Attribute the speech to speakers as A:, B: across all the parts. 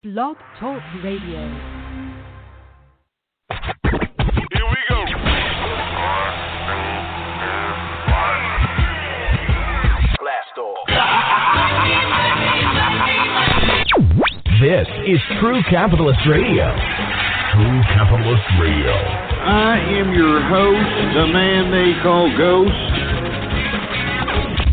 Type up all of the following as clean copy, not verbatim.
A: Blog Talk Radio.
B: Here we go. Blast off.
C: This is True Capitalist Radio. True Capitalist Radio.
D: I am your host, the man they call Ghost.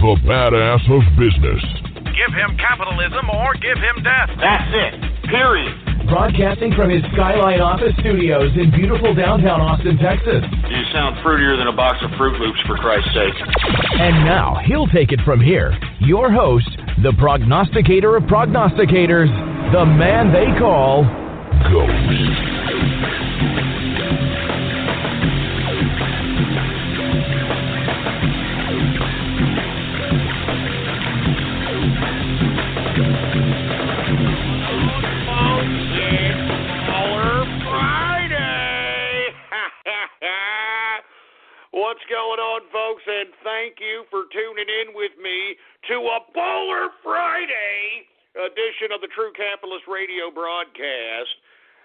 C: The badass of business.
E: Give him capitalism or give him death.
D: That's it. Period.
C: Broadcasting from his Skyline office studios in beautiful downtown Austin, Texas.
D: You sound fruitier than a box of Fruit Loops, for Christ's sake.
C: And now, he'll take it from here. Your host, the prognosticator of prognosticators, the man they call Ghost.
F: What's going on, folks, and thank you for tuning in with me to a Bowler Friday edition of the True Capitalist Radio broadcast.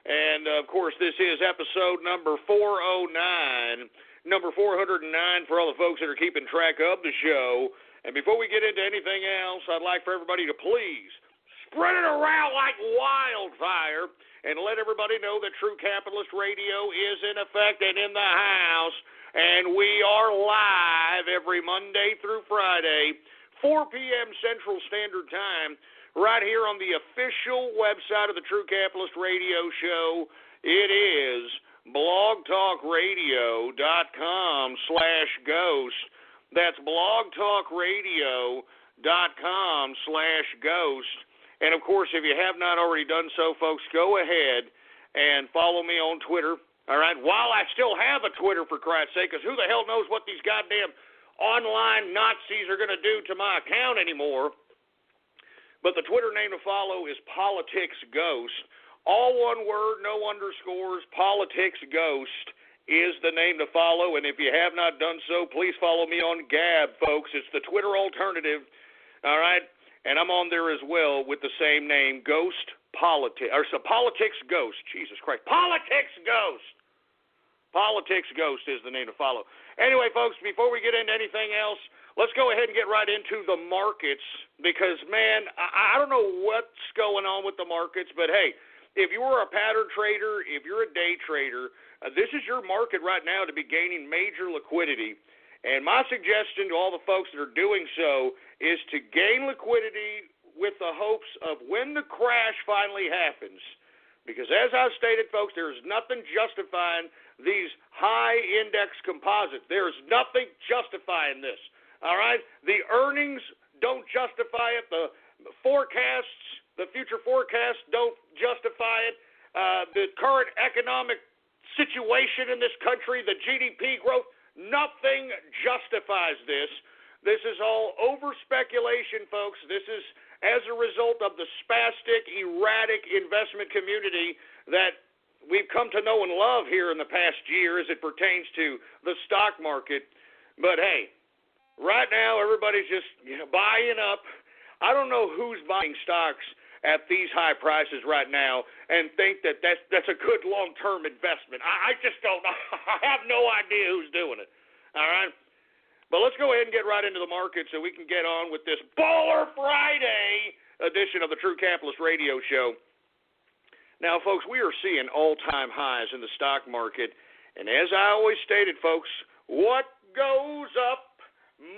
F: And, of course, this is episode number 409, number 409 for all the folks that are keeping track of the show. And before we get into anything else, I'd like for everybody to please spread it around like wildfire and let everybody know that True Capitalist Radio is in effect and in the house. And we are live every Monday through Friday, 4 p.m. Central Standard Time, right here on the official website of the True Capitalist Radio Show. It is blogtalkradio.com/ghost. That's blogtalkradio.com/ghost. And, of course, if you have not already done so, folks, go ahead and follow me on Twitter. All right, while I still have a Twitter, for Christ's sake, because who the hell knows what these goddamn online Nazis are going to do to my account anymore. But the Twitter name to follow is PoliticsGhost. All one word, no underscores. PoliticsGhost is the name to follow. And if you have not done so, please follow me on Gab, folks. It's the Twitter alternative. All right, and I'm on there as well with the same name, Ghost Politics, or so PoliticsGhost. Jesus Christ, PoliticsGhost. PoliticsGhost is the name to follow. Anyway, folks, before we get into anything else, let's go ahead and get right into the markets because, man, I don't know what's going on with the markets, but, hey, if you were a pattern trader, if you're a day trader, this is your market right now to be gaining major liquidity. And my suggestion to all the folks that are doing so is to gain liquidity with the hopes of when the crash finally happens. Because as I've stated, folks, there is nothing justifying these high-index composites. There is nothing justifying this, all right? The earnings don't justify it. The forecasts, the future forecasts don't justify it. The current economic situation in this country, the GDP growth, nothing justifies this. This is all over-speculation, folks. This is as a result of the spastic, erratic investment community that we've come to know and love here in the past year as it pertains to the stock market. But, hey, right now everybody's just buying up. I don't know who's buying stocks at these high prices right now and think that that's a good long-term investment. I just don't know. I have no idea who's doing it. All right? But let's go ahead and get right into the market so we can get on with this Baller Friday edition of the True Capitalist Radio Show. Now, folks, we are seeing all-time highs in the stock market. And as I always stated, folks, what goes up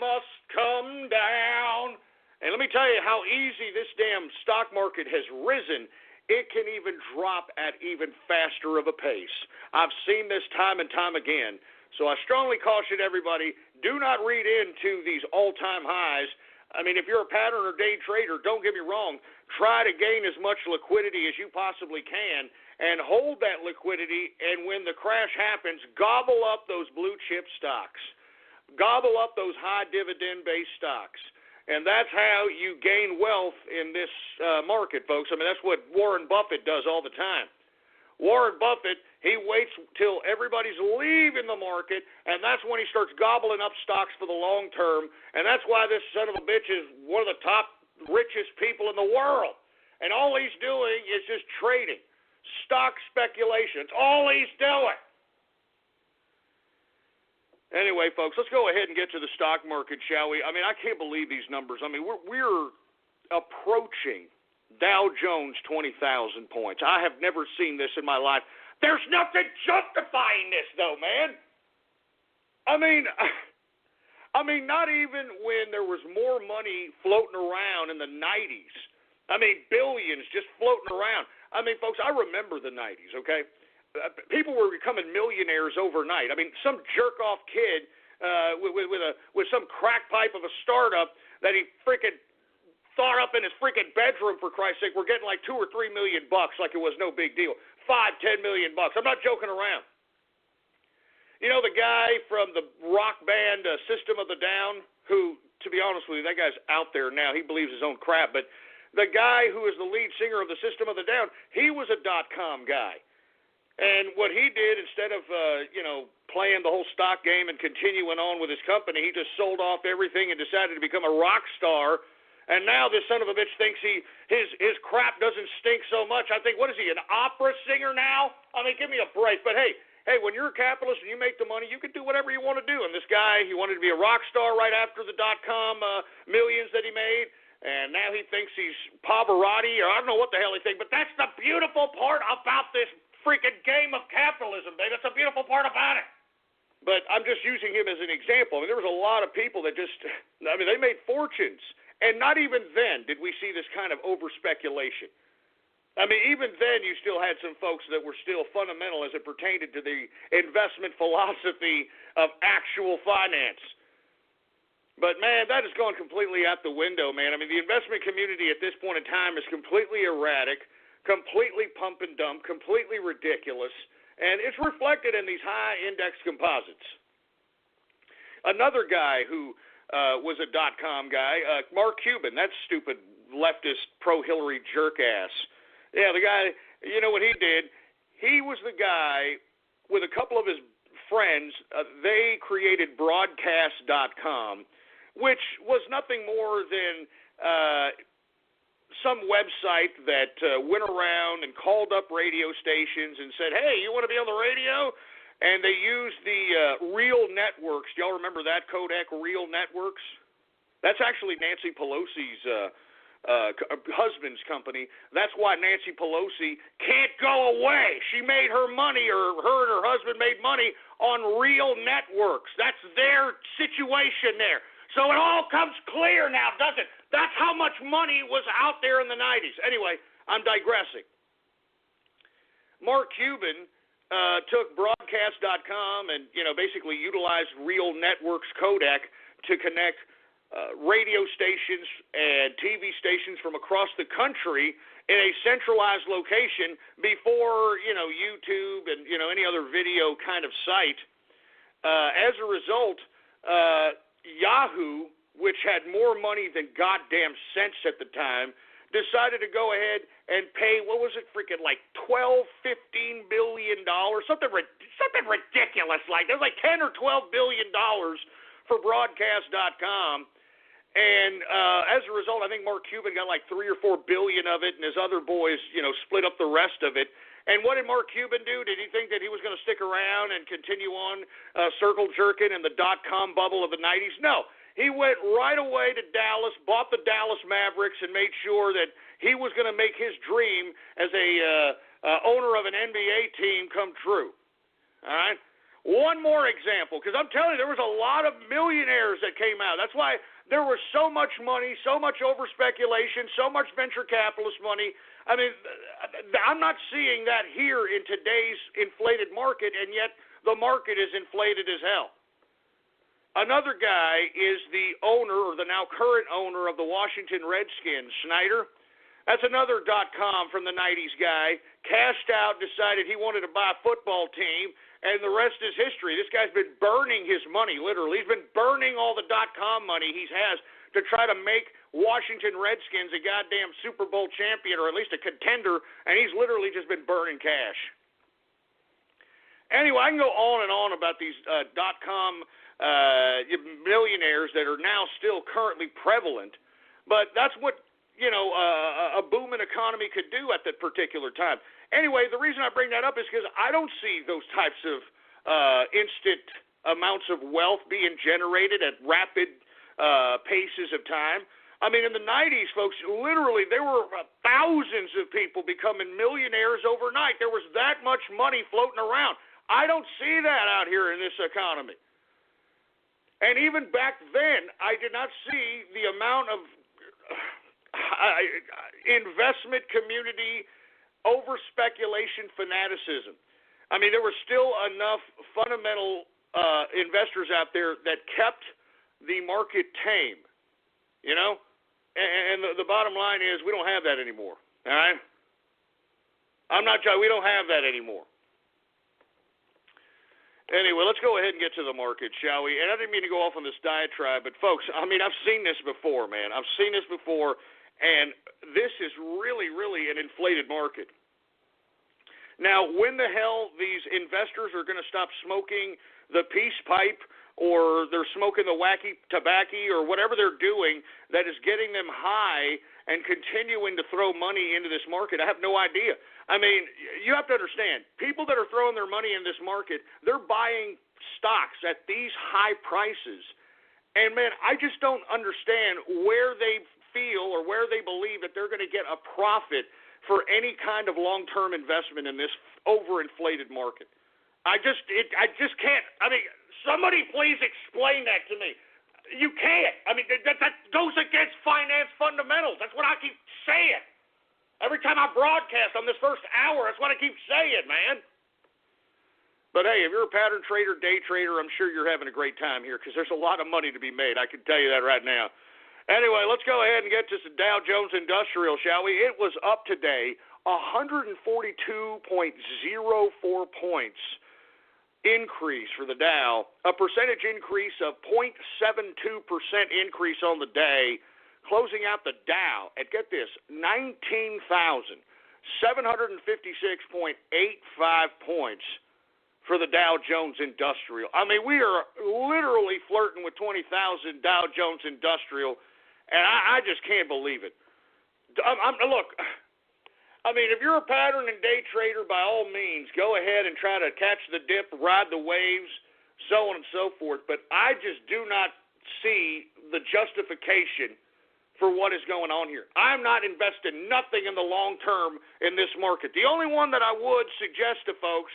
F: must come down. And let me tell you how easy this damn stock market has risen. It can even drop at even faster of a pace. I've seen this time and time again. So I strongly caution everybody, do not read into these all-time highs. I mean, if you're a pattern or day trader, don't get me wrong, try to gain as much liquidity as you possibly can and hold that liquidity, and when the crash happens, gobble up those blue-chip stocks. Gobble up those high dividend-based stocks. And that's how you gain wealth in this market, folks. I mean, that's what Warren Buffett does all the time. Warren Buffett, he waits till everybody's leaving the market, and that's when he starts gobbling up stocks for the long term. And that's why this son of a bitch is one of the top richest people in the world. And all he's doing is just trading. Stock speculation. It's all he's doing. Anyway, folks, let's go ahead and get to the stock market, shall we? I mean, I can't believe these numbers. I mean, we're approaching Dow Jones 20,000 points. I have never seen this in my life. There's nothing justifying this, though, man. I mean, not even when there was more money floating around in the 90s. I mean, billions just floating around. I mean, folks, I remember the 90s, okay? People were becoming millionaires overnight. I mean, some jerk-off kid with some crack pipe of a startup that he freaking thought up in his freaking bedroom, for Christ's sake, we're getting like $2 or $3 million like it was no big deal. $5-10 million. I'm not joking around. You know the guy from the rock band System of a Down, who, to be honest with you, that guy's out there now. He believes his own crap. But the guy who is the lead singer of the System of a Down, he was a .com guy. And what he did, instead of playing the whole stock game and continuing on with his company, he just sold off everything and decided to become a rock star. And now this son of a bitch thinks his crap doesn't stink so much. I think, what is he, an opera singer now? I mean, give me a break. But hey, when you're a capitalist and you make the money, you can do whatever you want to do. And this guy, he wanted to be a rock star right after the .com millions that he made. And now he thinks he's Pavarotti, or I don't know what the hell he thinks. But that's the beautiful part about this freaking game of capitalism, baby. That's the beautiful part about it. But I'm just using him as an example. I mean, there was a lot of people that they made fortunes. And not even then did we see this kind of over-speculation. I mean, even then you still had some folks that were still fundamental as it pertained to the investment philosophy of actual finance. But, man, that has gone completely out the window, man. I mean, the investment community at this point in time is completely erratic, completely pump and dump, completely ridiculous, and it's reflected in these high-index composites. Another guy who was a .com guy, Mark Cuban, that stupid leftist pro-Hillary jerk-ass. Yeah, the guy, you know what he did? He was the guy with a couple of his friends. They created broadcast.com, which was nothing more than some website that went around and called up radio stations and said, hey, you want to be on the radio? And they used the Real Networks. Do y'all remember that codec, Real Networks? That's actually Nancy Pelosi's husband's company. That's why Nancy Pelosi can't go away. She made her money, or her and her husband made money on Real Networks. That's their situation there. So it all comes clear now, doesn't it? That's how much money was out there in the 90s. Anyway, I'm digressing. Mark Cuban took broadcast.com and, basically utilized Real Networks codec to connect radio stations and TV stations from across the country in a centralized location before, YouTube and, any other video kind of site. As a result, Yahoo, which had more money than goddamn sense at the time, decided to go ahead and pay, what was it, freaking like $12-15 billion, something ridiculous like. It was like $10 or $12 billion for broadcast.com. And as a result, I think Mark Cuban got like $3 or $4 billion of it, and his other boys, split up the rest of it. And what did Mark Cuban do? Did he think that he was going to stick around and continue on circle jerking in the .com bubble of the 90s? No. He went right away to Dallas, bought the Dallas Mavericks, and made sure that he was going to make his dream as a owner of an NBA team come true. All right? One more example, because I'm telling you, there was a lot of millionaires that came out. That's why there was so much money, so much over-speculation, so much venture capitalist money. I mean, I'm not seeing that here in today's inflated market, and yet the market is inflated as hell. Another guy is the owner, or the now current owner, of the Washington Redskins, Snyder. That's another .com from the 90s guy. Cashed out, decided he wanted to buy a football team, and the rest is history. This guy's been burning his money, literally. He's been burning all the .com money he has to try to make Washington Redskins a goddamn Super Bowl champion, or at least a contender, and he's literally just been burning cash. Anyway, I can go on and on about these .com millionaires that are now still currently prevalent, but that's what a booming economy could do at that particular time. Anyway, the reason I bring that up is because I don't see those types of instant amounts of wealth being generated at rapid paces of time. I mean, in the 90s, folks, literally there were thousands of people becoming millionaires overnight. There was that much money floating around. I don't see that out here in this economy. And even back then, I did not see the amount of investment community over-speculation fanaticism. I mean, there were still enough fundamental investors out there that kept the market tame, And the bottom line is we don't have that anymore, all right? We don't have that anymore. Anyway, let's go ahead and get to the market, shall we? And I didn't mean to go off on this diatribe, but, folks, I mean, I've seen this before, man. I've seen this before, and this is really, really an inflated market. Now, when the hell these investors are going to stop smoking the peace pipe or they're smoking the wacky tobacco or whatever they're doing that is getting them high and continuing to throw money into this market, I have no idea. I mean, you have to understand, people that are throwing their money in this market, they're buying stocks at these high prices. And, man, I just don't understand where they feel or where they believe that they're going to get a profit for any kind of long-term investment in this overinflated market. I just can't. I mean, somebody please explain that to me. You can't. I mean, that goes against finance fundamentals. That's what I keep saying. Every time I broadcast on this first hour, that's what I keep saying, man. But, hey, if you're a pattern trader, day trader, I'm sure you're having a great time here because there's a lot of money to be made. I can tell you that right now. Anyway, let's go ahead and get to the Dow Jones Industrial, shall we? It was up today 142.04 points increase for the Dow, a percentage increase of 0.72% increase on the day, closing out the Dow at, get this, 19,756.85 points for the Dow Jones Industrial. I mean, we are literally flirting with 20,000 Dow Jones Industrial, and I just can't believe it. Look, I mean, if you're a pattern and day trader, by all means, go ahead and try to catch the dip, ride the waves, so on and so forth. But I just do not see the justification for what is going on here. I'm not investing nothing in the long term in this market. The only one that I would suggest to folks,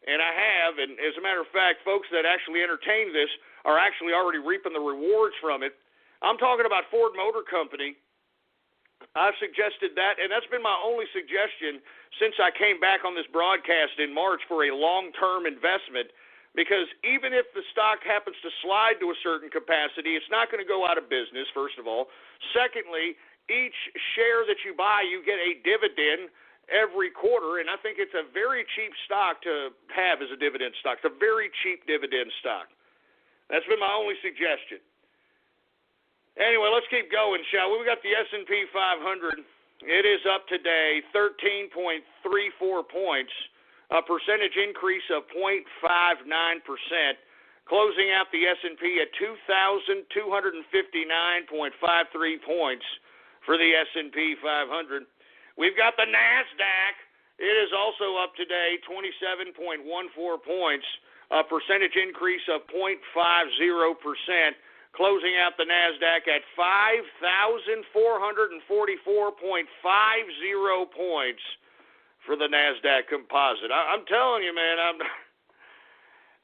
F: and I have, and as a matter of fact, folks that actually entertain this are actually already reaping the rewards from it. I'm talking about Ford Motor Company. I've suggested that, and that's been my only suggestion since I came back on this broadcast in March for a long-term investment, because even if the stock happens to slide to a certain capacity, it's not going to go out of business, first of all. Secondly, each share that you buy, you get a dividend every quarter, and I think it's a very cheap stock to have as a dividend stock. It's a very cheap dividend stock. That's been my only suggestion. Anyway, let's keep going, shall we? We got the S&P 500. It is up today 13.34 points, a percentage increase of 0.59%, closing out the S&P at 2,259.53 points for the S&P 500. We've got the NASDAQ. It is also up today 27.14 points, a percentage increase of 0.50%. Closing out the NASDAQ at 5,444.50 points for the NASDAQ composite. I'm telling you, man,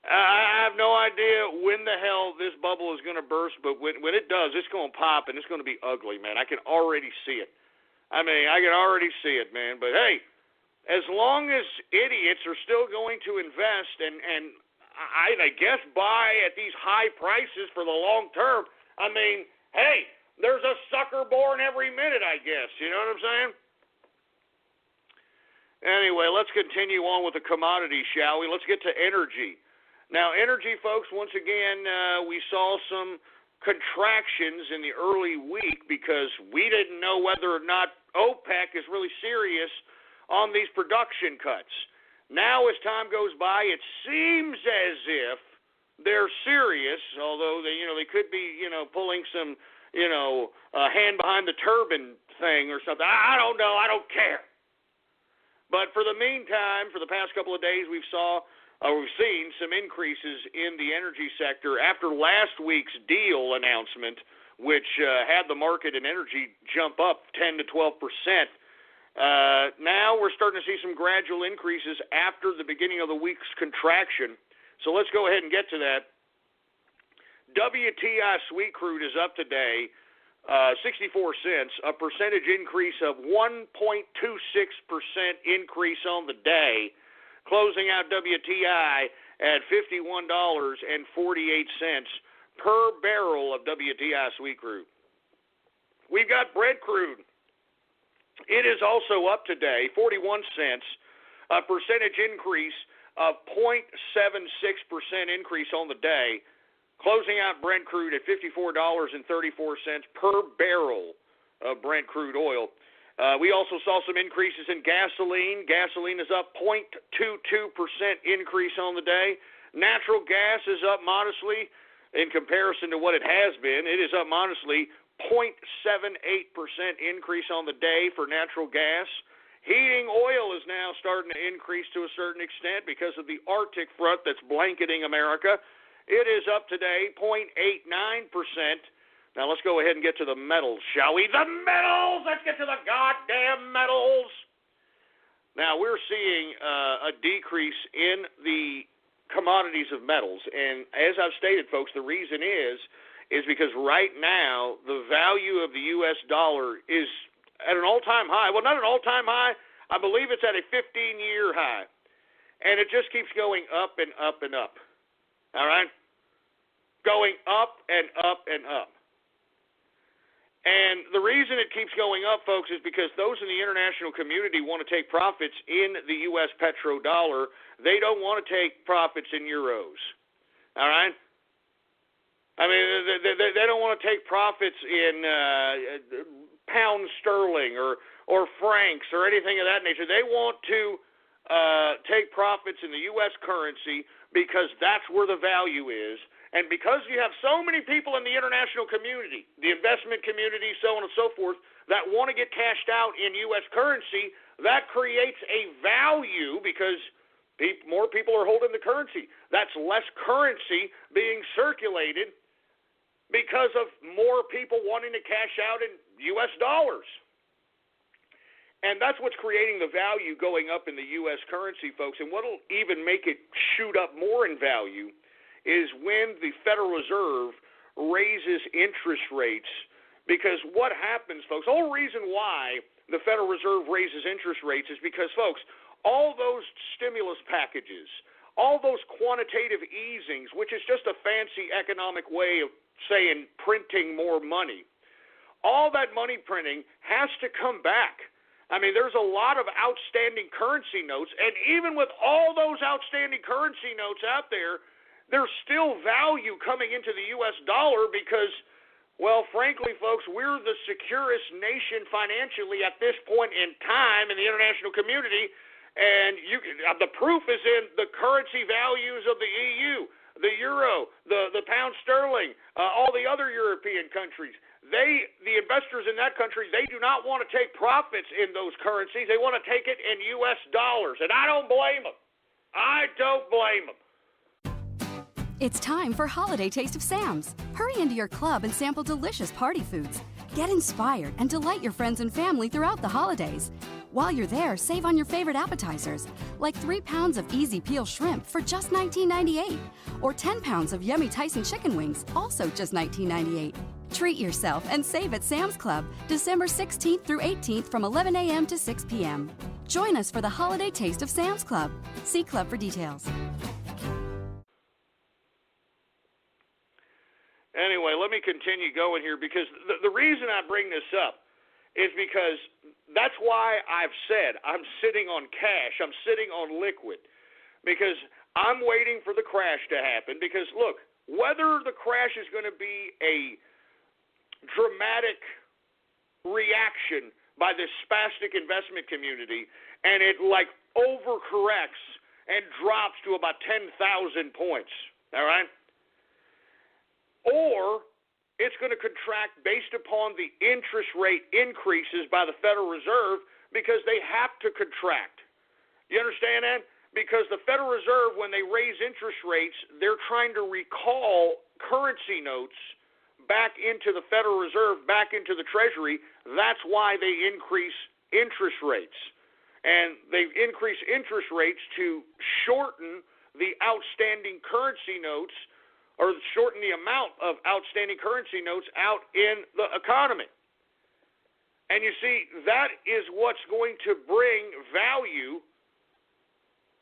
F: I have no idea when the hell this bubble is going to burst, but when it does, it's going to pop, and it's going to be ugly, man. I can already see it. I can already see it, man. But, hey, as long as idiots are still going to invest and I guess buy at these high prices for the long term, I mean, hey, there's a sucker born every minute, I guess. You know what I'm saying? Anyway, let's continue on with the commodities, shall we? Let's get to energy. Now, energy, folks, once again, we saw some contractions in the early week because we didn't know whether or not OPEC is really serious on these production cuts. Now, as time goes by, it seems as if they're serious, although they could be, pulling some, hand behind the turban thing or something. I don't know. I don't care. But for the meantime, for the past couple of days, we've seen some increases in the energy sector after last week's deal announcement, which had the market and energy jump up 10 to 12%. Now we're starting to see some gradual increases after the beginning of the week's contraction. So let's go ahead and get to that. WTI sweet crude is up today, 64 cents, a percentage increase of 1.26% increase on the day, closing out WTI at $51.48 per barrel of WTI sweet crude. We've got Brent crude. It is also up today, 41 cents, a percentage increase of 0.76% increase on the day, closing out Brent crude at $54.34 per barrel of Brent crude oil. We also saw some increases in gasoline. Gasoline is up 0.22% increase on the day. Natural gas is up modestly in comparison to what it has been. It is up modestly 0.78% increase on the day for natural gas. Heating oil is now starting to increase to a certain extent because of the Arctic front that's blanketing America. It is up today, 0.89%. Now let's go ahead and get to the metals, shall we? The metals! Let's get to the goddamn metals! Now we're seeing a decrease in the commodities of metals. And as I've stated, folks, the reason is because right now the value of the U.S. dollar is at an all-time high. Well, not an all-time high. I believe it's at a 15-year high. And it just keeps going up and up and up. All right? Going up and up and up. And the reason it keeps going up, folks, is because those in the international community want to take profits in the U.S. petrodollar. They don't want to take profits in euros. All right? I mean, they don't want to take profits in pound sterling or francs or anything of that nature. They want to take profits in the U.S. currency because that's where the value is. And because you have so many people in the international community, the investment community, so on and so forth, that want to get cashed out in U.S. currency, that creates a value because more people are holding the currency. That's less currency being circulated because of more people wanting to cash out in U.S. dollars. And that's what's creating the value going up in the U.S. currency, folks. And what will even make it shoot up more in value is when the Federal Reserve raises interest rates. Because what happens, folks, the whole reason why the Federal Reserve raises interest rates is because, folks, all those stimulus packages, all those quantitative easings, which is just a fancy economic way of saying printing more money, all that money printing has to come back. I mean, there's a lot of outstanding currency notes, and even with all those outstanding currency notes out there, there's still value coming into the U.S. dollar because, well, frankly, folks, we're the securest nation financially at this point in time in the international community, and the proof is in the currency values of the EU, the euro, the pound sterling, all the other European countries. The investors in that country, they do not want to take profits in those currencies. They want to take it in U.S. dollars, and I don't blame them. I don't blame them.
A: It's time for Holiday Taste of Sam's. Hurry into your club and sample delicious party foods. Get inspired and delight your friends and family throughout the holidays. While you're there, save on your favorite appetizers, like 3 pounds of easy peel shrimp for just $19.98, or 10 pounds of yummy Tyson chicken wings, also just $19.98. Treat yourself and save at Sam's Club, December 16th through 18th from 11 a.m. to 6 p.m. Join us for the Holiday Taste of Sam's Club. See Club for details.
F: Anyway, let me continue going here because the reason I bring this up is because that's why I've said I'm sitting on cash, I'm sitting on liquid, because I'm waiting for the crash to happen. Because, look, whether the crash is going to be a dramatic reaction by this spastic investment community and it, like, overcorrects and drops to about 10,000 points, all right? Or it's going to contract based upon the interest rate increases by the Federal Reserve because they have to contract. You understand that? Because the Federal Reserve, when they raise interest rates, they're trying to recall currency notes back into the Federal Reserve, back into the Treasury. That's why they increase interest rates. And they increase interest rates to shorten the outstanding currency notes, or shorten the amount of outstanding currency notes out in the economy. And you see, that is what's going to bring value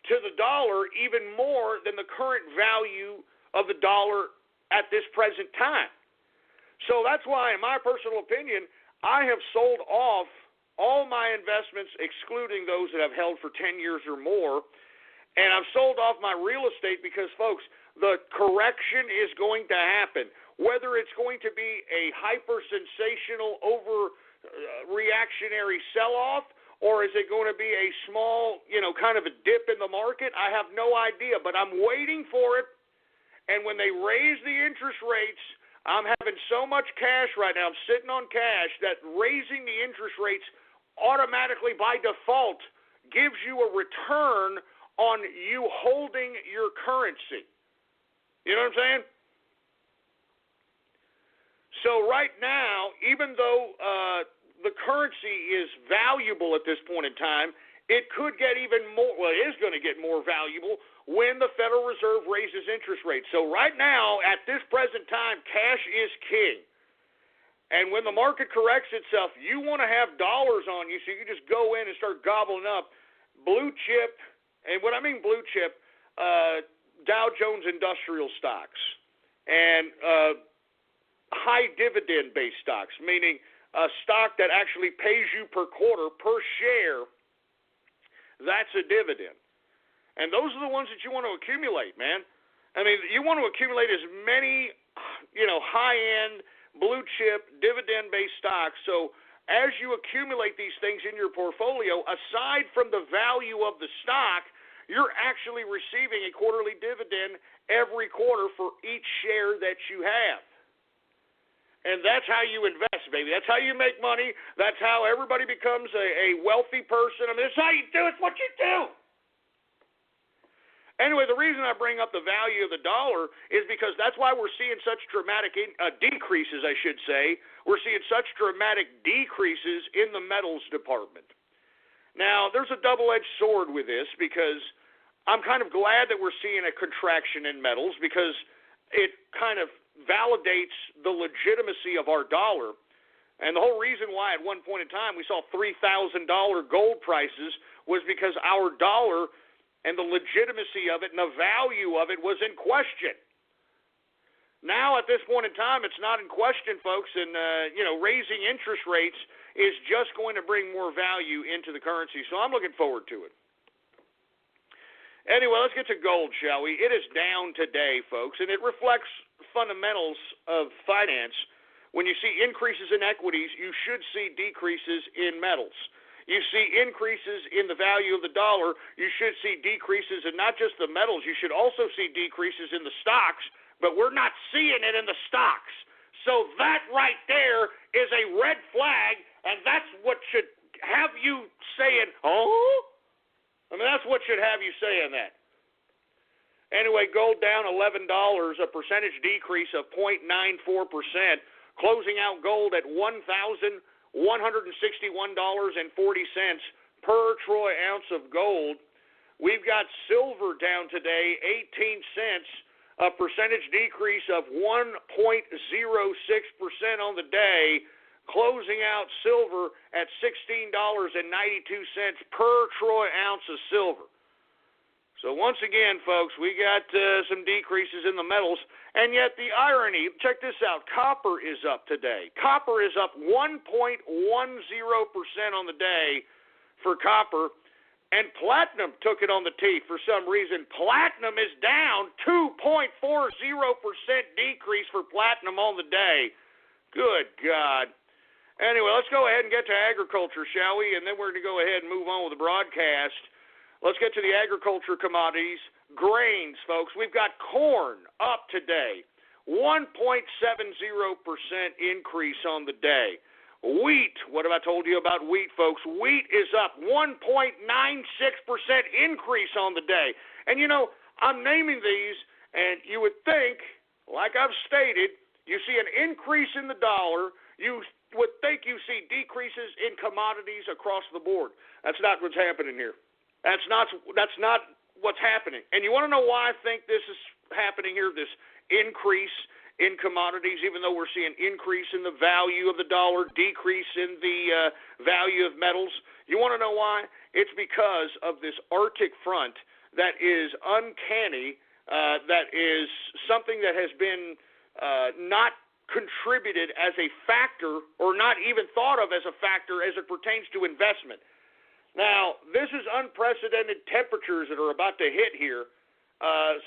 F: to the dollar even more than the current value of the dollar at this present time. So that's why, in my personal opinion, I have sold off all my investments, excluding those that I've held for 10 years or more, and I've sold off my real estate because, folks, the correction is going to happen. Whether it's going to be a hyper-sensational, over-reactionary sell-off, or is it going to be a small, kind of a dip in the market? I have no idea, but I'm waiting for it. And when they raise the interest rates, I'm having so much cash right now, I'm sitting on cash, that raising the interest rates automatically by default gives you a return on you holding your currency. You know what I'm saying? So right now, even though the currency is valuable at this point in time, it could get even more, well, it is going to get more valuable when the Federal Reserve raises interest rates. So right now, at this present time, cash is king. And when the market corrects itself, you want to have dollars on you so you can just go in and start gobbling up blue chip, and what I mean blue chip, Dow Jones Industrial stocks, and high dividend-based stocks, meaning a stock that actually pays you per quarter, per share. That's a dividend. And those are the ones that you want to accumulate, man. I mean, you want to accumulate as many, high-end, blue-chip, dividend-based stocks. So as you accumulate these things in your portfolio, aside from the value of the stock, you're actually receiving a quarterly dividend every quarter for each share that you have. And that's how you invest, baby. That's how you make money. That's how everybody becomes a wealthy person. I mean, that's how you do it. It's what you do. Anyway, the reason I bring up the value of the dollar is because that's why we're seeing such dramatic decreases, I should say. We're seeing such dramatic decreases in the metals department. Now, there's a double-edged sword with this because I'm kind of glad that we're seeing a contraction in metals because it kind of validates the legitimacy of our dollar. And the whole reason why at one point in time we saw $3,000 gold prices was because our dollar and the legitimacy of it and the value of it was in question. Now at this point in time it's not in question, folks, and raising interest rates is just going to bring more value into the currency. So I'm looking forward to it. Anyway, let's get to gold, shall we? It is down today, folks, and it reflects fundamentals of finance. When you see increases in equities, you should see decreases in metals. You see increases in the value of the dollar, you should see decreases in not just the metals, you should also see decreases in the stocks, but we're not seeing it in the stocks. So that right there is a red flag, and that's what should have you saying, oh? I mean, that's what should have you saying that. Anyway, gold down $11, a percentage decrease of 0.94%, closing out gold at $1,161.40 per troy ounce of gold. We've got silver down today, 18 cents, a percentage decrease of 1.06% on the day, closing out silver at $16.92 per troy ounce of silver. So once again, folks, we got some decreases in the metals, and yet the irony, check this out, copper is up today. Copper is up 1.10% on the day for copper, and platinum took it on the teeth for some reason. Platinum is down 2.40% decrease for platinum on the day. Good God. Anyway, let's go ahead and get to agriculture, shall we? And then we're going to go ahead and move on with the broadcast. Let's get to the agriculture commodities. Grains, folks. We've got corn up today, 1.70% increase on the day. Wheat, what have I told you about wheat, folks? Wheat is up 1.96% increase on the day. And, you know, I'm naming these, and you would think, like I've stated, you see an increase in the dollar, you would think you see decreases in commodities across the board. That's not what's happening here. That's not what's happening. And you want to know why I think this is happening here, this increase in commodities, even though we're seeing increase in the value of the dollar, decrease in the value of metals? You want to know why? It's because of this Arctic front that is uncanny, that is something that has been not contributed as a factor or not even thought of as a factor as it pertains to investment. Now, this is unprecedented temperatures that are about to hit here.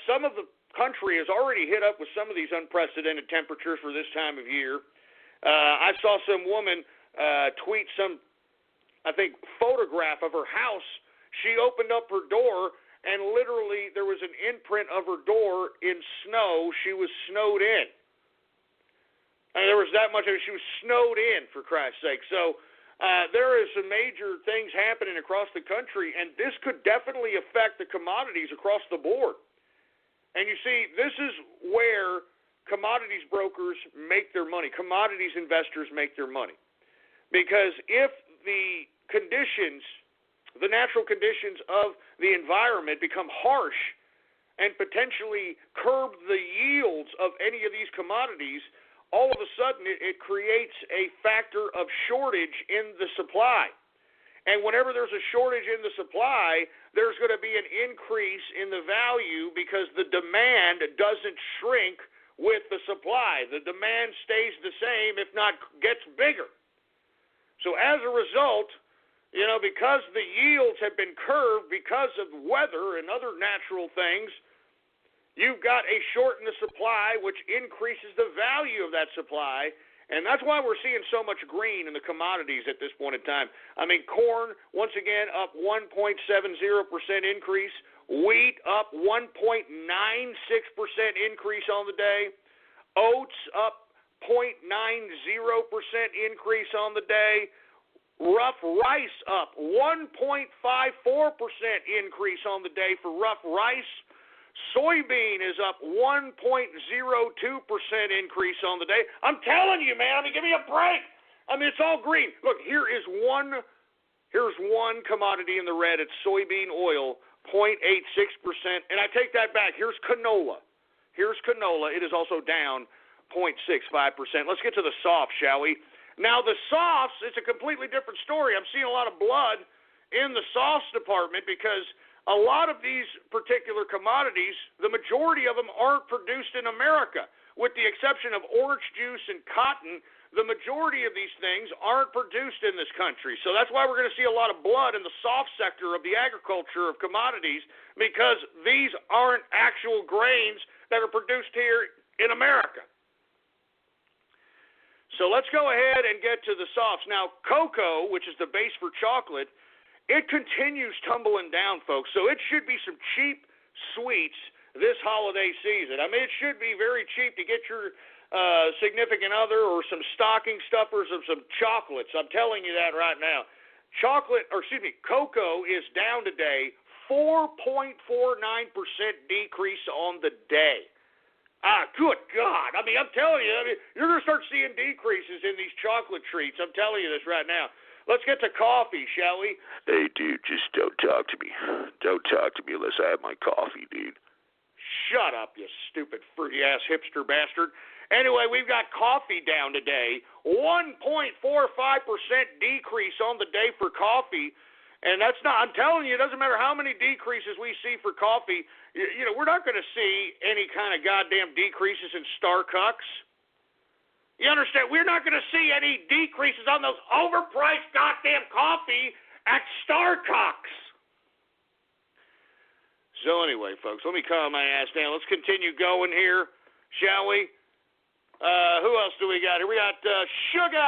F: Some of the country is already hit up with some of these unprecedented temperatures for this time of year. I saw some woman tweet some, I think, photograph of her house. She opened up her door, and literally there was an imprint of her door in snow. She was snowed in. I mean, there was that much of it. She was snowed in, for Christ's sake. So there is some major things happening across the country, and this could definitely affect the commodities across the board. And you see, this is where commodities brokers make their money. Commodities investors make their money. Because if the conditions, the natural conditions of the environment become harsh and potentially curb the yields of any of these commodities, all of a sudden it creates a factor of shortage in the supply. And whenever there's a shortage in the supply, there's going to be an increase in the value because the demand doesn't shrink with the supply. The demand stays the same, if not gets bigger. So as a result, you know, because the yields have been curved because of weather and other natural things, you've got a short in the supply, which increases the value of that supply. And that's why we're seeing so much green in the commodities at this point in time. I mean, corn, once again, up 1.70% increase. Wheat up 1.96% increase on the day. Oats up 0.90% increase on the day. Rough rice up 1.54% increase on the day for rough rice. Soybean is up 1.02% increase on the day. I'm telling you, man. I mean, give me a break. I mean, it's all green. Look, here's one commodity in the red. It's soybean oil, 0.86%. And I take that back. Here's canola. It is also down 0.65%. Let's get to the softs, shall we? Now, the softs, it's a completely different story. I'm seeing a lot of blood in the softs department because a lot of these particular commodities, the majority of them aren't produced in America. With the exception of orange juice and cotton, the majority of these things aren't produced in this country. So that's why we're going to see a lot of blood in the soft sector of the agriculture of commodities, because these aren't actual grains that are produced here in America. So let's go ahead and get to the softs. Now, cocoa, which is the base for chocolate, it continues tumbling down, folks, so it should be some cheap sweets this holiday season. I mean, it should be very cheap to get your significant other or some stocking stuffers of some chocolates. I'm telling you that right now. Cocoa is down today, 4.49% decrease on the day. Good God. I mean, I'm telling you, you're going to start seeing decreases in these chocolate treats. I'm telling you this right now. Let's get to coffee, shall we?
B: Hey, dude, just don't talk to me. Don't talk to me unless I have my coffee, dude.
F: Shut up, you stupid fruity-ass hipster bastard. Anyway, we've got coffee down today. 1.45% decrease on the day for coffee. And that's not, I'm telling you, it doesn't matter how many decreases we see for coffee. You know, we're not going to see any kind of goddamn decreases in Starbucks. You understand? We're not going to see any decreases on those overpriced goddamn coffee at Starbucks. So anyway, folks, let me calm my ass down. Let's continue going here, shall we? Who else do we got here? We got sugar.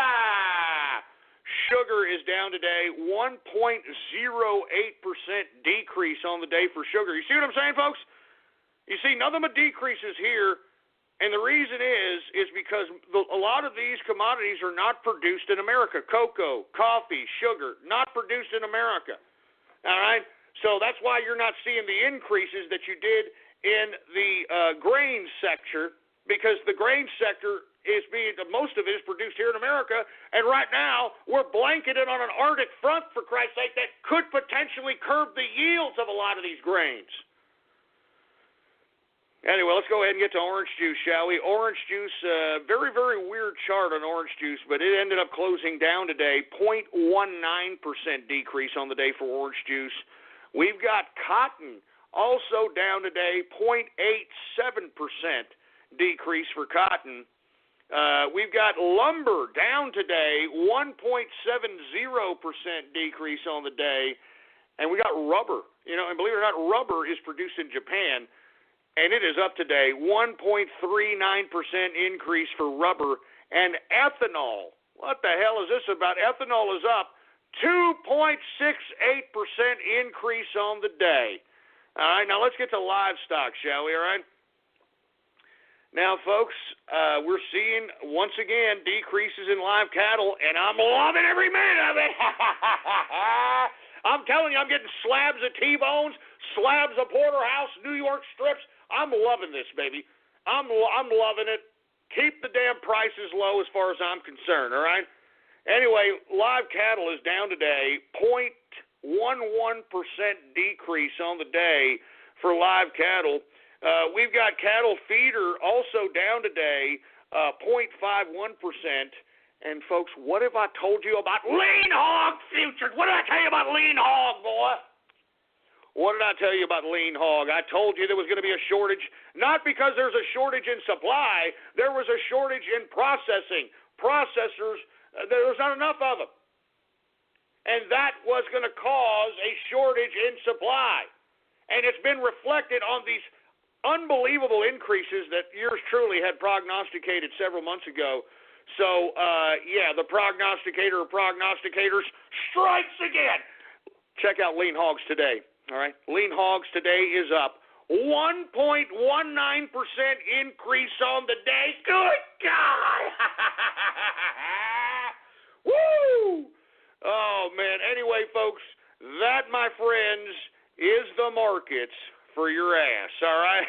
F: Sugar is down today, 1.08% decrease on the day for sugar. You see what I'm saying, folks? You see, nothing but decreases here And the reason is because a lot of these commodities are not produced in America. Cocoa, coffee, sugar, not produced in America. All right? So that's why you're not seeing the increases that you did in the grain sector, because the grain sector most of it is produced here in America, and right now we're blanketed on an Arctic front, for Christ's sake, that could potentially curb the yields of a lot of these grains. Anyway, let's go ahead and get to orange juice, shall we? Orange juice, very, very weird chart on orange juice, but it ended up closing down today, 0.19% decrease on the day for orange juice. We've got cotton also down today, 0.87% decrease for cotton. We've got lumber down today, 1.70% decrease on the day. And we got rubber, and believe it or not, rubber is produced in Japan. And it is up today, 1.39% increase for rubber. And ethanol, what the hell is this about? Ethanol is up 2.68% increase on the day. All right, now let's get to livestock, shall we, all right? Now, folks, we're seeing, once again, decreases in live cattle, and I'm loving every minute of it. I'm telling you, I'm getting slabs of T-bones, slabs of porterhouse, New York strips. I'm loving this, baby. I'm loving it. Keep the damn prices low as far as I'm concerned, all right? Anyway, live cattle is down today, 0.11% decrease on the day for live cattle. We've got cattle feeder also down today, 0.51%. And, folks, what have I told you about lean hog futures? What did I tell you about lean hog, boy? What did I tell you about lean hog? I told you there was going to be a shortage, not because there's a shortage in supply. There was a shortage in processing. Processors, there was not enough of them. And that was going to cause a shortage in supply. And it's been reflected on these unbelievable increases that yours truly had prognosticated several months ago. So, the prognosticator of prognosticators strikes again. Check out lean hogs today. All right, lean hogs today is up 1.19% increase on the day. Good God! Woo! Oh, man. Anyway, folks, that, my friends, is the markets for your ass, all right?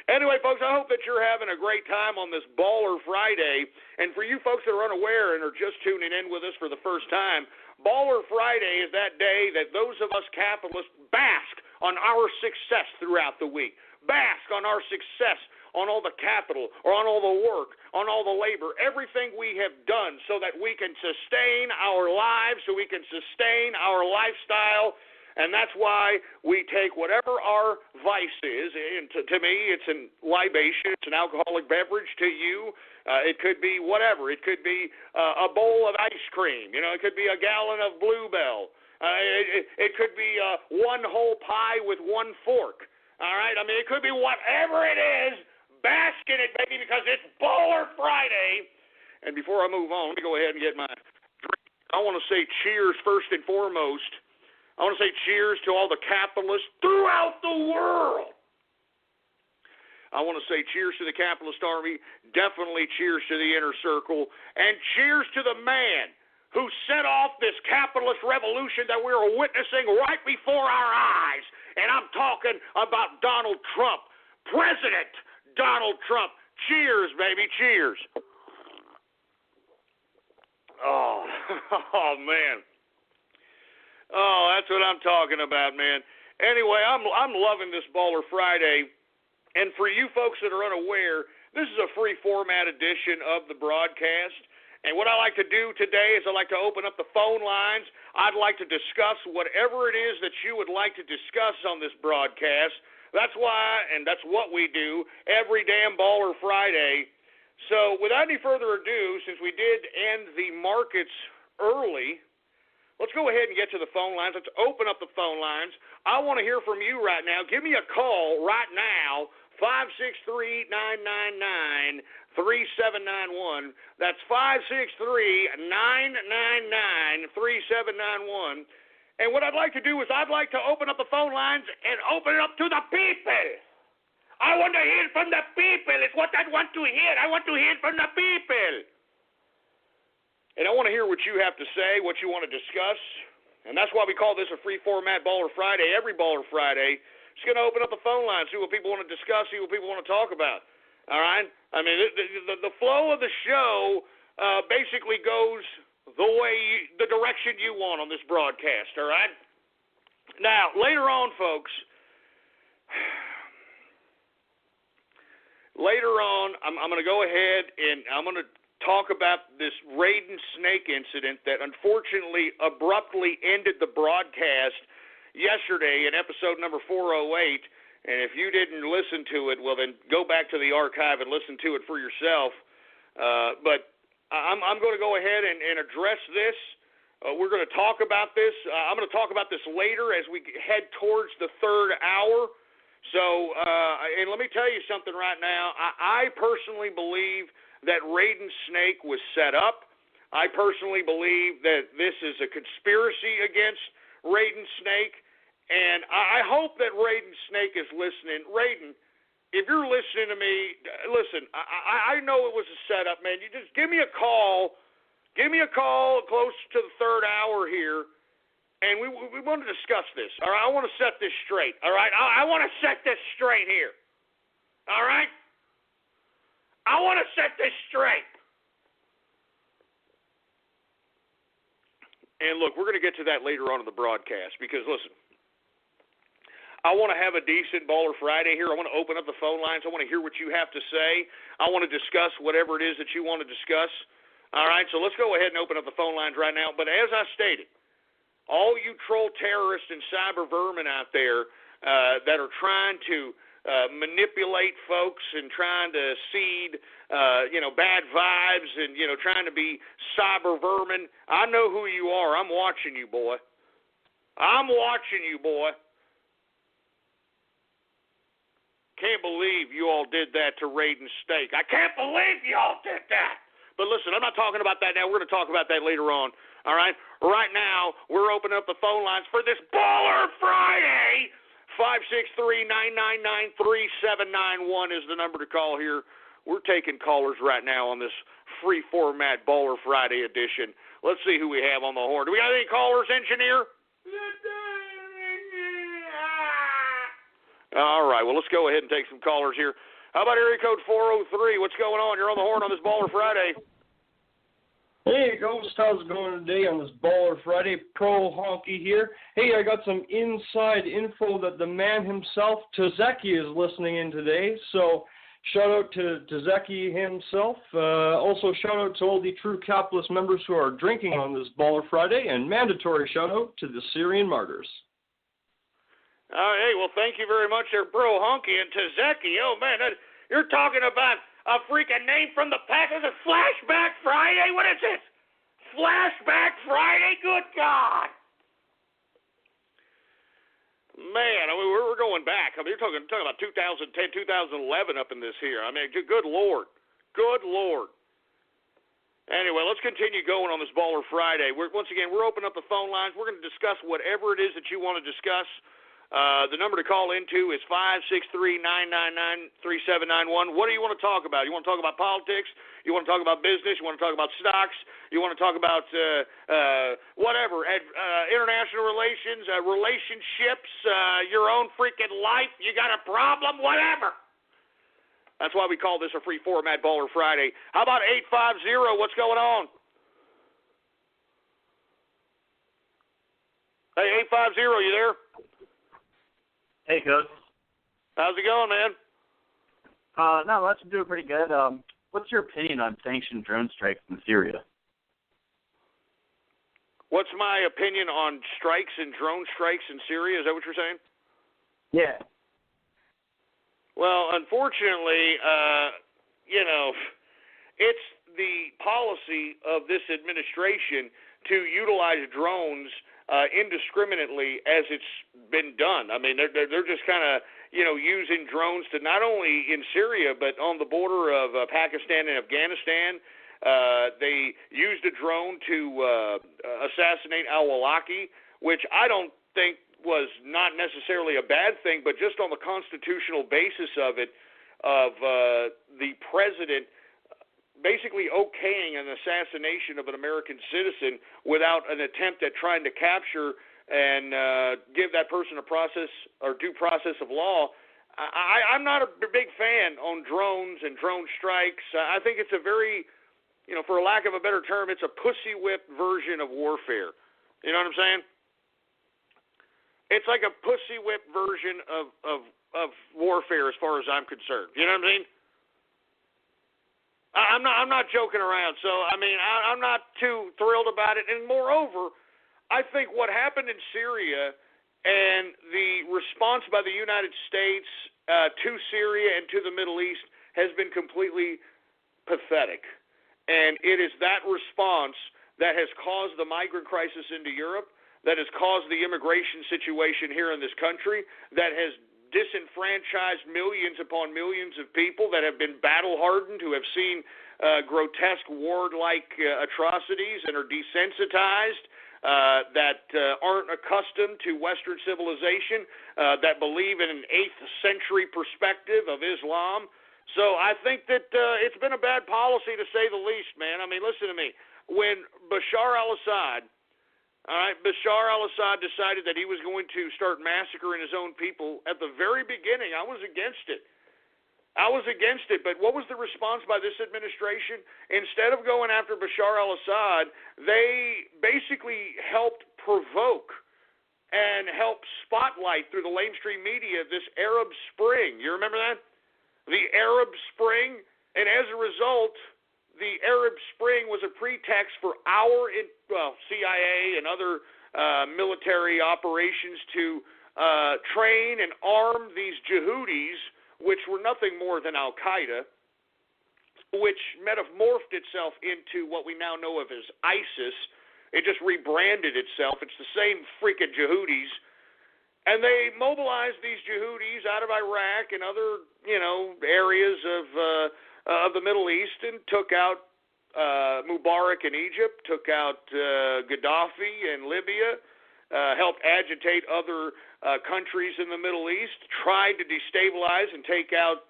F: Anyway, folks, I hope that you're having a great time on this Baller Friday. And for you folks that are unaware and are just tuning in with us for the first time, Baller Friday is that day that those of us capitalists bask on our success throughout the week. Bask on our success, on all the capital, or on all the work, on all the labor, everything we have done so that we can sustain our lives, so we can sustain our lifestyle. And that's why we take whatever our vice is, and to me it's a libation, it's an alcoholic beverage. To you, it could be whatever. It could be a bowl of ice cream. It could be a gallon of Bluebell. It could be one whole pie with one fork. All right? I mean, it could be whatever it is. Bask in it, baby, because it's Baller Friday. And before I move on, let me go ahead and get my drink. I want to say cheers first and foremost. I want to say cheers to all the capitalists throughout the world. I want to say cheers to the capitalist army, definitely cheers to the inner circle, and cheers to the man who set off this capitalist revolution that we are witnessing right before our eyes. And I'm talking about Donald Trump, President Donald Trump. Cheers, baby, cheers. Oh, man. Oh, that's what I'm talking about, man. Anyway, I'm loving this Baller Friday. And for you folks that are unaware, this is a free format edition of the broadcast. And what I like to do today is I like to open up the phone lines. I'd like to discuss whatever it is that you would like to discuss on this broadcast. That's why, and that's what we do every damn Baller Friday. So without any further ado, since we did end the markets early, let's go ahead and get to the phone lines. Let's open up the phone lines. I want to hear from you right now. Give me a call right now, 563-999-3791. That's 563-999-3791. And what I'd like to do is I'd like to open up the phone lines and open it up to the people. I want to hear from the people. It's what I want to hear. I want to hear from the people. And I want to hear what you have to say, what you want to discuss. And that's why we call this a free format Baller Friday. Every Baller Friday, it's going to open up the phone line, see what people want to discuss, see what people want to talk about. All right? I mean, the flow of the show basically goes the direction you want on this broadcast. All right? Now, later on, folks, I'm going to go ahead and I'm going to talk about this Raiden Snake incident that unfortunately abruptly ended the broadcast yesterday in episode number 408. And if you didn't listen to it, well, then go back to the archive and listen to it for yourself. But I'm going to go ahead and address this. We're going to talk about this. I'm going to talk about this later as we head towards the third hour. So, and let me tell you something right now. I personally believe that Raiden Snake was set up. I personally believe that this is a conspiracy against Raiden Snake, and I hope that Raiden Snake is listening. Raiden, if you're listening to me, listen, I know it was a setup, man. You just give me a call. Give me a call close to the third hour here, and we want to discuss this. All right, I want to set this straight. All right, I want to set this straight here. All right? I want to set this straight. And look, we're going to get to that later on in the broadcast because, listen, I want to have a decent Baller Friday here. I want to open up the phone lines. I want to hear what you have to say. I want to discuss whatever it is that you want to discuss. All right, so let's go ahead and open up the phone lines right now. But as I stated, all you troll terrorists and cyber vermin out there that are trying to manipulate folks and trying to seed, bad vibes and, trying to be cyber vermin. I know who you are. I'm watching you, boy. I'm watching you, boy. Can't believe you all did that to Raiden Snake. I can't believe you all did that. But listen, I'm not talking about that now. We're going to talk about that later on. All right? Right now, we're opening up the phone lines for this Baller Friday. 563-999-3791 is the number to call here. We're taking callers right now on this free format Baller Friday edition. Let's see who we have on the horn. Do we got any callers, engineer? All right, well, let's go ahead and take some callers here. How about area code 403? What's going on? You're on the horn on this Baller Friday.
G: Hey, Ghost, how's it going today on this Baller Friday? Pro Honky here. Hey, I got some inside info that the man himself, Tazeki, is listening in today. So, shout out to Tazeki himself. Also, shout out to all the True Capitalist members who are drinking on this Baller Friday. And mandatory shout out to the Syrian martyrs.
F: Hey, well, thank you very much there, Bro Honky and Tazeki. Oh, man, you're talking about a freaking name from the past. Is it Flashback Friday? What is this? Flashback Friday? Good God. Man, I mean, we're going back. I mean, you're talking about 2010, 2011 up in this here. I mean, good Lord. Good Lord. Anyway, let's continue going on this Baller Friday. Once again, we're opening up the phone lines. We're going to discuss whatever it is that you want to discuss. The number to call into is 563-999-3791. What do you want to talk about? You want to talk about politics? You want to talk about business? You want to talk about stocks? You want to talk about whatever, international relations, relationships, your own freaking life? You got a problem? Whatever. That's why we call this a free format Baller Friday. How about 850? What's going on? Hey, 850, you there?
H: Hey, Coach.
F: How's it going, man?
H: Not much. I'm doing pretty good. What's your opinion on sanctioned drone strikes in Syria?
F: What's my opinion on strikes and drone strikes in Syria? Is that what you're saying?
H: Yeah.
F: Well, unfortunately, it's the policy of this administration to utilize drones indiscriminately as it's been done. I mean, they're just kind of, using drones to not only in Syria, but on the border of Pakistan and Afghanistan. They used a drone to assassinate al-Awlaki, which I don't think was not necessarily a bad thing, but just on the constitutional basis of it, of the president basically okaying an assassination of an American citizen without an attempt at trying to capture and give that person a process or due process of law. I'm not a big fan on drones and drone strikes. I think it's a very, for a lack of a better term, it's a pussy whip version of warfare. You know what I'm saying? It's like a pussy whip version of warfare as far as I'm concerned. You know what I mean? I'm not joking around. So, I'm not too thrilled about it. And moreover, I think what happened in Syria and the response by the United States to Syria and to the Middle East has been completely pathetic. And it is that response that has caused the migrant crisis into Europe, that has caused the immigration situation here in this country, that has disenfranchised millions upon millions of people that have been battle-hardened, who have seen grotesque war-like atrocities and are desensitized, that aren't accustomed to Western civilization, that believe in an 8th century perspective of Islam. So I think that it's been a bad policy, to say the least, man. Listen to me. When Bashar al-Assad decided that he was going to start massacring his own people, at the very beginning, I was against it. But what was the response by this administration? Instead of going after Bashar al-Assad, they basically helped provoke and help spotlight through the mainstream media this Arab Spring. You remember that? The Arab Spring. And as a result, the Arab Spring was a pretext for CIA and other military operations to train and arm these Yehudis, which were nothing more than Al-Qaeda, which metamorphed itself into what we now know of as ISIS. It just rebranded itself. It's the same freaking Yehudis. And they mobilized these Yehudis out of Iraq and other, areas of the Middle East and took out Mubarak in Egypt, took out Gaddafi in Libya, helped agitate other countries in the Middle East, tried to destabilize and take out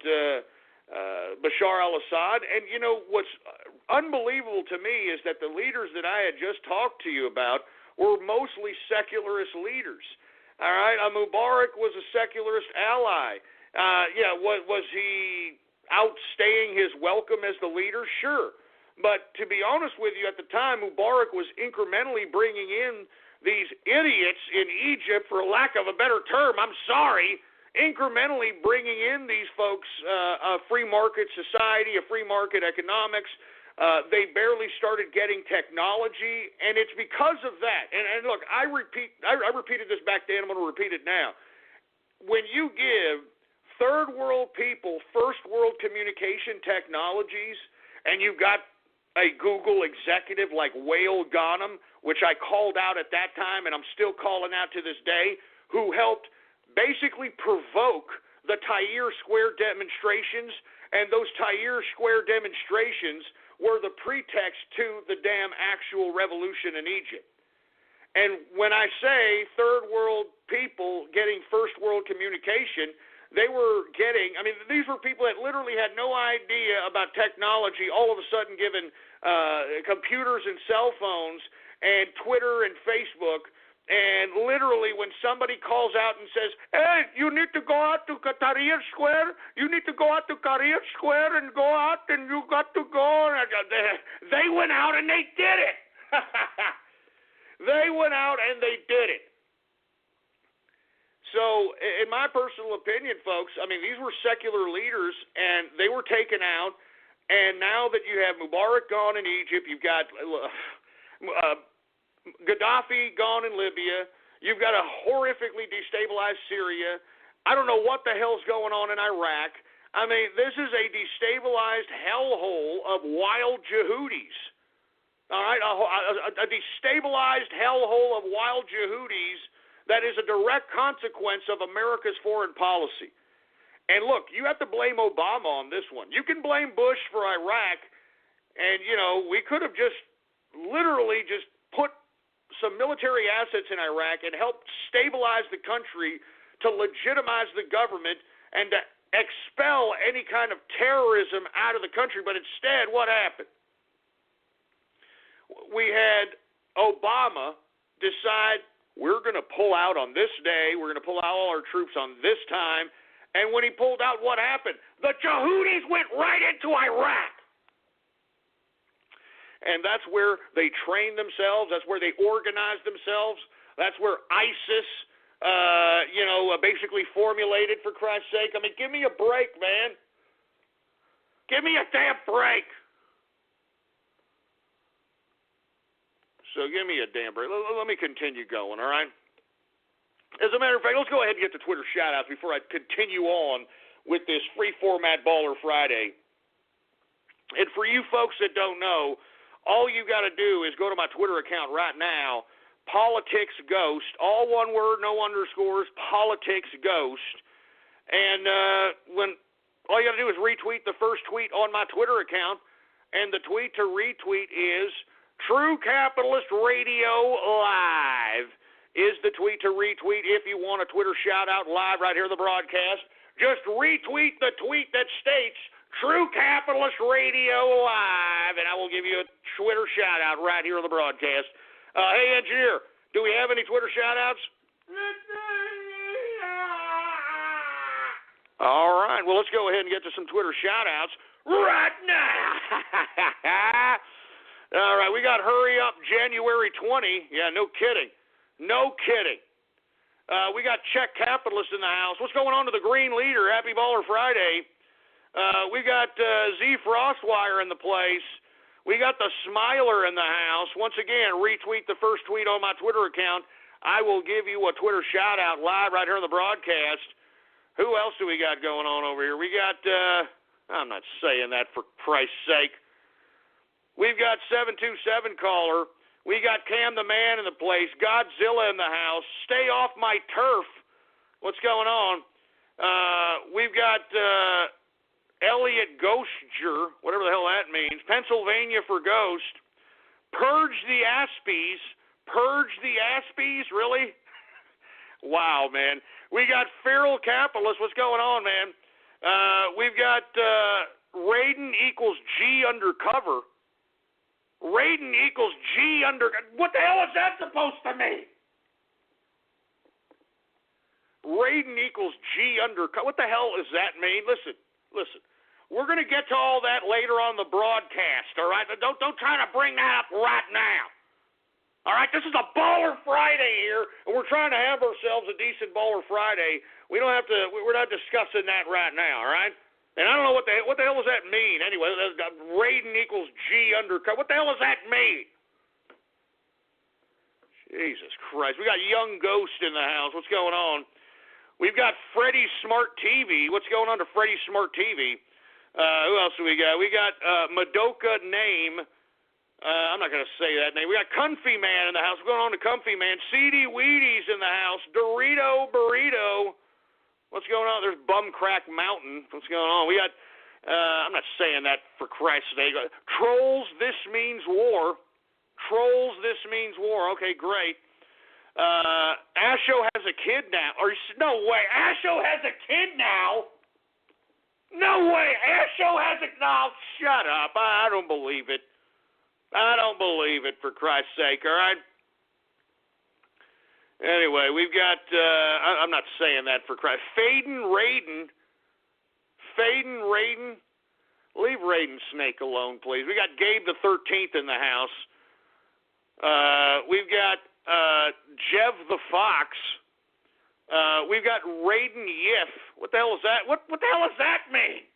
F: Bashar al-Assad. And, what's unbelievable to me is that the leaders that I had just talked to you about were mostly secularist leaders. All right, Mubarak was a secularist ally. Was he outstaying his welcome as the leader? Sure. But to be honest with you, at the time, Mubarak was incrementally bringing in these idiots in Egypt, for lack of a better term, incrementally bringing in these folks a free market society, a free market economics. They barely started getting technology, and it's because of that. And look, I repeated this back then, I'm going to repeat it now. When you give third world people first world communication technologies, and you've got a Google executive like Wael Ghanem, which I called out at that time, and I'm still calling out to this day, who helped basically provoke the Tahrir Square demonstrations, and those Tahrir Square demonstrations were the pretext to the damn actual revolution in Egypt. And when I say third world people getting first world communication, they were getting, these were people that literally had no idea about technology, all of a sudden given computers and cell phones and Twitter and Facebook. And literally when somebody calls out and says, hey, you need to go out to Tahrir Square, you need to go out to Tahrir Square and go out and you got to go. They went out and they did it. They went out and they did it. So, in my personal opinion, folks, these were secular leaders, and they were taken out. And now that you have Mubarak gone in Egypt, you've got Gaddafi gone in Libya, you've got a horrifically destabilized Syria. I don't know what the hell's going on in Iraq. This is a destabilized hellhole of wild Yehudis. All right, a destabilized hellhole of wild Yehudis that is a direct consequence of America's foreign policy. And look, you have to blame Obama on this one. You can blame Bush for Iraq, and, we could have just literally just put some military assets in Iraq and help stabilize the country to legitimize the government and to expel any kind of terrorism out of the country. But instead, what happened? We had Obama decide we're going to pull out on this day, we're going to pull out all our troops on this time, and when he pulled out, what happened? The Jehudis went right into Iraq. And that's where they trained themselves, that's where they organized themselves, that's where ISIS basically formulated, for Christ's sake. I mean, give me a break, man. Give me a damn break. So give me a damn break. Let me continue going, all right? As a matter of fact, let's go ahead and get to Twitter shout-outs before I continue on with this free format Baller Friday. And for you folks that don't know, all you got to do is go to my Twitter account right now, Politics Ghost, all one word, no underscores, Politics Ghost. And when all you got to do is retweet the first tweet on my Twitter account, and the tweet to retweet is True Capitalist Radio Live is the tweet to retweet if you want a Twitter shout-out live right here in the broadcast. Just retweet the tweet that states True Capitalist Radio Live, and I will give you a Twitter shout-out right here on the broadcast. Hey, engineer, do we have any Twitter shout-outs? All right, well, let's go ahead and get to some Twitter shout-outs right now. All right, we got Hurry Up January 20. Yeah, no kidding. No kidding. We got Czech Capitalist in the house. What's going on to the Green Leader? Happy Baller Friday. We got Z Frostwire in the place. We got the Smiler in the house. Once again, retweet the first tweet on my Twitter account. I will give you a Twitter shout-out live right here on the broadcast. Who else do we got going on over here? We got, I'm not saying that for Christ's sake. We've got 727 caller. We got Cam the Man in the place. Godzilla in the house. Stay off my turf. What's going on? We've got Elliot Ghostger, whatever the hell that means. Pennsylvania for Ghost. Purge the Aspies. Purge the Aspies? Really? Wow, man. We got Feral Capitalist. What's going on, man? We've got Raiden equals G undercover. Raiden equals G under... What the hell is that supposed to mean? Raiden equals G undercover. What the hell does that mean? Listen. We're going to get to all that later on the broadcast, all right? Don't try to bring that up right now. All right? This is a Baller Friday here, and we're trying to have ourselves a decent Baller Friday. We're not discussing that right now, all right? And I don't know what the hell does that mean? Anyway, Raiden equals G undercover. What the hell does that mean? Jesus Christ. We got Young Ghost in the house. What's going on? We've got Freddy Smart TV. What's going on to Freddy Smart TV? Who else do we got? We got Madoka Name. I'm not going to say that name. We got Comfy Man in the house. What's going on to Comfy Man? CD Wheaties in the house. Dorito Burrito. What's going on? There's Bum Crack Mountain. What's going on? We got, I'm not saying that for Christ's sake. Trolls, This Means War. Trolls, This Means War. Okay, great. Asho has a kid now. No way. Asho has a kid now? No way. Asho has a... No, shut up. I don't believe it. I don't believe it, for Christ's sake, all right? Anyway, we've got, I'm not saying that for Christ. Faden Raiden. Leave Raiden Snake alone, please. We got Gabe the 13th in the house. We've got Jev the Fox. We've got Raiden Yif. What the hell is that? What the hell does that mean?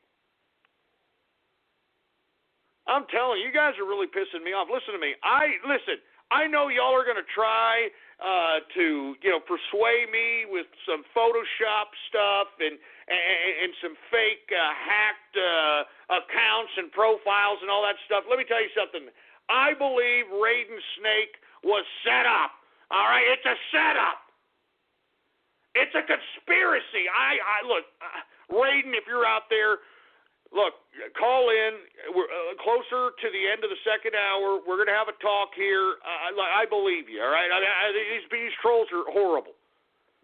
F: I'm telling you, you guys are really pissing me off. Listen to me. I know y'all are going to try to persuade me with some Photoshop stuff and some fake hacked accounts and profiles and all that stuff. Let me tell you something. I believe Raiden Snake was set up. All right, it's a setup. It's a conspiracy. Look, Raiden, if you're out there, look, call in. We're closer to the end of the second hour. We're going to have a talk here. I believe you, all right? These trolls are horrible.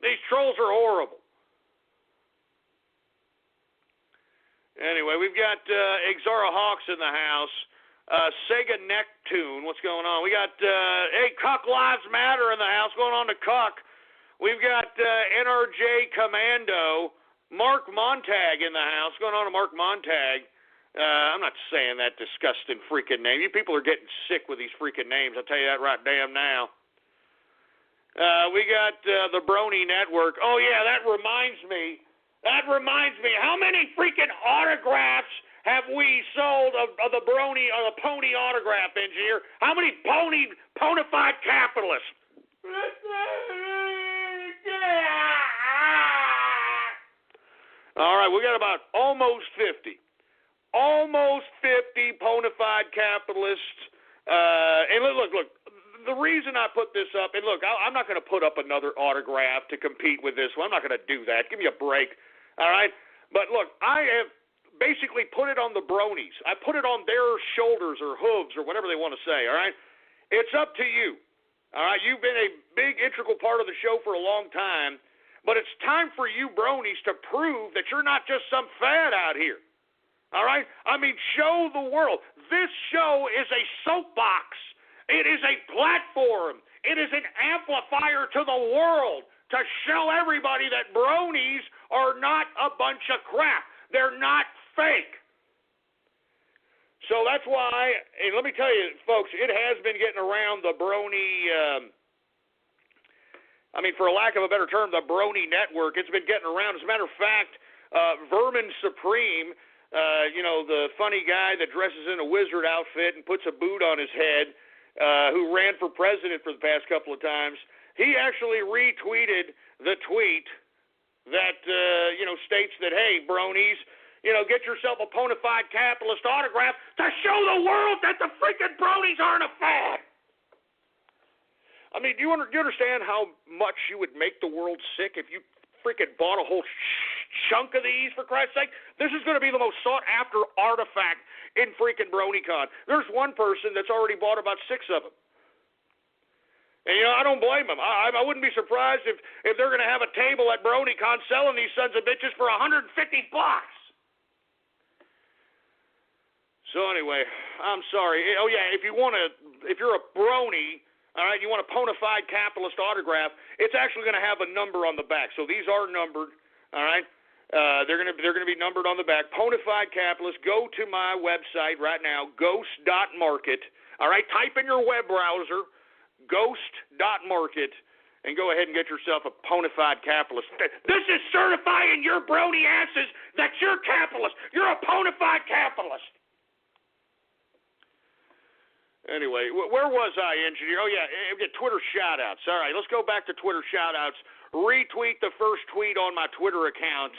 F: These trolls are horrible. Anyway, we've got Exara Hawks in the house. Sega Neptune, what's going on? We got, Cuck Lives Matter in the house, going on to Cuck. We've got NRJ Commando, Mark Montag in the house, going on to Mark Montag. I'm not saying that disgusting freaking name. You people are getting sick with these freaking names, I'll tell you that right damn now. We got the Brony Network. Oh, yeah, that reminds me. How many freaking autographs have we sold of the Brony or the Pony autograph, engineer? How many ponified capitalists? All right, we got about almost 50 ponified capitalists. And look, the reason I put this up, and look, I'm not going to put up another autograph to compete with this one. I'm not going to do that. Give me a break, all right? But look, I have basically put it on the bronies. I put it on their shoulders or hooves or whatever they want to say, all right? It's up to you, all right? You've been a big integral part of the show for a long time, but it's time for you bronies to prove that you're not just some fad out here, all right? I mean, show the world. This show is a soapbox. It is a platform. It is an amplifier to the world to show everybody that bronies are not a bunch of crap. They're not fake. So that's why, and let me tell you, folks, it has been getting around the brony, for a lack of a better term, the Brony Network. It's been getting around. As a matter of fact, Vermin Supreme, the funny guy that dresses in a wizard outfit and puts a boot on his head, who ran for president for the past couple of times, he actually retweeted the tweet that, states that, hey, bronies, get yourself a bona fide capitalist autograph to show the world that the freaking bronies aren't a fad. I mean, do you understand how much you would make the world sick if you freaking bought a whole chunk of these, for Christ's sake? This is going to be the most sought-after artifact in freaking BronyCon. There's one person that's already bought about 6 of them. And, I don't blame them. I wouldn't be surprised if they're going to have a table at BronyCon selling these sons of bitches for $150. So anyway, I'm sorry. Oh, yeah, if you're a brony, all right, you want a bona fide capitalist autograph, it's actually going to have a number on the back. So these are numbered, all right? They're going to be numbered on the back. Bona fide capitalist, go to my website right now, ghost.market, all right? Type in your web browser, ghost.market, and go ahead and get yourself a bona fide capitalist. This is certifying your brony asses that you're capitalist. You're a bona fide capitalist. Anyway, where was I, engineer? Oh, yeah, we get Twitter shout-outs. All right, let's go back to Twitter shout-outs. Retweet the first tweet on my Twitter account,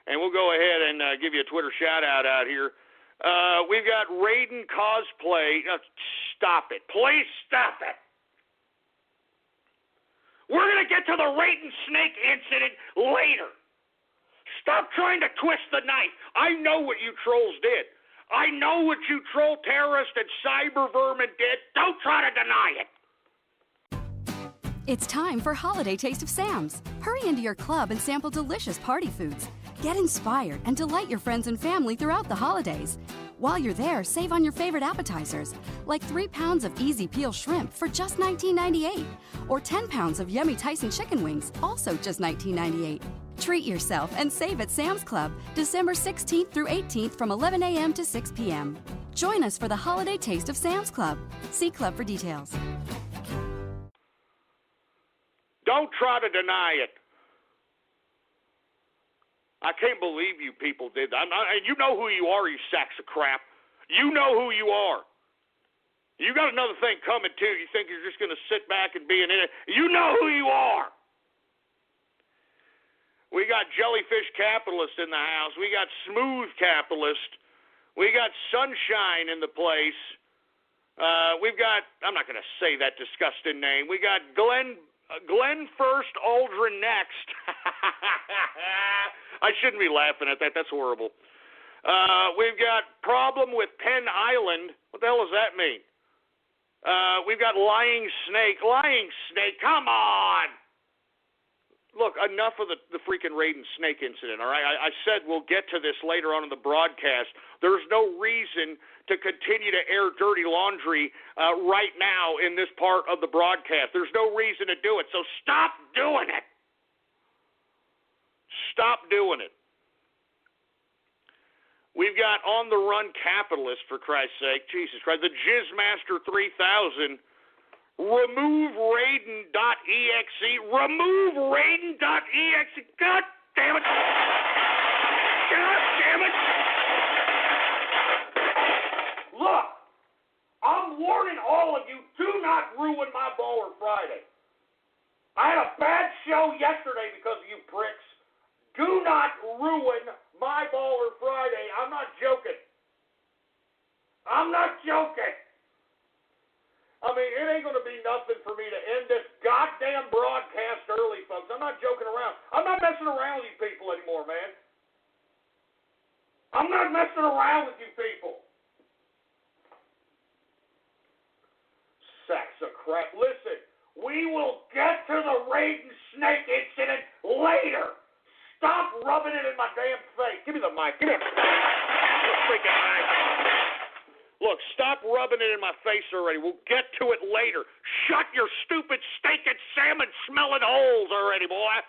F: and we'll go ahead and give you a Twitter shout-out out here. We've got Raiden Cosplay. Stop it. Please stop it. We're going to get to the Raiden Snake incident later. Stop trying to twist the knife. I know what you trolls did. I know what you troll terrorists and cyber vermin did. Don't try to deny it.
A: It's time for Holiday Taste of Sam's. Hurry into your club and sample delicious party foods. Get inspired and delight your friends and family throughout the holidays. While you're there, save on your favorite appetizers, like 3 pounds of easy peel shrimp for just $19.98, or 10 pounds of yummy Tyson chicken wings, also just $19.98. Treat yourself and save at Sam's Club, December 16th through 18th from 11 a.m. to 6 p.m. Join us for the Holiday Taste of Sam's Club. See Club for details.
F: Don't try to deny it. I can't believe you people did that. And you know who you are, you sacks of crap. You know who you are. You got another thing coming, too. You think you're just going to sit back and be an idiot. You know who you are. We got Jellyfish Capitalist in the house. We got Smooth Capitalist. We got Sunshine in the place. We've got, I'm not going to say that disgusting name. We got Glenn First, Aldrin Next. I shouldn't be laughing at that. That's horrible. We've got problem with Penn Island. What the hell does that mean? We've got lying snake. Lying snake, come on! Look, enough of the freaking Raiden Snake incident, all right? I said we'll get to this later on in the broadcast. There's no reason to continue to air dirty laundry right now in this part of the broadcast. There's no reason to do it, so stop doing it. Stop doing it. We've got On the Run Capitalist, for Christ's sake. Jesus Christ. The Jizzmaster 3000. Remove Raiden.exe. Remove Raiden.exe. God damn it. God damn it. Look, I'm warning all of you, do not ruin my Baller Friday. I had a bad show yesterday because of you pricks. Do not ruin my Baller Friday. I'm not joking. I'm not joking. I mean, it ain't going to be nothing for me to end this goddamn broadcast early, folks. I'm not joking around. I'm not messing around with you people anymore, man. I'm not messing around with you people. Sacks of crap. Listen, we will get to the Raiden Snake incident later. Stop rubbing it in my damn face. Give me the mic. Give me the freaking mic. Look, stop rubbing it in my face already. We'll get to it later. Shut your stupid steak and salmon smelling holes already, boy.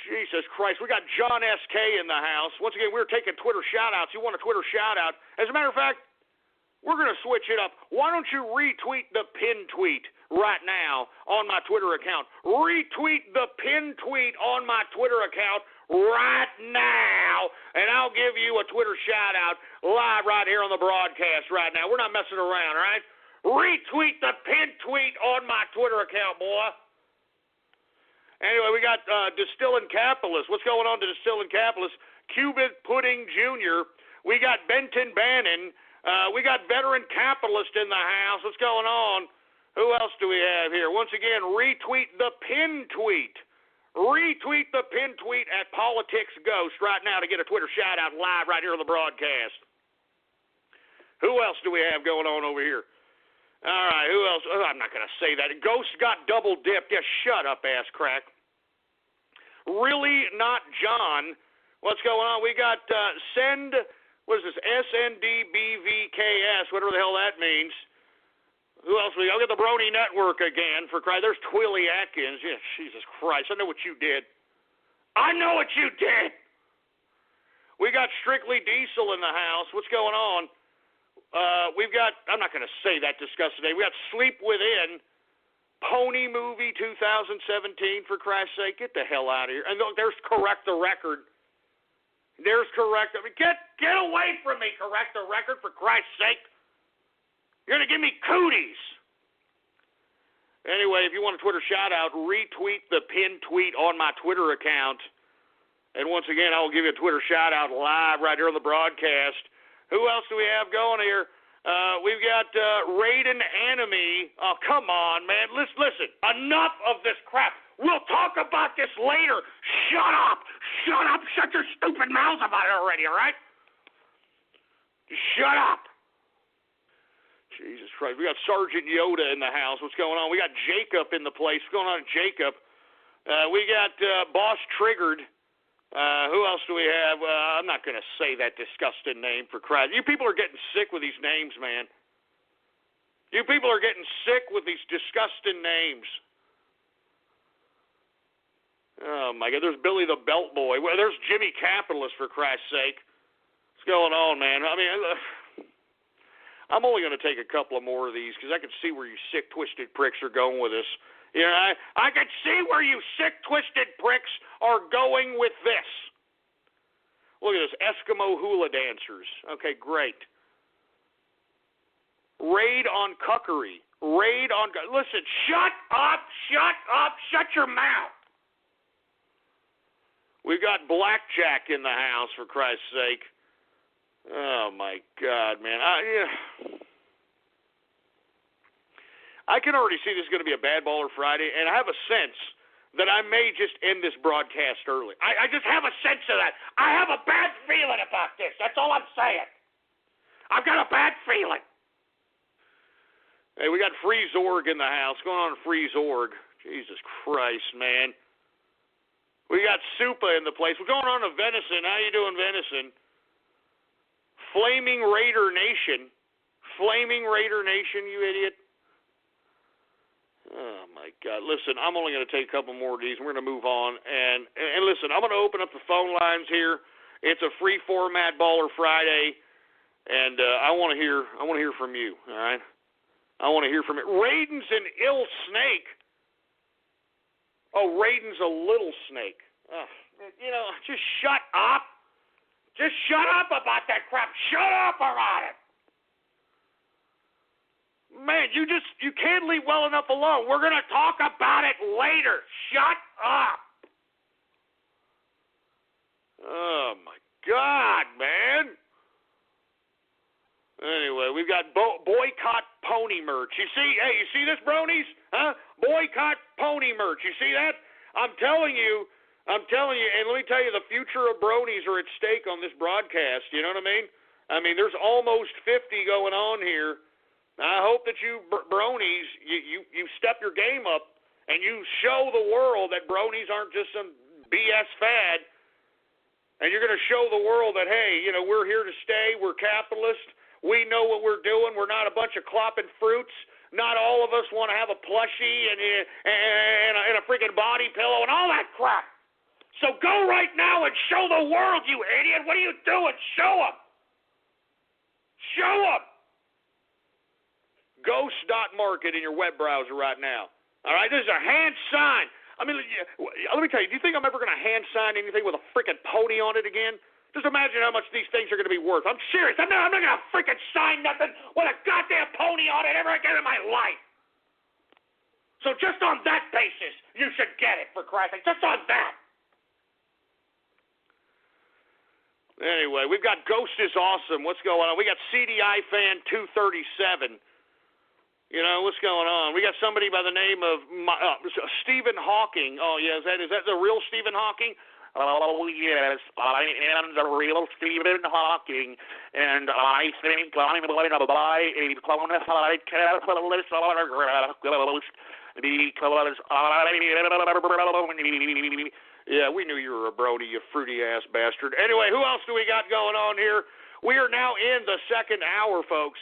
F: Jesus Christ. We got John S.K. in the house. Once again, we're taking Twitter shout-outs. You want a Twitter shout-out? As a matter of fact, we're going to switch it up. Why don't you retweet the pin tweet right now on my Twitter account? Retweet the pin tweet on my Twitter account right now, and I'll give you a Twitter shout-out live right here on the broadcast right now. We're not messing around, all right? Retweet the pin tweet on my Twitter account, boy. Anyway, we got Distilling Capitalist. What's going on to Distilling Capitalist? Cuban Pudding Jr. We got Benton Bannon. We got Veteran Capitalist in the house. What's going on? Who else do we have here? Once again, retweet the pin tweet. Retweet the pin tweet at Politics Ghost right now to get a Twitter shout-out live right here on the broadcast. Who else do we have going on over here? All right, who else? Oh, I'm not going to say that. Ghost got double-dipped. Yeah, shut up, ass crack. Really not John. What's going on? We got what is this, SNDBVKS, whatever the hell that means. Who else we got? We got the Brony Network again, for Christ. There's Twilly Atkins. Yeah, Jesus Christ. I know what you did. I know what you did. We got Strictly Diesel in the house. What's going on? We've got, I'm not going to say that disgusting name. We got Sleep Within, Pony Movie 2017, for Christ's sake. Get the hell out of here. And look, there's Correct the Record. There's Correct. Get away from me, Correct the Record, for Christ's sake. You're going to give me cooties. Anyway, if you want a Twitter shout-out, retweet the pinned tweet on my Twitter account. And once again, I will give you a Twitter shout-out live right here on the broadcast. Who else do we have going here? We've got Raiden Enemy. Oh, come on, man. Listen, enough of this crap. We'll talk about this later. Shut up. Shut up. Shut your stupid mouths about it already, all right? Shut up. Jesus Christ. We got Sergeant Yoda in the house. What's going on? We got Jacob in the place. What's going on, Jacob? We got Boss Triggered. Who else do we have? I'm not going to say that disgusting name, for Christ. You people are getting sick with these names, man. You people are getting sick with these disgusting names. Oh, my God. There's Billy the Belt Boy. Well, there's Jimmy Capitalist, for Christ's sake. What's going on, man? I mean, I'm only going to take a couple of more of these because I can see where you sick, twisted pricks are going with this. You know, I can see where you sick, twisted pricks are going with this. Look at this, Eskimo hula dancers. Okay, great. Raid on cuckery. Raid on... Listen, shut up, shut your mouth. We've got Blackjack in the house, for Christ's sake. Oh, my God, man. I can already see this is going to be a Bad Baller Friday, and I have a sense that I may just end this broadcast early. I just have a sense of that. I have a bad feeling about this. That's all I'm saying. I've got a bad feeling. Hey, we got Free Zorg in the house. What's going on, Free Zorg? Jesus Christ, man. We got Supa in the place. What's going on to Venison? How you doing, Venison? Flaming Raider Nation. Flaming Raider Nation, you idiot. Oh, my God. Listen, I'm only going to take a couple more of these. We're going to move on. And listen, I'm going to open up the phone lines here. It's a free format Baller Friday, and I want to hear from you, all right? I want to hear from it. Raiden's an ill snake. Oh, Raiden's a little snake. Just shut up. Just shut up about that crap. Shut up about it. Man, you can't leave well enough alone. We're going to talk about it later. Shut up. Oh, my God, man. Anyway, we've got boycott pony merch. You see this, bronies? Huh? Boycott pony merch. You see that? I'm telling you, and let me tell you, the future of bronies are at stake on this broadcast. You know what I mean? I mean, there's almost 50 going on here. I hope that you bronies, you step your game up and you show the world that bronies aren't just some BS fad. And you're going to show the world that, hey, we're here to stay. We're capitalist. We know what we're doing. We're not a bunch of clopping fruits. Not all of us want to have a plushie and a freaking body pillow and all that crap. So go right now and show the world, you idiot. What are you doing? Show them. Show them. Ghost.market in your web browser right now. All right, this is a hand sign. I mean, let me tell you, do you think I'm ever going to hand sign anything with a freaking pony on it again? Just imagine how much these things are going to be worth. I'm serious. I'm not going to freaking sign nothing with a goddamn pony on it ever again in my life. So just on that basis, you should get it, for Christ's sake. Just on that. Anyway, we've got Ghost is Awesome. What's going on? We got CDI Fan 237. What's going on? We got somebody by the name of Stephen Hawking. Oh, yeah, is that the real Stephen Hawking? Oh, yes, I am the real Stephen Hawking, and I think I'm going to buy a qualified capitalist ghost because yeah, we knew you were a Brody, you fruity-ass bastard. Anyway, who else do we got going on here? We are now in the second hour, folks,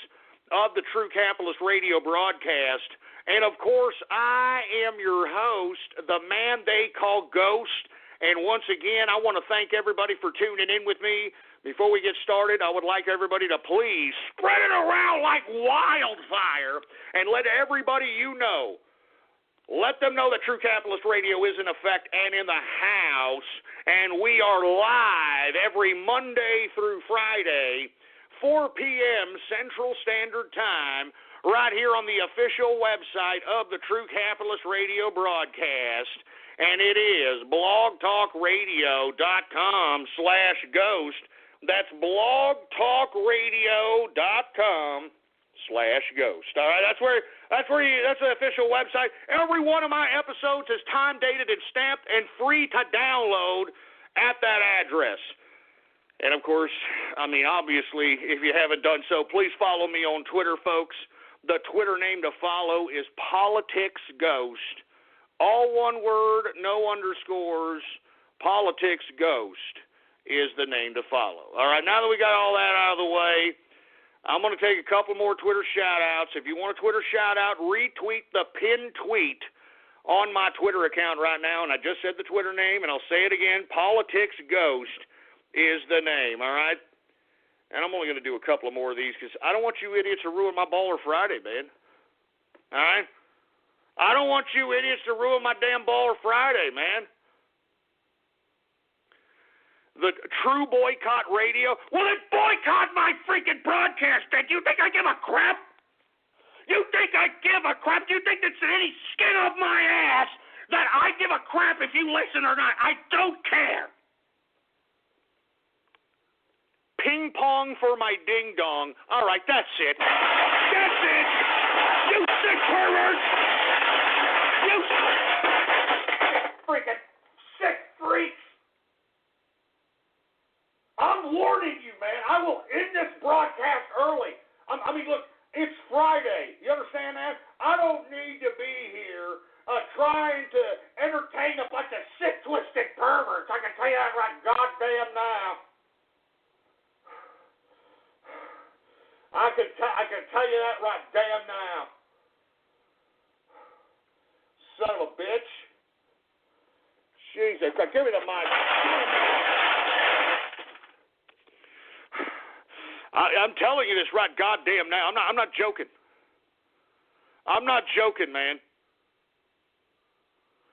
F: of the True Capitalist Radio broadcast. And, of course, I am your host, the man they call Ghost. And once again, I want to thank everybody for tuning in with me. Before we get started, I would like everybody to please spread it around like wildfire and let everybody you know. Let them know that True Capitalist Radio is in effect and in the house, and we are live every Monday through Friday, 4 p.m. Central Standard Time, right here on the official website of the True Capitalist Radio broadcast, and it is blogtalkradio.com/ghost. That's blogtalkradio.com/ghost. All right, that's the official website. Every one of my episodes is time dated and stamped and free to download at that address. And of course, obviously, if you haven't done so, please follow me on Twitter, folks. The Twitter name to follow is PoliticsGhost. All one word, no underscores. PoliticsGhost is the name to follow. All right, now that we got all that out of the way, I'm going to take a couple more Twitter shout-outs. If you want a Twitter shout-out, retweet the pinned tweet on my Twitter account right now, and I just said the Twitter name, and I'll say it again, PoliticsGhost is the name, all right? And I'm only going to do a couple of more of these because I don't want you idiots to ruin my Baller Friday, man. All right? I don't want you idiots to ruin my damn Baller Friday, man. The True Boycott Radio. Well, then boycott my freaking broadcast, then. Do you think I give a crap? You think I give a crap? Do you think that's any skin off my ass that I give a crap if you listen or not? I don't care. Ping pong for my ding dong. All right, that's it. That's it. You sick pervert. freaking sick freaks. I'm warning you, man. I will end this broadcast early. I mean, look, it's Friday. You understand that? I don't need to be here trying to entertain a bunch of sick, twisted perverts. I can tell you that right goddamn now. I can tell you that right damn now. Son of a bitch. Jesus, give me the mic. I'm telling you this right goddamn now. I'm not joking. I'm not joking, man.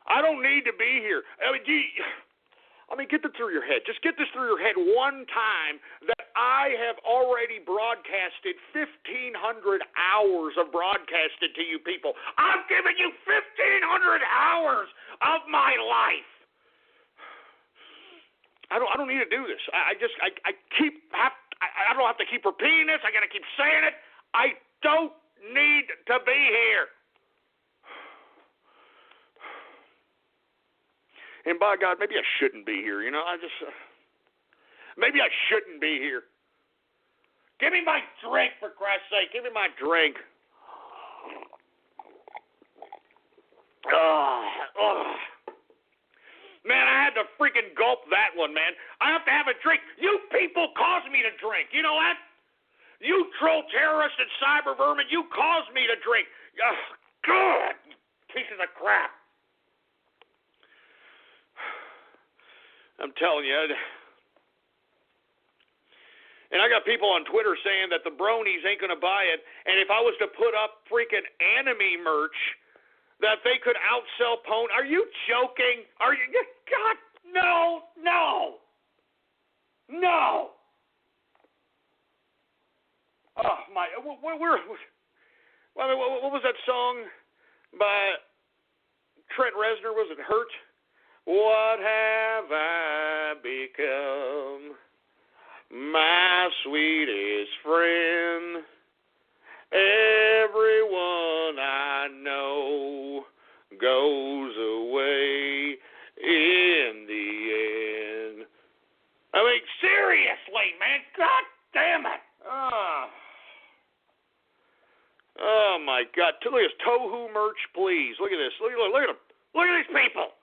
F: I don't need to be here. I mean, get this through your head. Just get this through your head one time that I have already broadcasted 1,500 hours of broadcasted to you people. I've given you 1,500 hours of my life. I don't need to do this. I don't have to keep repeating this. I got to keep saying it. I don't need to be here. And by God, maybe I shouldn't be here. You know, maybe I shouldn't be here. Give me my drink, for Christ's sake. Give me my drink. Man, I had to freaking gulp that one, man. I have to have a drink. You people caused me to drink. You know what? You troll terrorists and cyber vermin, you caused me to drink. God, pieces of crap. I'm telling you. And I got people on Twitter saying that the bronies ain't going to buy it. And if I was to put up freaking enemy merch, that they could outsell Pwn. Are you joking? Are you? God, no. Oh, my. What was that song by Trent Reznor? Was it Hurt? What have I become? My sweetest friend. Everyone I know goes away in the end. I mean, seriously, man. God damn it. Oh my God. Look at this Tohu merch, please. Look at this. Look at them. Look at these people.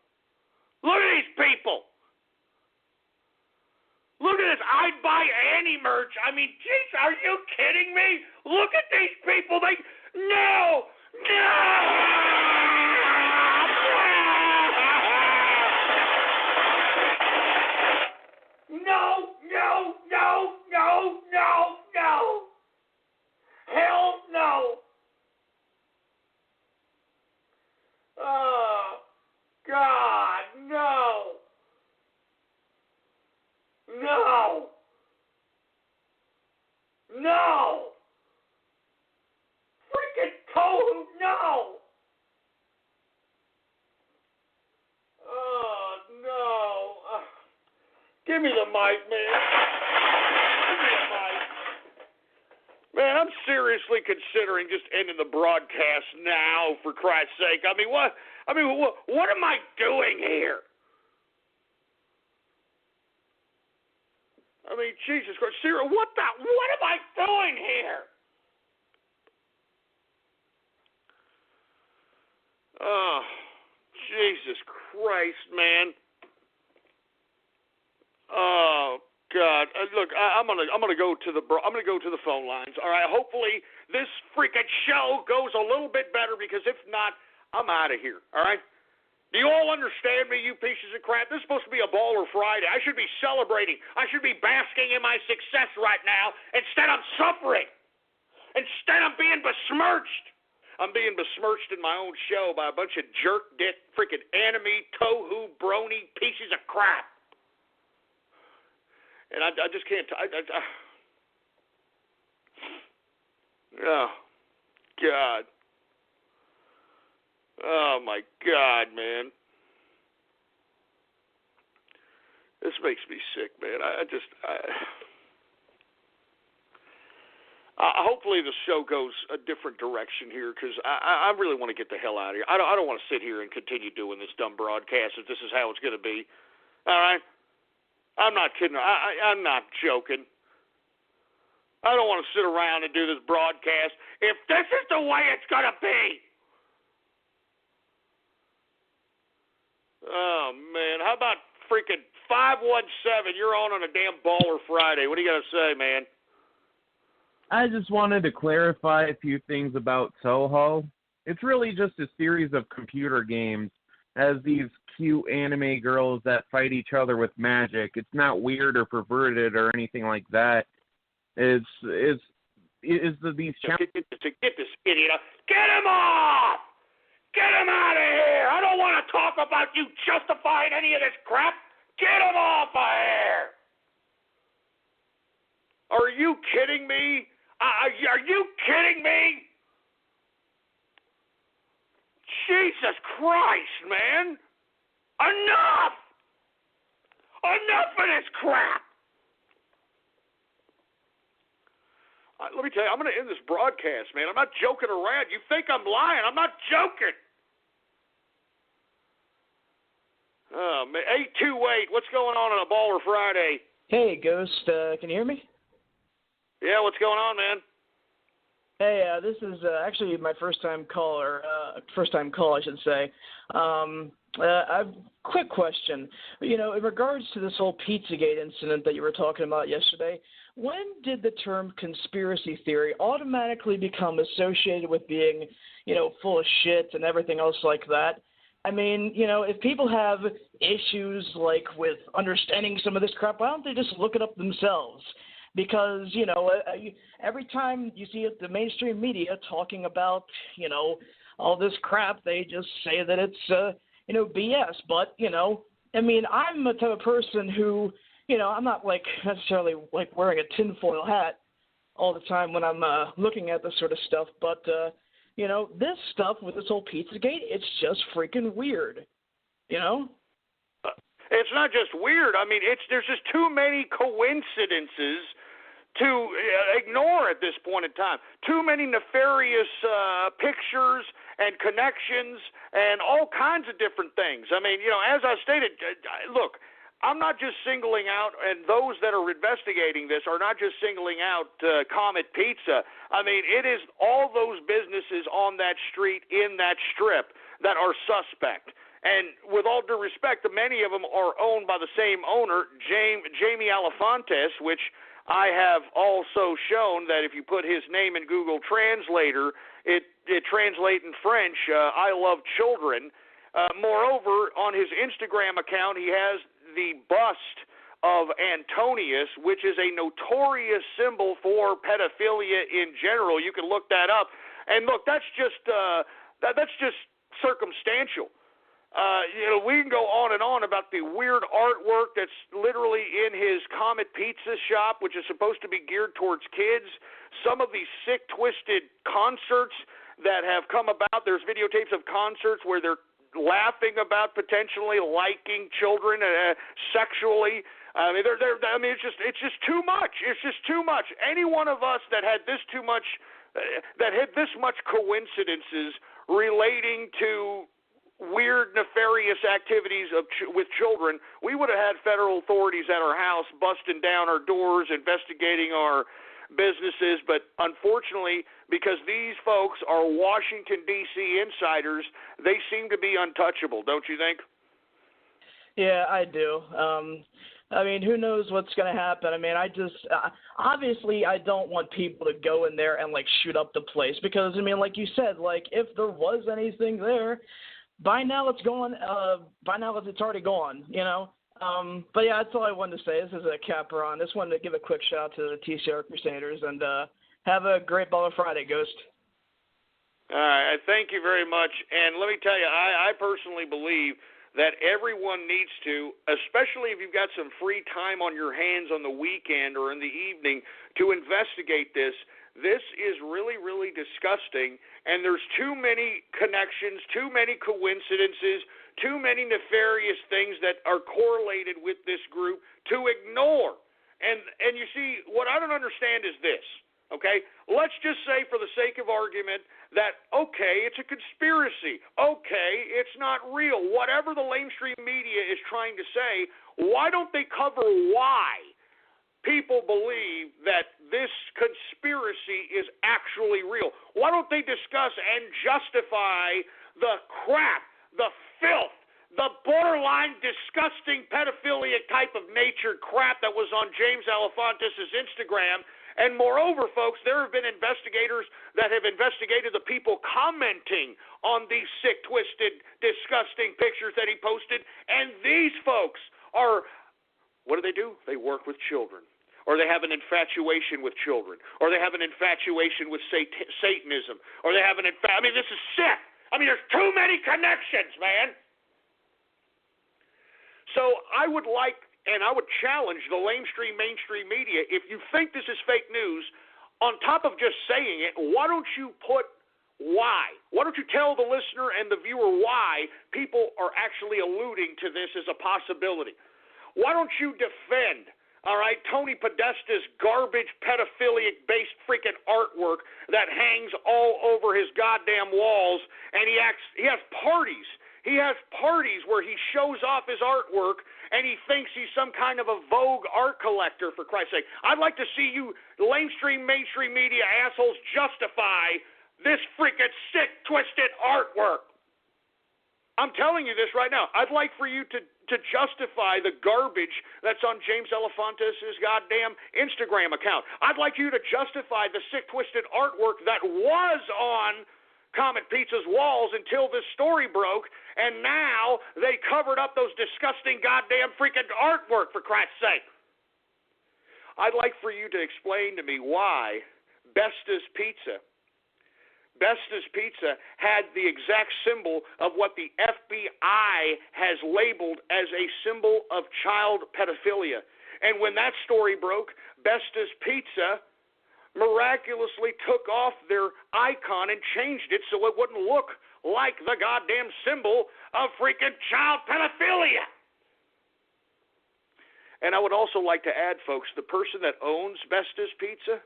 F: Look at these people. Look at this. I'd buy any merch. I mean, jeez, are you kidding me? Look at these people. No. Hell no. Oh, God, no. Freaking Tohu, no. Oh, no. Give me the mic, man. Give me the mic. Man, I'm seriously considering just ending the broadcast now, for Christ's sake. I mean, what am I doing here? I mean, Jesus Christ, seriously, what am I doing here? Oh, Jesus Christ, man. Oh God, look, I'm gonna go to the phone lines. All right, hopefully this freaking show goes a little bit better, because if not, I'm out of here. All right. Do you all understand me, you pieces of crap? This is supposed to be a Baller Friday. I should be celebrating. I should be basking in my success right now. Instead, I'm suffering. Instead, I'm being besmirched. I'm being besmirched in my own show by a bunch of jerk dick, freaking enemy, tohu, brony pieces of crap. And I just can't. Oh, God. Oh, my God, man. This makes me sick, man. hopefully the show goes a different direction here, because I really want to get the hell out of here. I don't want to sit here and continue doing this dumb broadcast if this is how it's going to be. All right? I'm not kidding. I'm not joking. I don't want to sit around and do this broadcast if this is the way it's going to be. Oh, man. How about freaking 517? You're on a damn Baller Friday. What do you got to say, man?
I: I just wanted to clarify a few things about Soho. It's really just a series of computer games as these cute anime girls that fight each other with magic. It's not weird or perverted or anything like that. These
F: Get this idiot up. Get him off! Get him out of here! I don't want to talk about you justifying any of this crap. Get him off of here! Are you kidding me? Are you kidding me? Jesus Christ, man! Enough! Enough of this crap! Let me tell you, I'm going to end this broadcast, man. I'm not joking around. You think I'm lying. I'm not joking. Oh, man. 828, what's going on a Baller Friday?
J: Hey, Ghost, can you hear me?
F: Yeah, what's going on, man?
J: Hey, this is actually my first time call, I should say. I've quick question. You know, in regards to this whole Pizzagate incident that you were talking about yesterday, when did the term conspiracy theory automatically become associated with being, you know, full of shit and everything else like that? I mean, you know, if people have issues like with understanding some of this crap, why don't they just look it up themselves? Because, you know, every time you see the mainstream media talking about, you know, all this crap, they just say that it's, you know, BS. But, you know, I mean, I'm the type of person who, you know, I'm not like necessarily like wearing a tinfoil hat all the time when I'm looking at this sort of stuff. But, you know, this stuff with this whole Pizzagate, it's just freaking weird, you know?
F: It's not just weird. I mean, there's just too many coincidences to ignore at this point in time. Too many nefarious pictures and connections and all kinds of different things. I mean, you know, as I stated, look, I'm not just singling out, and those that are investigating this are not just singling out Comet Pizza. I mean, it is all those businesses on that street, in that strip, that are suspect. And with all due respect, many of them are owned by the same owner, Jamie Alefantes, which I have also shown that if you put his name in Google Translator, it translates in French, I love children. Moreover, on his Instagram account, he has the bust of Antonius, which is a notorious symbol for pedophilia in general. You can look that up. And look, that's just circumstantial. You know, we can go on and on about the weird artwork that's literally in his Comet Pizza shop, which is supposed to be geared towards kids. Some of these sick, twisted concerts that have come about. There's videotapes of concerts where they're laughing about potentially liking children sexually. I mean, it's just too much. It's just too much. Any one of us that had this much coincidences relating to weird, nefarious activities with children, we would have had federal authorities at our house busting down our doors, investigating our businesses. But unfortunately, because these folks are Washington, D.C. insiders, they seem to be untouchable, don't you think?
J: Yeah, I do. I mean, who knows what's going to happen? I mean, obviously I don't want people to go in there and, like, shoot up the place because, I mean, like you said, like, if there was anything there, by now it's gone. By now it's already gone, you know? But, yeah, that's all I wanted to say. This is a capper on. Just wanted to give a quick shout to the TCR Crusaders, and have a great Baller Friday, Ghost.
F: All right. Thank you very much. And let me tell you, I personally believe that everyone needs to, especially if you've got some free time on your hands on the weekend or in the evening, to investigate this. This is really, really disgusting, and there's too many connections, too many coincidences, too many nefarious things that are correlated with this group to ignore. And you see, what I don't understand is this. Okay? Let's just say, for the sake of argument, that, okay, it's a conspiracy. Okay, it's not real. Whatever the lamestream media is trying to say, why don't they cover why people believe that this conspiracy is actually real? Why don't they discuss and justify the crap, the filth, the borderline disgusting pedophilia type of nature crap that was on James Alefantis' Instagram? And moreover, folks, there have been investigators that have investigated the people commenting on these sick, twisted, disgusting pictures that he posted. And these folks are, what do? They work with children. Or they have an infatuation with children. Or they have an infatuation with Satanism. Or they have I mean, this is sick. I mean, there's too many connections, man. So I would like, and I would challenge the mainstream media, if you think this is fake news, on top of just saying it, why don't you put why? Why don't you tell the listener and the viewer why people are actually alluding to this as a possibility? Why don't you defend, all right, Tony Podesta's garbage pedophilic-based freaking artwork that hangs all over his goddamn walls, and he has parties. He has parties where he shows off his artwork, and he thinks he's some kind of a Vogue art collector, for Christ's sake. I'd like to see you mainstream media assholes justify this freaking sick, twisted artwork. I'm telling you this right now. I'd like for you to justify the garbage that's on James Alefantis' goddamn Instagram account. I'd like you to justify the sick, twisted artwork that was on Comet Pizza's walls until this story broke, and now they covered up those disgusting goddamn freaking artwork, for Christ's sake. I'd like for you to explain to me why Besta's Pizza had the exact symbol of what the FBI has labeled as a symbol of child pedophilia. And when that story broke, Besta's Pizza miraculously took off their icon and changed it so it wouldn't look like the goddamn symbol of freaking child pedophilia. And I would also like to add, folks, the person that owns Besta's Pizza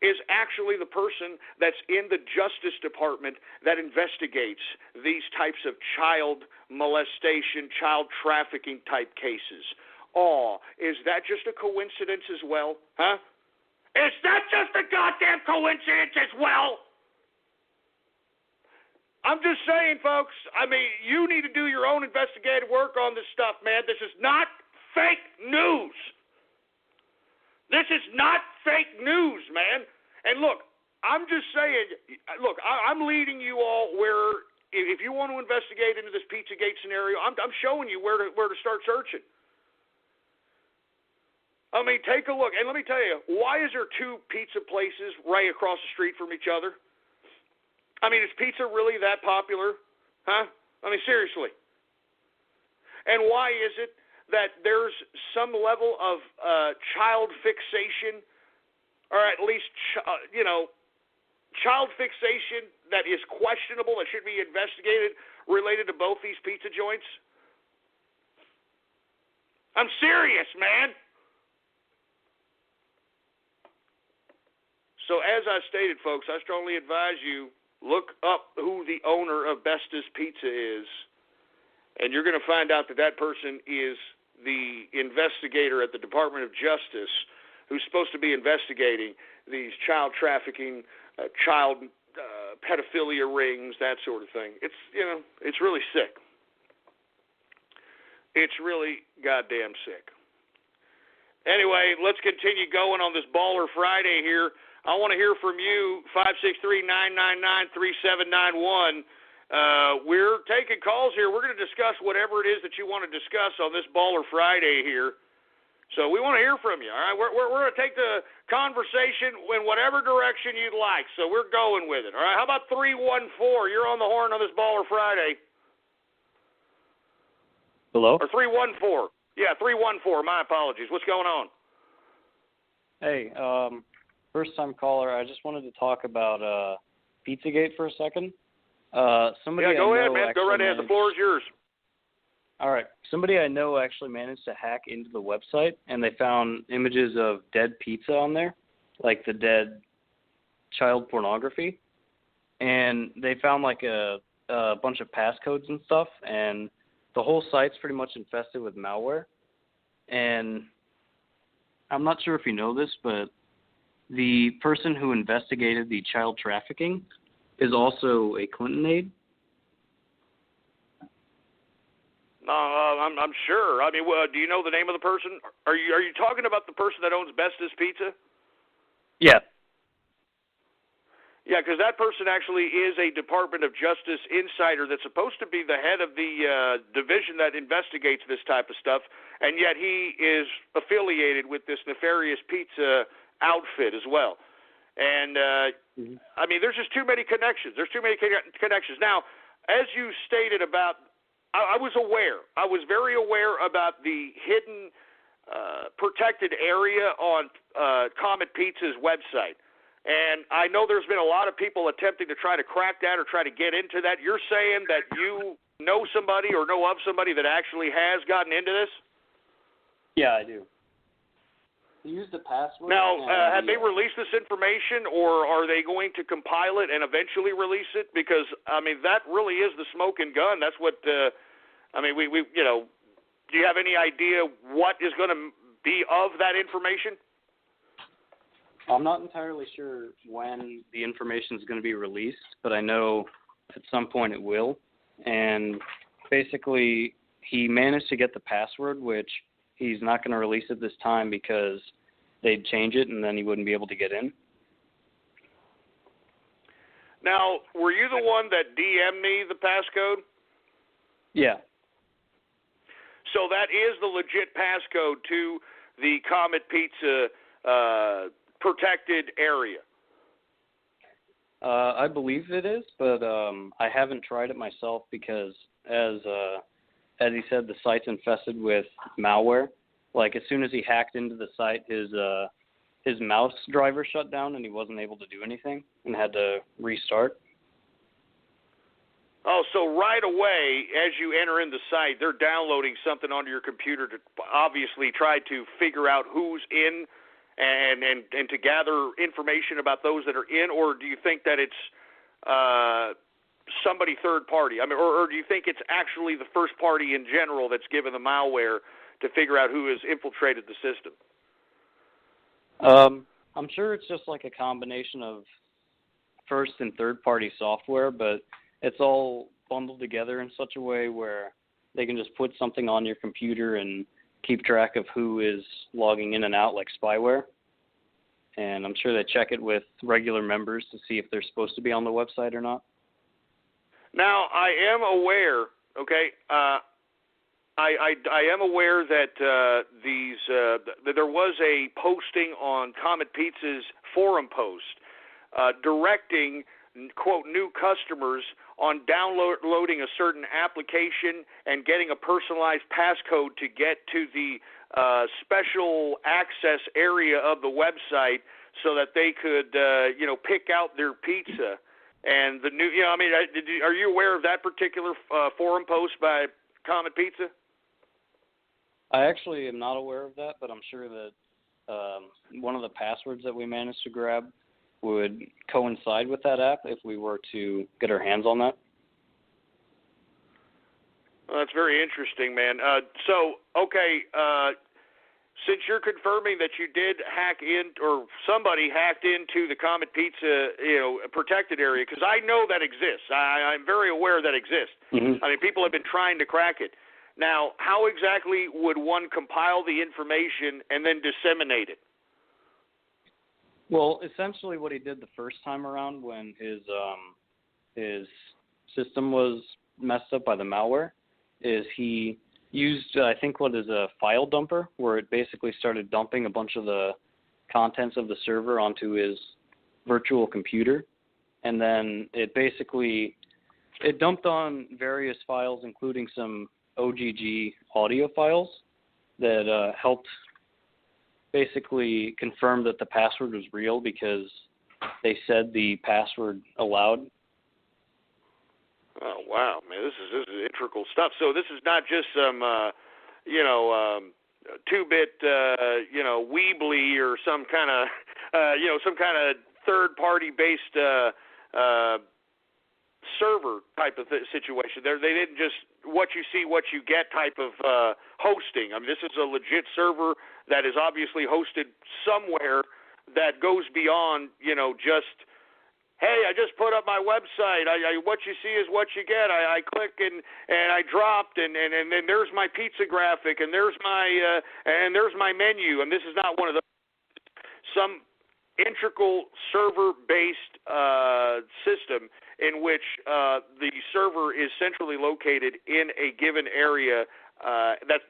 F: is actually the person that's in the Justice Department that investigates these types of child molestation, child trafficking type cases. Oh, is that just a coincidence as well? Huh? Is that just a goddamn coincidence as well? I'm just saying, folks, I mean, you need to do your own investigative work on this stuff, man. This is not fake news. This is not fake news, man. And look, I'm just saying, look, I'm leading you all where, if you want to investigate into this Pizzagate scenario, I'm showing you where to start searching. I mean, take a look. And let me tell you, why is there two pizza places right across the street from each other? I mean, is pizza really that popular? Huh? I mean, seriously. And why is it that there's some level of child fixation, or at least, child fixation that is questionable, that should be investigated, related to both these pizza joints? I'm serious, man. So as I stated, folks, I strongly advise you, look up who the owner of Besta's Pizza is, and you're going to find out that person is the investigator at the Department of Justice who's supposed to be investigating these child trafficking, child pedophilia rings, that sort of thing. It's really sick. It's really goddamn sick. Anyway, let's continue going on this Baller Friday here. I want to hear from you, 563-999-3791. We're taking calls here. We're going to discuss whatever it is that you want to discuss on this Baller Friday here. So we want to hear from you, all right? We're going to take the conversation in whatever direction you'd like, so we're going with it, all right? How about 314? You're on the horn on this Baller Friday.
K: Hello?
F: Or 314. Yeah, 314. My apologies. What's going on?
K: Hey, first-time caller. I just wanted to talk about Pizzagate for a second. Somebody
F: go ahead, man. Go right ahead. The floor is yours.
K: All right. Somebody I know actually managed to hack into the website, and they found images of dead pizza on there. like the dead child pornography, and they found like a bunch of passcodes and stuff, and the whole site's pretty much infested with malware. And I'm not sure if you know this, but the person who investigated the child trafficking is also a Clinton aide.
F: I'm sure. I mean, do you know the name of the person? Are you talking about the person that owns Best's Pizza?
K: Yeah.
F: Yeah, because that person actually is a Department of Justice insider that's supposed to be the head of the division that investigates this type of stuff, and yet he is affiliated with this nefarious pizza outfit as well. And, I mean, there's just too many connections. There's too many connections. Now, as you stated about, I was aware. I was very aware about the hidden protected area on Comet Pizza's website. And I know there's been a lot of people attempting to try to crack that or try to get into that. You're saying that you know somebody or know of somebody that actually has gotten into this?
K: Yeah, I do. They used the password.
F: Now, have they released this information, or are they going to compile it and eventually release it? Because, I mean, that really is the smoking gun. That's what, I mean, we you know, do you have any idea what is going to be of that information?
K: I'm not entirely sure when the information is going to be released, but I know at some point it will. And basically, he managed to get the password, which he's not going to release it this time because they'd change it and then he wouldn't be able to get in.
F: Now, were you the one that DM'd me the passcode?
K: Yeah.
F: So that is the legit passcode to the Comet Pizza protected area.
K: I believe it is, but I haven't tried it myself because, as he said, the site's infested with malware. Like, as soon as he hacked into the site, his mouse driver shut down and he wasn't able to do anything and had to restart.
F: Oh, so right away, as you enter in the site, they're downloading something onto your computer to obviously try to figure out who's in and to gather information about those that are in, or do you think that it's somebody third party? I mean, or do you think it's actually the first party in general that's given the malware to figure out who has infiltrated the system?
K: I'm sure it's just like a combination of first and third party software, but it's all bundled together in such a way where they can just put something on your computer and keep track of who is logging in and out, like spyware. And I'm sure they check it with regular members to see if they're supposed to be on the website or not.
F: Now, I am aware, okay, I am aware that that there was a posting on Comet Pizza's forum post directing, quote, new customers on downloading a certain application and getting a personalized passcode to get to the special access area of the website so that they could, pick out their pizza. And the new, I mean, are you aware of that particular forum post by Comet Pizza?
K: I actually am not aware of that, but I'm sure that one of the passwords that we managed to grab would coincide with that app if we were to get our hands on that.
F: Well, that's very interesting, man. Since you're confirming that you did hack in, or somebody hacked into the Comet Pizza, protected area, because I know that exists. I'm very aware that exists.
K: Mm-hmm.
F: I mean, people have been trying to crack it. Now, how exactly would one compile the information and then disseminate it?
K: Well, essentially what he did the first time around when his system was messed up by the malware is he used, I think, what is a file dumper, where it basically started dumping a bunch of the contents of the server onto his virtual computer. And then it dumped on various files, including some OGG audio files that helped basically confirm that the password was real because they said the password allowed.
F: Oh, wow, man, this is integral stuff. So this is not just some, 2-bit, Weebly or some kind of some kind of third-party based server type of situation. They didn't just what you see, what you get type of hosting. I mean, this is a legit server that is obviously hosted somewhere that goes beyond, just, hey, I just put up my website. What you see is what you get. I click and I dropped, and then there's my pizza graphic, and there's my menu. And this is not one of those. Some integral server-based system in which the server is centrally located in a given area that's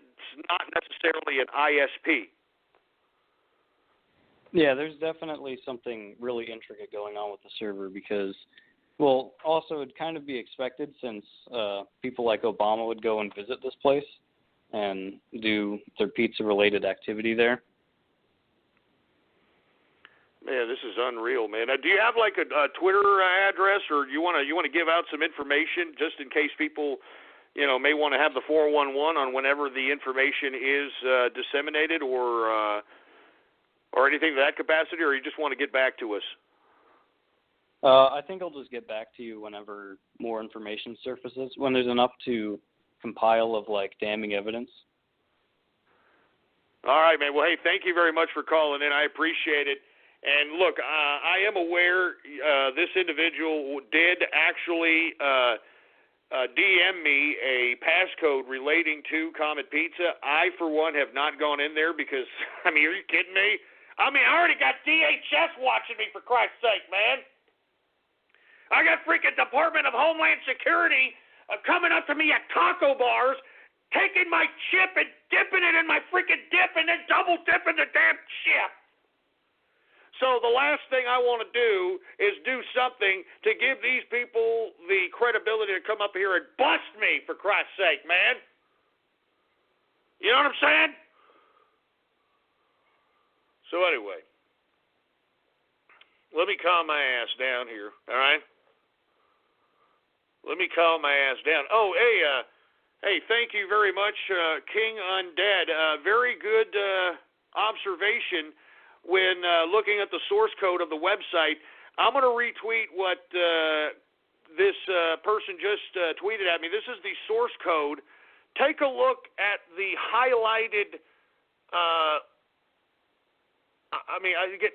F: not necessarily an ISP.
K: Yeah, there's definitely something really intricate going on with the server because, well, also it'd kind of be expected since people like Obama would go and visit this place and do their pizza-related activity there.
F: Man, this is unreal, man. Do you have like a Twitter address, or you want to give out some information just in case people, may want to have the 411 on whenever the information is disseminated, or anything to that capacity, or you just want to get back to us?
K: I think I'll just get back to you whenever more information surfaces, when there's enough to compile of damning evidence.
F: All right, man. Well, hey, thank you very much for calling in. I appreciate it. And look, I am aware this individual did actually DM me a passcode relating to Comet Pizza. I, for one, have not gone in there because, are you kidding me? I already got DHS watching me, for Christ's sake, man. I got freaking Department of Homeland Security coming up to me at taco bars, taking my chip and dipping it in my freaking dip and then double dipping the damn chip. So the last thing I want to do is do something to give these people the credibility to come up here and bust me, for Christ's sake, man. You know what I'm saying? So anyway, let me calm my ass down here, all right? Let me calm my ass down. Oh, hey, thank you very much, King Undead. Very good observation. When looking at the source code of the website, I'm going to retweet what this person just tweeted at me. This is the source code. Take a look at the highlighted.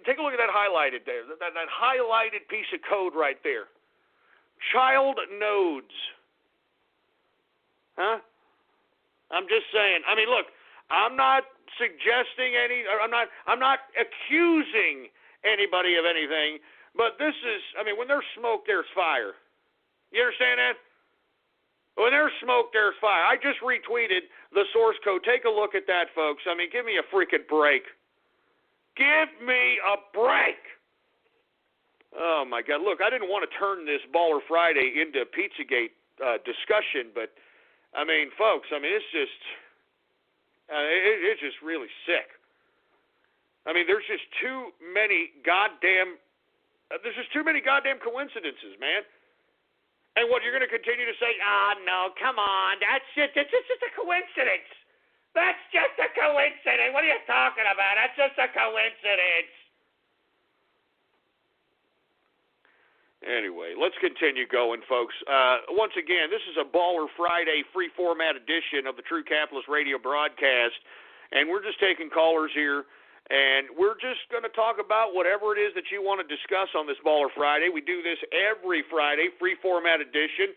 F: Take a look at that highlighted there. That highlighted piece of code right there. Child nodes. Huh? I'm just saying. Look, I'm not suggesting I'm not accusing anybody of anything, but this is, when there's smoke, there's fire. You understand that? When there's smoke, there's fire. I just retweeted the source code. Take a look at that, folks. Give me a freaking break. Give me a break. Oh, my God. Look, I didn't want to turn this Baller Friday into Pizzagate discussion, but, folks, it's just... it's just really sick. There's just too many goddamn coincidences, man. And what, you're going to continue to say, no, come on, that's just a coincidence. That's just a coincidence. What are you talking about? That's just a coincidence. Anyway, let's continue going, folks. Once again, this is a Baller Friday free format edition of the True Capitalist Radio broadcast, and we're just taking callers here, and we're just going to talk about whatever it is that you want to discuss on this Baller Friday. We do this every Friday, free format edition.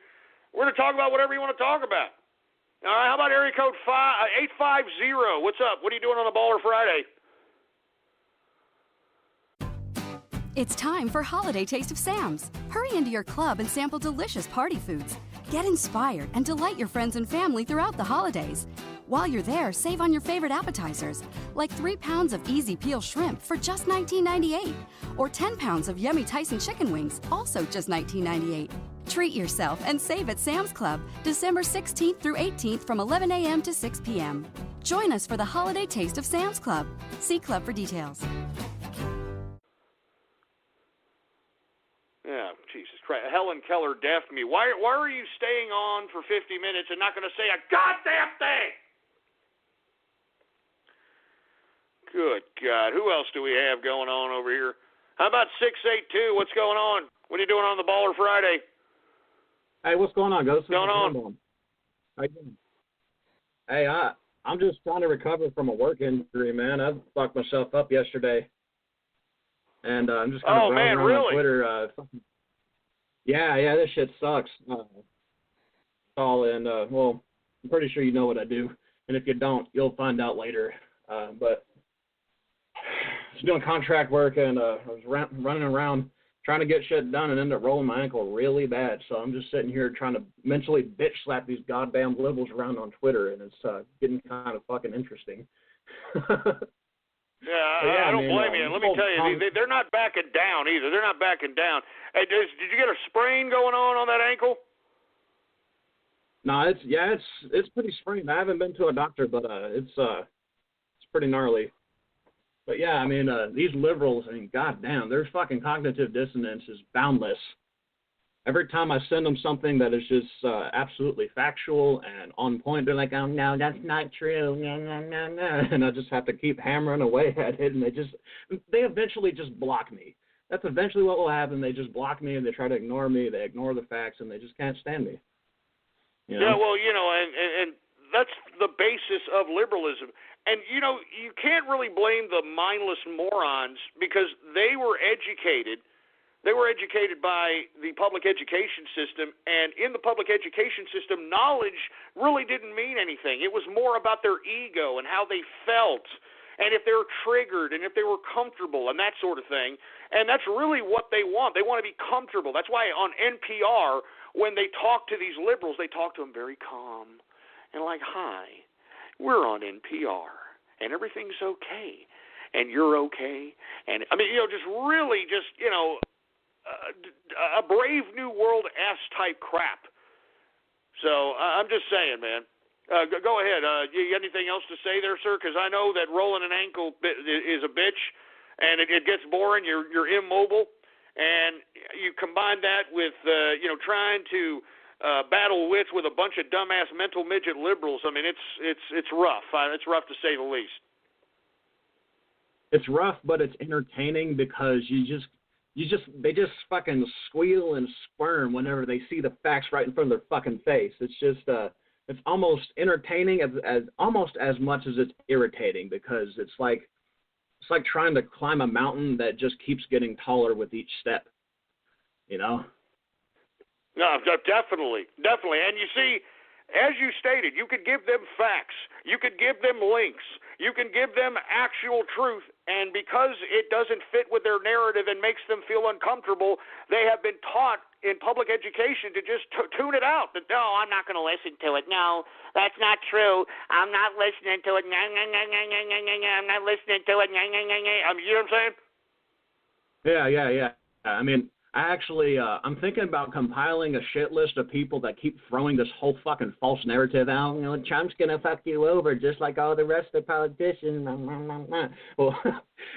F: We're going to talk about whatever you want to talk about. All right, how about area code 850? What's up? What are you doing on a Baller Friday?
A: It's time for Holiday Taste of Sam's. Hurry into your club and sample delicious party foods. Get inspired and delight your friends and family throughout the holidays. While you're there, save on your favorite appetizers, like 3 pounds of easy peel shrimp for just $19.98, or 10 pounds of yummy Tyson chicken wings, also just $19.98. Treat yourself and save at Sam's Club, December 16th through 18th from 11 a.m. to 6 p.m. Join us for the Holiday Taste of Sam's Club. See Club for details.
F: Yeah, Jesus Christ. Helen Keller deafed me. Why are you staying on for 50 minutes and not going to say a goddamn thing? Good God. Who else do we have going on over here? How about 682? What's going on? What are you doing on the Baller Friday?
L: Hey, what's going on, Ghost?
F: What's going on?
L: How you doing? Hey, I'm just trying to recover from a work injury, man. I fucked myself up yesterday. And I'm just kind of running around on Twitter. Yeah, this shit sucks. Well, I'm pretty sure you know what I do. And if you don't, you'll find out later. But I was doing contract work, and I was running around trying to get shit done and ended up rolling my ankle really bad. So I'm just sitting here trying to mentally bitch slap these goddamn liberals around on Twitter, and it's getting kind of fucking interesting.
F: I don't blame you. Let me tell you, they're not backing down either. They're not backing down. Hey, did you get a sprain going on that ankle?
L: No, it's pretty sprained. I haven't been to a doctor, but it's pretty gnarly. But yeah, I mean, these liberals, I mean, goddamn, their fucking cognitive dissonance is boundless. Every time I send them something that is just absolutely factual and on point, they're like, oh, no, that's not true. No. And I just have to keep hammering away at it, and they eventually just block me. That's eventually what will happen. They just block me, and they try to ignore me. They ignore the facts, and they just can't stand me. You know?
F: Yeah, well, and that's the basis of liberalism. And, you can't really blame the mindless morons because they were educated. They were educated by the public education system, and in the public education system, knowledge really didn't mean anything. It was more about their ego and how they felt, and if they were triggered, and if they were comfortable, and that sort of thing. And that's really what they want. They want to be comfortable. That's why on NPR, when they talk to these liberals, they talk to them very calm and like, hi, we're on NPR, and everything's okay, and you're okay. And, I mean, just really just, a Brave New World-esque type crap. So I'm just saying, man. Go ahead. You got anything else to say there, sir? Because I know that rolling an ankle is a bitch, and it gets boring. You're immobile, and you combine that with trying to battle wits with a bunch of dumbass mental midget liberals. I mean, it's rough. It's rough to say the least.
L: It's rough, but it's entertaining because they just fucking squeal and squirm whenever they see the facts right in front of their fucking face. It's just it's almost entertaining as almost as much as it's irritating because it's like trying to climb a mountain that just keeps getting taller with each step.
F: No, definitely. And you see, as you stated, you could give them facts. You could give them links. You can give them actual truth. And because it doesn't fit with their narrative and makes them feel uncomfortable, they have been taught in public education to just tune it out. That, no, I'm not going to listen to it. No, that's not true. I'm not listening to it. I'm not listening to it. You know what I'm saying?
L: Yeah. I mean, I'm thinking about compiling a shit list of people that keep throwing this whole fucking false narrative out. Trump's going to fuck you over just like all the rest of the politicians. Well,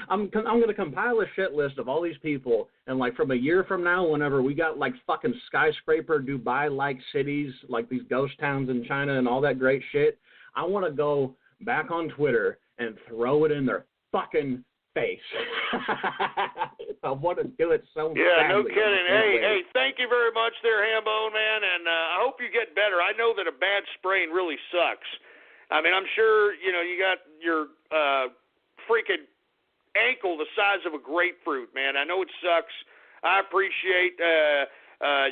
L: I'm going to compile a shit list of all these people, and like from a year from now, whenever we got like fucking skyscraper Dubai-like cities, like these ghost towns in China and all that great shit, I want to go back on Twitter and throw it in their fucking face. I want to do it so badly.
F: Yeah, no kidding. Hey, thank you very much there, Hambone, man, and I hope you get better. I know that a bad sprain really sucks. I mean, I'm sure, you got your freaking ankle the size of a grapefruit, man. I know it sucks. I appreciate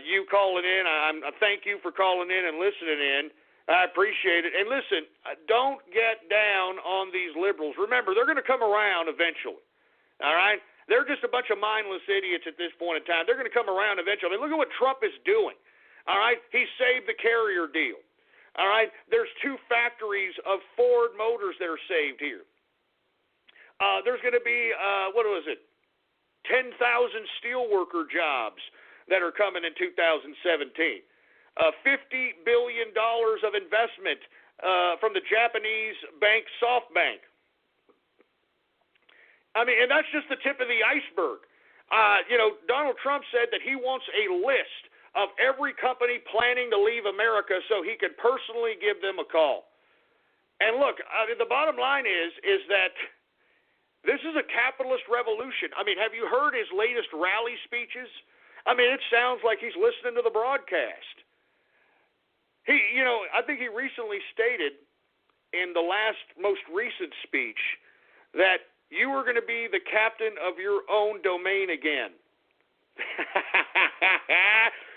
F: you calling in. I thank you for calling in and listening in. I appreciate it. And listen, don't get down on these liberals. Remember, they're going to come around eventually. All right? They're just a bunch of mindless idiots at this point in time. They're going to come around eventually. I mean, look at what Trump is doing. All right? He saved the carrier deal. All right? There's 2 factories of Ford Motors that are saved here. There's going to be, 10,000 steelworker jobs that are coming in 2017. $50 billion of investment from the Japanese bank SoftBank. I mean, and that's just the tip of the iceberg. Donald Trump said that he wants a list of every company planning to leave America so he could personally give them a call. And look, the bottom line is that This is a capitalist revolution. I mean, have you heard his latest rally speeches? I mean, it sounds like he's listening to the broadcast. I think he recently stated in the most recent speech that you are going to be the captain of your own domain again.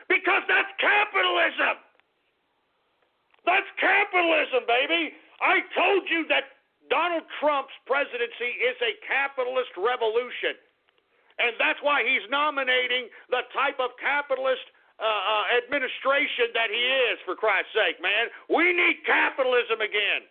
F: Because that's capitalism. That's capitalism, baby. I told you that Donald Trump's presidency is a capitalist revolution. And that's why he's nominating the type of capitalist administration that he is, for Christ's sake, man. We need capitalism again.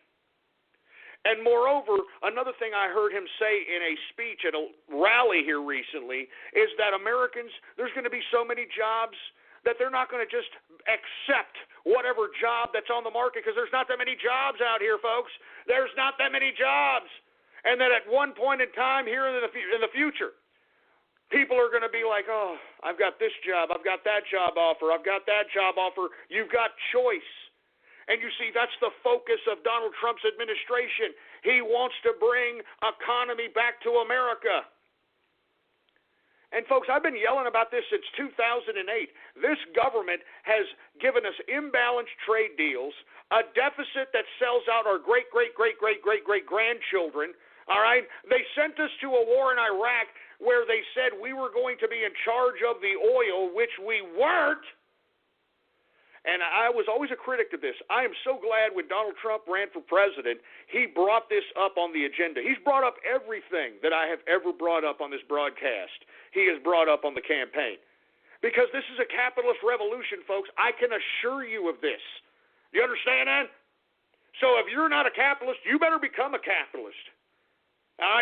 F: And moreover, another thing I heard him say in a speech at a rally here recently is that Americans, there's going to be so many jobs that they're not going to just accept whatever job that's on the market, because there's not that many jobs out here, folks. There's not that many jobs. And that at one point in time here in the future, people are going to be like, oh, I've got this job, I've got that job offer, I've got that job offer. You've got choice. And you see, that's the focus of Donald Trump's administration. He wants to bring economy back to America. And, folks, I've been yelling about this since 2008. This government has given us imbalanced trade deals, a deficit that sells out our great-great-great-great-great-great-grandchildren, all right? They sent us to a war in Iraq where they said we were going to be in charge of the oil, which we weren't. And I was always a critic of this. I am so glad when Donald Trump ran for president, he brought this up on the agenda. He's brought up everything that I have ever brought up on this broadcast. He has brought up on the campaign. Because this is a capitalist revolution, folks. I can assure you of this. You understand that? So if you're not a capitalist, you better become a capitalist.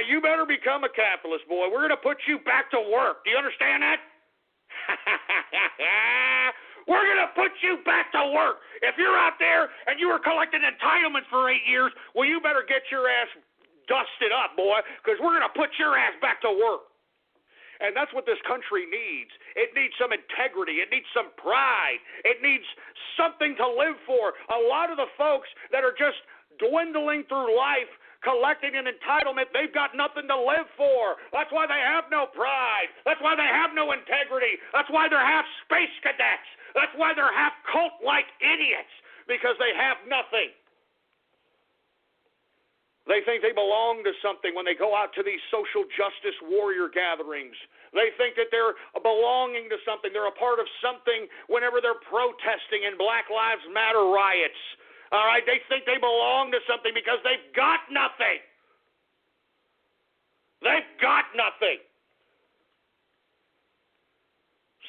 F: You better become a capitalist, boy. We're going to put you back to work. Do you understand that? We're going to put you back to work. If you're out there and you were collecting entitlements for 8 years, well, you better get your ass dusted up, boy, because we're going to put your ass back to work. And that's what this country needs. It needs some integrity. It needs some pride. It needs something to live for. A lot of the folks that are just dwindling through life, collecting an entitlement, they've got nothing to live for. That's why they have no pride. That's why they have no integrity. That's why they're half space cadets. That's why they're half cult-like idiots, because they have nothing. They think they belong to something when they go out to these social justice warrior gatherings. They think that they're belonging to something. They're a part of something whenever they're protesting in Black Lives Matter riots. All right, they think they belong to something because they've got nothing. They've got nothing.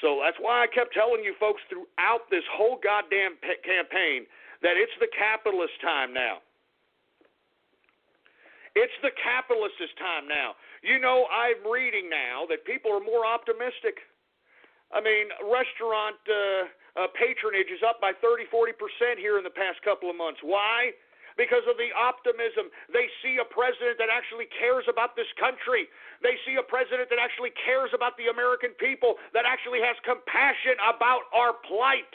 F: So that's why I kept telling you folks throughout this whole goddamn campaign that it's the capitalist time now. It's the capitalist time now. You know, I'm reading now that people are more optimistic. I mean, restaurant patronage is up by 30-40% here in the past couple of months. Why? Because of the optimism. They see a president that actually cares about this country. They see a president that actually cares about the American people, that actually has compassion about our plight.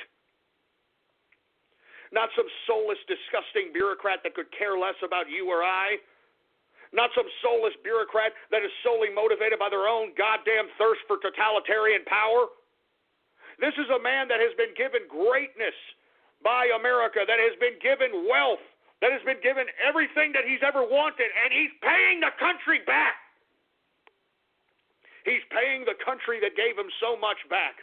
F: Not some soulless, disgusting bureaucrat that could care less about you or I. Not some soulless bureaucrat that is solely motivated by their own goddamn thirst for totalitarian power. This is a man that has been given greatness by America, that has been given wealth, that has been given everything that he's ever wanted, and he's paying the country back. He's paying the country that gave him so much back.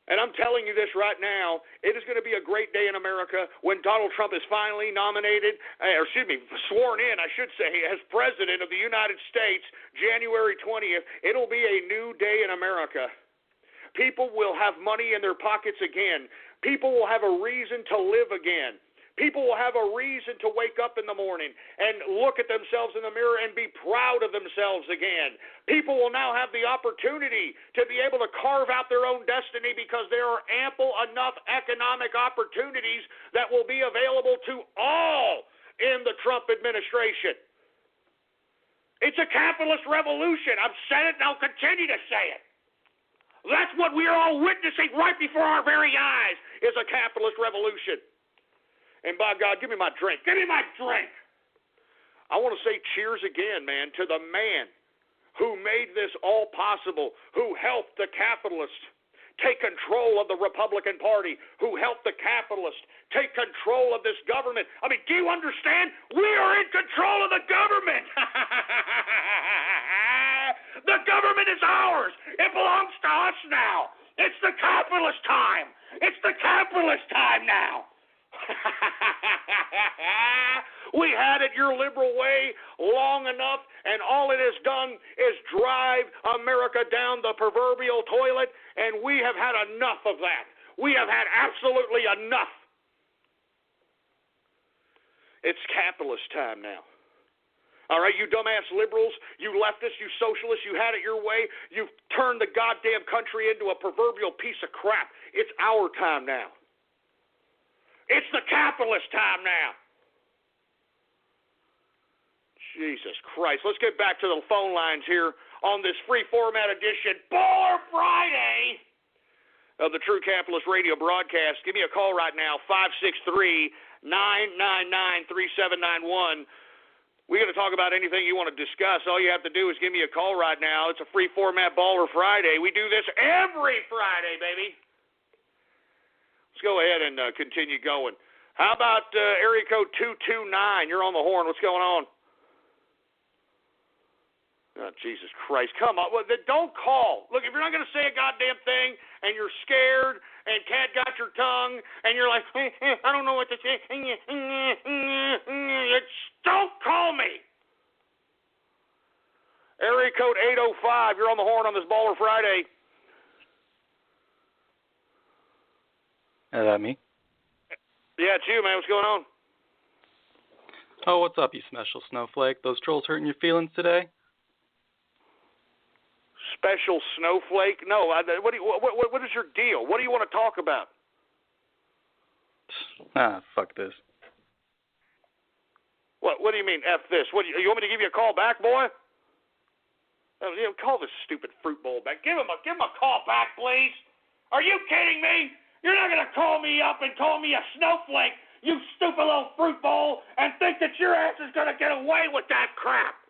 F: And I'm telling you this right now, it is going to be a great day in America when Donald Trump is finally sworn in, I should say, as President of the United States, January 20th. It'll be a new day in America. People will have money in their pockets again. People will have a reason to live again. People will have a reason to wake up in the morning and look at themselves in the mirror and be proud of themselves again. People will now have the opportunity to be able to carve out their own destiny because there are ample enough economic opportunities that will be available to all in the Trump administration. It's a capitalist revolution. I've said it and I'll continue to say it. That's what we are all witnessing right before our very eyes, is a capitalist revolution. And by God, give me my drink. Give me my drink. I want to say cheers again, man, to the man who made this all possible, who helped the capitalists take control of the Republican Party, who helped the capitalists take control of this government. I mean, do you understand? We are in control of the government. The government is ours. It belongs to us now. It's the capitalist time. It's the capitalist time now. We had it your liberal way long enough, and all it has done is drive America down the proverbial toilet, and we have had enough of that. We have had absolutely enough. It's capitalist time now. All right, you dumbass liberals, you leftists, you socialists, you had it your way. You've turned the goddamn country into a proverbial piece of crap. It's our time now. It's the capitalist time now. Jesus Christ. Let's get back to the phone lines here on this free format edition, Baller Friday, of the True Capitalist Radio broadcast. Give me a call right now, 563-999-3791. We're going to talk about anything you want to discuss. All you have to do is give me a call right now. It's a free format Baller Friday. We do this every Friday, baby. Let's go ahead and continue going. How about area code 229? You're on the horn. What's going on? Oh, Jesus Christ. Come on. Well, don't call. Look, if you're not going to say a goddamn thing and you're scared and can't got your tongue and you're like, I don't know what to say, don't call me. Area code 805. You're on the horn on this Baller Friday.
M: Is that me?
F: Yeah, it's you, man. What's going on?
M: Oh, what's up, you special snowflake? Those trolls hurting your feelings today?
F: Special snowflake? No. What is your deal? What do you want to talk about?
M: Fuck this.
F: What do you mean, F this? You want me to give you a call back, boy? Call this stupid fruit bowl back. Give him a call back, please. Are you kidding me? You're not going to call me up and call me a snowflake, you stupid little fruit bowl, and think that your ass is going to get away with that crap.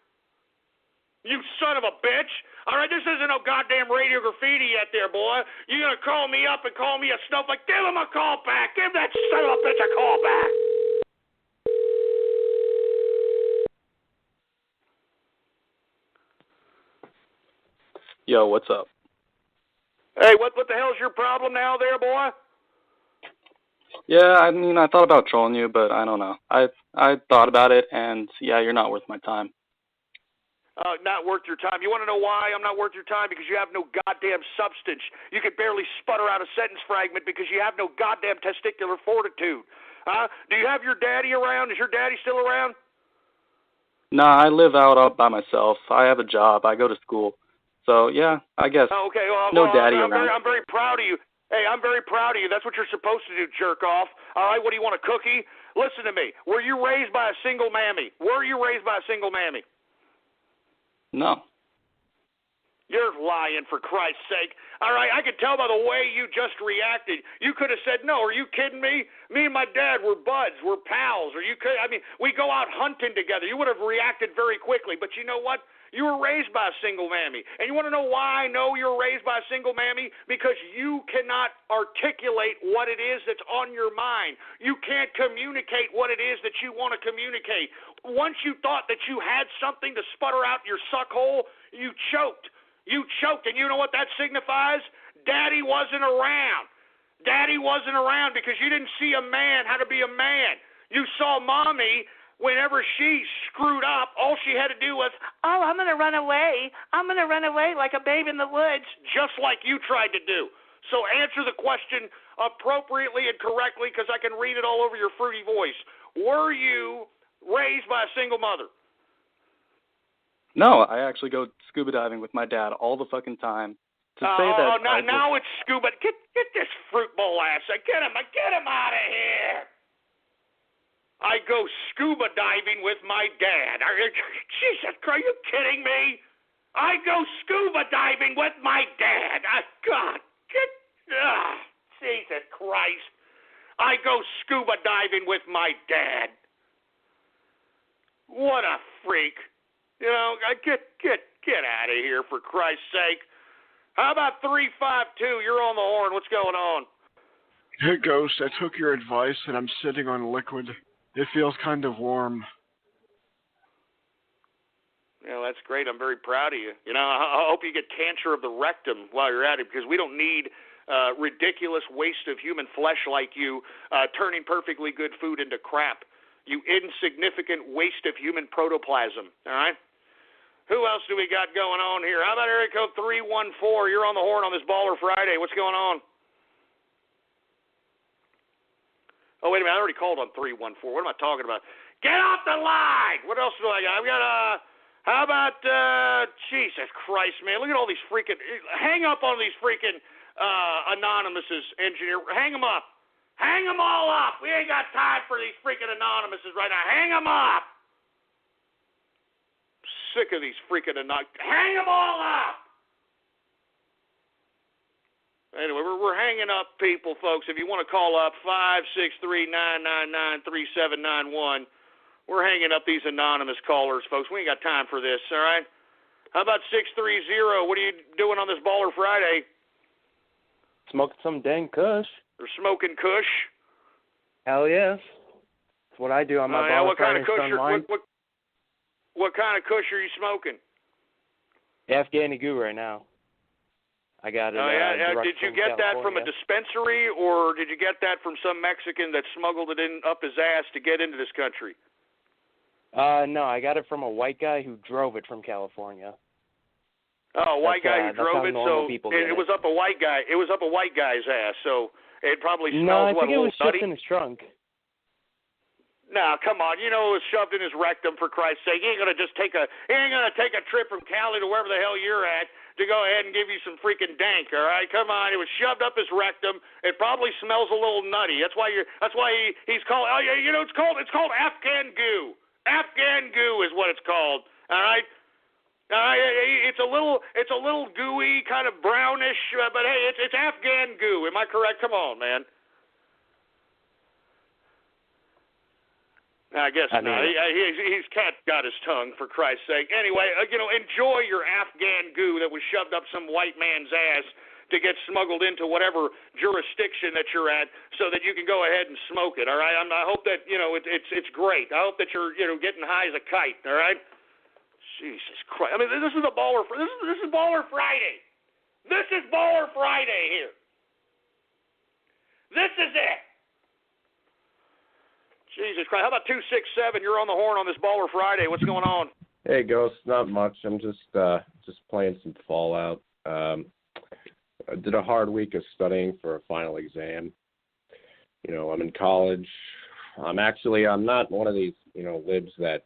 F: You son of a bitch. All right, this isn't no goddamn radio graffiti yet there, boy. You're going to call me up and call me a snowflake. Give him a call back. Give that son of a bitch a call back.
M: Yo, what's up?
F: Hey, what the hell's your problem now there, boy?
M: Yeah, I mean, I thought about trolling you, but I don't know. I thought about it, and yeah, you're not worth my time.
F: Not worth your time. You want to know why I'm not worth your time? Because you have no goddamn substance. You can barely sputter out a sentence fragment because you have no goddamn testicular fortitude. Do you have your daddy around? Is your daddy still around?
M: Nah, I live out by myself. I have a job. I go to school. So, yeah, I guess
F: okay,
M: no daddy around.
F: I'm very proud of you. Hey, I'm very proud of you. That's what you're supposed to do, jerk off. All right, what do you want, a cookie? Listen to me. Were you raised by a single mammy? Were you raised by a single mammy?
M: No.
F: You're lying, for Christ's sake. All right, I could tell by the way you just reacted. You could have said, no, are you kidding me? Me and my dad were buds, we're pals. We go out hunting together. You would have reacted very quickly. But you know what? You were raised by a single mammy. And you want to know why I know you were raised by a single mammy? Because you cannot articulate what it is that's on your mind. You can't communicate what it is that you want to communicate. Once you thought that you had something to sputter out your suck hole, you choked. You choked, and you know what that signifies? Daddy wasn't around. Daddy wasn't around because you didn't see a man how to be a man. You saw mommy. Whenever she screwed up, all she had to do was, oh, I'm going to run away. I'm going to run away like a babe in the woods, just like you tried to do. So answer the question appropriately and correctly because I can read it all over your fruity voice. Were you raised by a single mother?
M: No, I actually go scuba diving with my dad all the fucking time.
F: Now it's scuba. Get this fruit bowl ass. Get him out of here. I go scuba diving with my dad. Jesus Christ, are you kidding me? I go scuba diving with my dad. Jesus Christ. I go scuba diving with my dad. What a freak. You know, get out of here, for Christ's sake. How about 352? You're on the horn. What's going on?
N: Hey, Ghost, I took your advice and I'm sitting on liquid. It feels kind of warm.
F: Yeah, that's great. I'm very proud of you. You know, I hope you get cancer of the rectum while you're at it, because we don't need ridiculous waste of human flesh like you turning perfectly good food into crap. You insignificant waste of human protoplasm, all right? Who else do we got going on here? How about area code 314? You're on the horn on this Baller Friday. What's going on? Oh, wait a minute. I already called on 314. What am I talking about? Get off the line! What else do I got? I've got, how about, Jesus Christ, man. Look at all these freaking, hang up on these freaking anonymouses, engineer. Hang them up. Hang them all up. We ain't got time for these freaking anonymouses right now. Hang them up. Sick of these freaking anonymous. Hang them all up. Anyway, we're hanging up people, folks. If you want to call up, 563-999-3791. We're hanging up these anonymous callers, folks. We ain't got time for this, all right? How about 630? What are you doing on this Baller Friday?
O: Smoking some dang kush.
F: They're smoking kush?
O: Hell yes. That's what I do on my Baller
F: what kind of
O: Friday
F: kush?
O: online.
F: What kind of kush are you smoking?
O: Afghani goo right now. I got it.
F: Did you get that from a dispensary, or did you get that from some Mexican that smuggled it in up his ass to get into this country?
O: No, I got it from a white guy who drove it from California.
F: Oh, white guy who drove it, so it was up a white guy. It was up a white guy's ass, so it probably smells
O: I think
F: a
O: it
F: little
O: was
F: nutty.
O: shipped in his trunk.
F: Nah, come on. You know it was shoved in his rectum, for Christ's sake. He ain't gonna take a trip from Cali to wherever the hell you're at to go ahead and give you some freaking dank, all right? Come on. It was shoved up his rectum. It probably smells a little nutty. That's why he's called, oh yeah, you know, it's called Afghan goo. Afghan goo is what it's called. All right? It's a little gooey, kind of brownish, but hey, it's Afghan goo. Am I correct? Come on, man. I guess not. He's cat got his tongue, for Christ's sake. Anyway, enjoy your Afghan goo that was shoved up some white man's ass to get smuggled into whatever jurisdiction that you're at, so that you can go ahead and smoke it. All right. I hope that it's great. I hope that you're getting high as a kite. All right. Jesus Christ. I mean, this is a baller. This is Baller Friday. This is Baller Friday here. This is it. Jesus Christ. How about 267? You're on the horn on this Baller Friday. What's going on?
P: Hey, Ghost. Not much. I'm just playing some Fallout. I did a hard week of studying for a final exam. I'm in college. I'm not one of these, libs that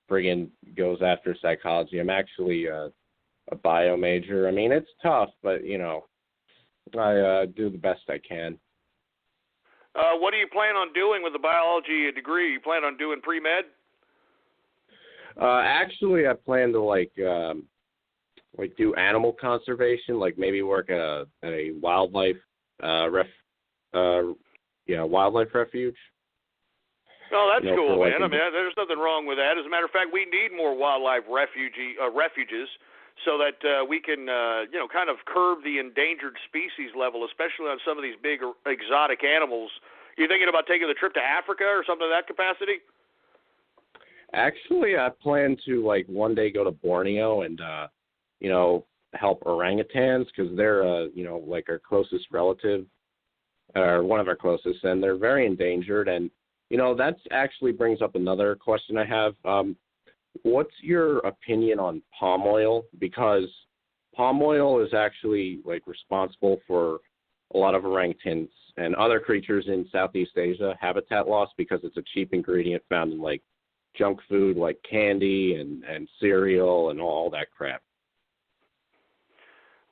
P: friggin' goes after psychology. I'm actually a bio major. I mean, it's tough, but, I do the best I can.
F: What do you plan on doing with the biology degree? You plan on doing pre-med?
P: Actually, I plan to do animal conservation, like maybe work at a wildlife wildlife refuge.
F: Oh, that's cool, man. I mean, there's nothing wrong with that. As a matter of fact, we need more wildlife refuges so that we can, kind of curb the endangered species level, especially on some of these big exotic animals. You thinking about taking the trip to Africa or something of that capacity?
P: Actually, I plan to one day go to Borneo and help orangutans, because they're our closest relative, or one of our closest, and they're very endangered. And that actually brings up another question I have. What's your opinion on palm oil? Because palm oil is actually responsible for a lot of orangutans and other creatures in Southeast Asia habitat loss, because it's a cheap ingredient found in junk food like candy and cereal and all that crap.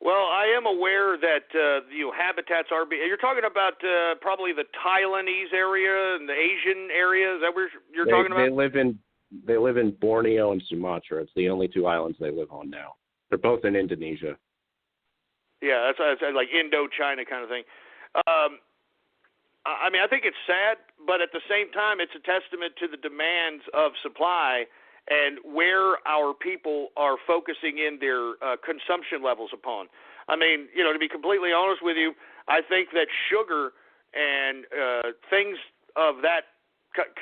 F: Well, I am aware that habitats are being. You're talking about probably the Thailandese area and the Asian area. Is that where you're talking about?
P: They live in Borneo and Sumatra. It's the only two islands they live on now. They're both in Indonesia.
F: Yeah, that's like Indochina kind of thing. I mean, I think it's sad, but at the same time, it's a testament to the demands of supply and where our people are focusing in their consumption levels upon. I mean, to be completely honest with you, I think that sugar and things of that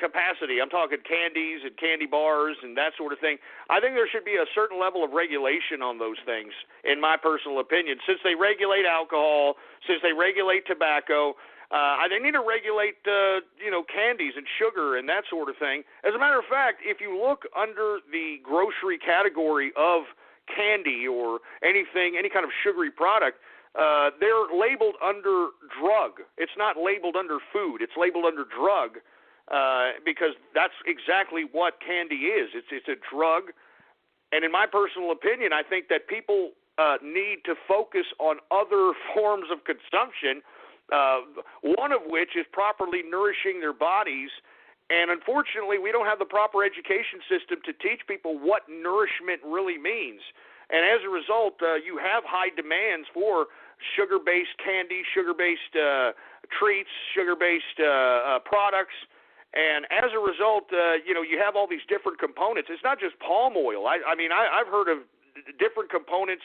F: capacity, I'm talking candies and candy bars and that sort of thing, I think there should be a certain level of regulation on those things, in my personal opinion. Since they regulate alcohol, since they regulate tobacco, they need to regulate, candies and sugar and that sort of thing. As a matter of fact, if you look under the grocery category of candy or anything, any kind of sugary product, they're labeled under drug. It's not labeled under food. It's labeled under drug. Because that's exactly what candy is. It's a drug, and in my personal opinion, I think that people need to focus on other forms of consumption, one of which is properly nourishing their bodies, and unfortunately, we don't have the proper education system to teach people what nourishment really means, and as a result, you have high demands for sugar-based candy, sugar-based treats, sugar-based products. And as a result, you have all these different components. It's not just palm oil. I've heard of different components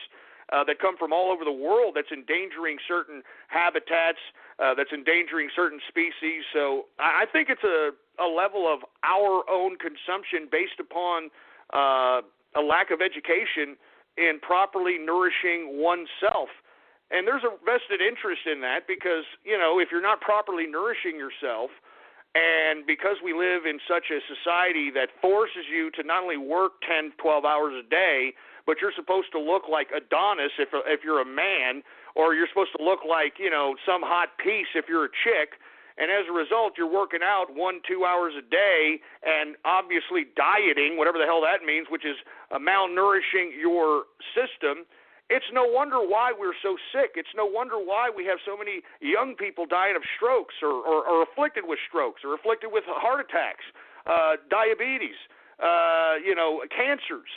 F: that come from all over the world that's endangering certain habitats, that's endangering certain species. So I think it's a level of our own consumption based upon a lack of education in properly nourishing oneself. And there's a vested interest in that because, if you're not properly nourishing yourself, and because we live in such a society that forces you to not only work 10, 12 hours a day, but you're supposed to look like Adonis if you're a man, or you're supposed to look like, some hot piece if you're a chick, and as a result, you're working out 1-2 hours a day and obviously dieting, whatever the hell that means, which is malnourishing your system. It's no wonder why we're so sick. It's no wonder why we have so many young people dying of strokes or afflicted with strokes or afflicted with heart attacks, diabetes, cancers,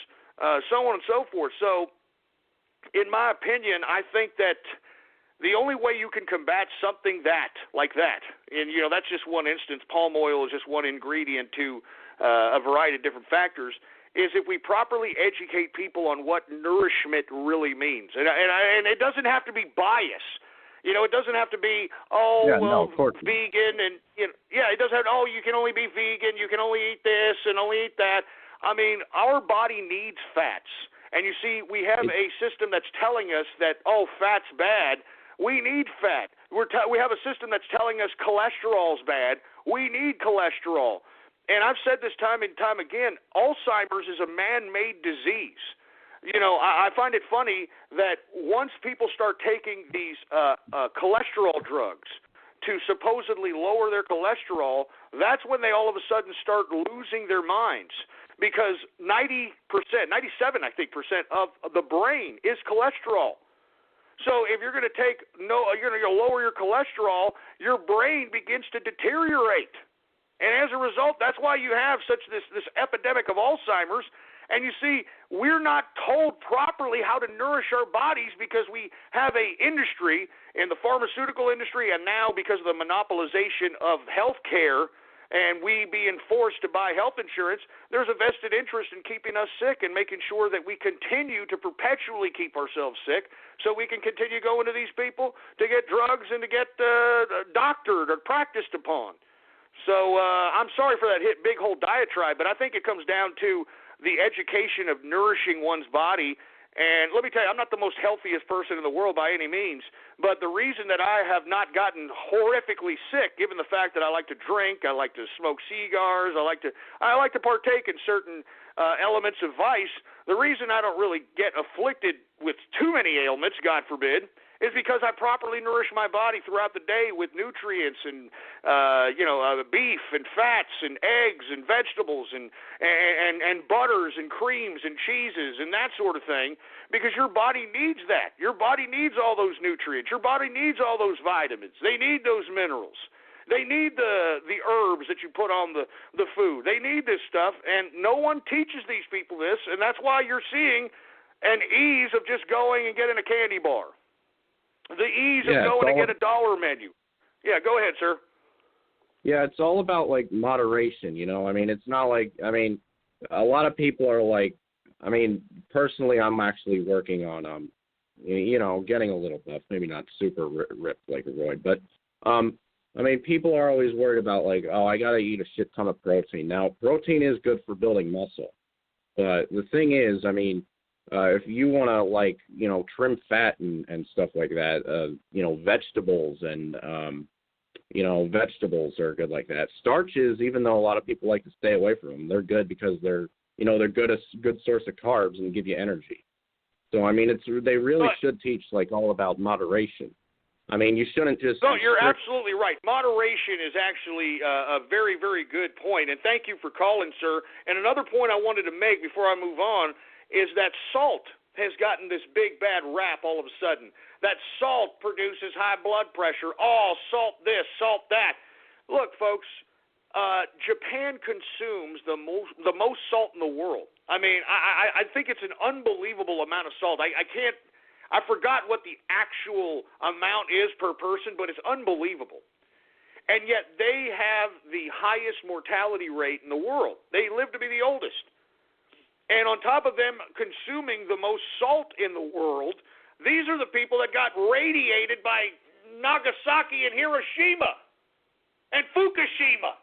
F: so on and so forth. So, in my opinion, I think that the only way you can combat something like that, and, that's just one instance, palm oil is just one ingredient to a variety of different factors, is if we properly educate people on what nourishment really means. And it doesn't have to be bias. It doesn't have to be, vegan and, it doesn't have, you can only be vegan, you can only eat this and only eat that. I mean, our body needs fats. And you see, we have a system that's telling us that, fat's bad. We need fat. We have a system that's telling us cholesterol's bad. We need cholesterol. And I've said this time and time again, Alzheimer's is a man-made disease. I find it funny that once people start taking these cholesterol drugs to supposedly lower their cholesterol, that's when they all of a sudden start losing their minds. Because 97% of the brain is cholesterol. So if you're going to you're going to lower your cholesterol, your brain begins to deteriorate. And as a result, that's why you have this epidemic of Alzheimer's. And you see, we're not told properly how to nourish our bodies because we have a industry in the pharmaceutical industry, and now because of the monopolization of health care and we being forced to buy health insurance, there's a vested interest in keeping us sick and making sure that we continue to perpetually keep ourselves sick so we can continue going to these people to get drugs and to get doctored or practiced upon. So I'm sorry for that big whole diatribe, but I think it comes down to the education of nourishing one's body. And let me tell you, I'm not the most healthiest person in the world by any means, but the reason that I have not gotten horrifically sick, given the fact that I like to drink, I like to smoke cigars, I like to partake in certain elements of vice, the reason I don't really get afflicted with too many ailments, God forbid, is because I properly nourish my body throughout the day with nutrients and beef and fats and eggs and vegetables and butters and creams and cheeses and that sort of thing, because your body needs that. Your body needs all those nutrients. Your body needs all those vitamins. They need those minerals. They need the herbs that you put on the food. They need this stuff, and no one teaches these people this, and that's why you're seeing an ease of just going and getting a candy bar. The ease of going to get a dollar menu. Yeah, go ahead, sir.
P: Yeah, it's all about, like, moderation, I mean, it's not like, a lot of people are like, I mean, personally, I'm actually working on, getting a little buff, maybe not super ripped like Roy, but, I mean, people are always worried about like, oh, I got to eat a shit ton of protein. Now, protein is good for building muscle, but the thing is, I mean, if you want to like, trim fat and stuff like that, vegetables and, vegetables are good like that. Starches, even though a lot of people like to stay away from them, they're good because they're good source of carbs and give you energy. So, I mean, they really should teach like all about moderation. I mean, you shouldn't just...
F: No, you're absolutely right. Moderation is actually a very, very good point, and thank you for calling, sir. And another point I wanted to make before I move on is that salt has gotten this big, bad rap all of a sudden. That salt produces high blood pressure. Oh, salt this, salt that. Look, folks, Japan consumes the most salt in the world. I mean, I think it's an unbelievable amount of salt. I forgot what the actual amount is per person, but it's unbelievable. And yet they have the highest mortality rate in the world. They live to be the oldest. And on top of them consuming the most salt in the world, these are the people that got radiated by Nagasaki and Hiroshima and Fukushima.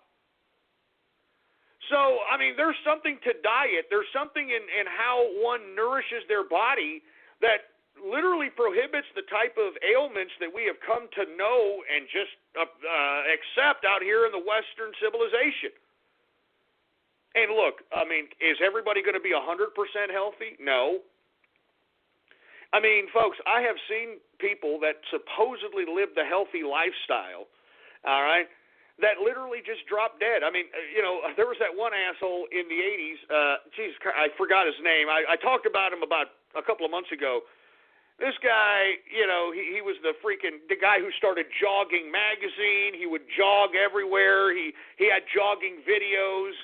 F: So, I mean, there's something to diet. There's something in how one nourishes their body that literally prohibits the type of ailments that we have come to know and just accept out here in the Western civilization. And look, I mean, is everybody going to be 100% healthy? No. I mean, folks, I have seen people that supposedly live the healthy lifestyle, all right, that literally just drop dead. I mean, there was that one asshole in the 80s. Jesus Christ, I forgot his name. I talked about him about a couple of months ago. This guy, he was the guy who started Jogging Magazine. He would jog everywhere. He had jogging videos.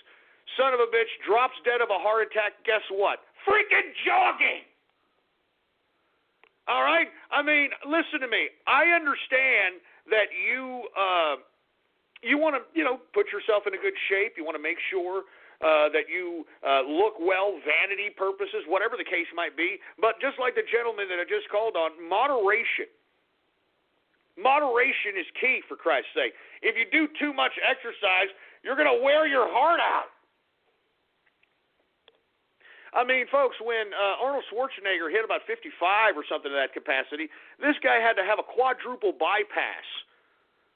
F: Son of a bitch drops dead of a heart attack. Guess what? Freaking jogging! All right? I mean, listen to me. I understand that you want to, put yourself in a good shape. You want to make sure that you look well, vanity purposes, whatever the case might be. But just like the gentleman that I just called on, moderation. Moderation is key, for Christ's sake. If you do too much exercise, you're going to wear your heart out. I mean, folks, when Arnold Schwarzenegger hit about 55 or something to that capacity, this guy had to have a quadruple bypass.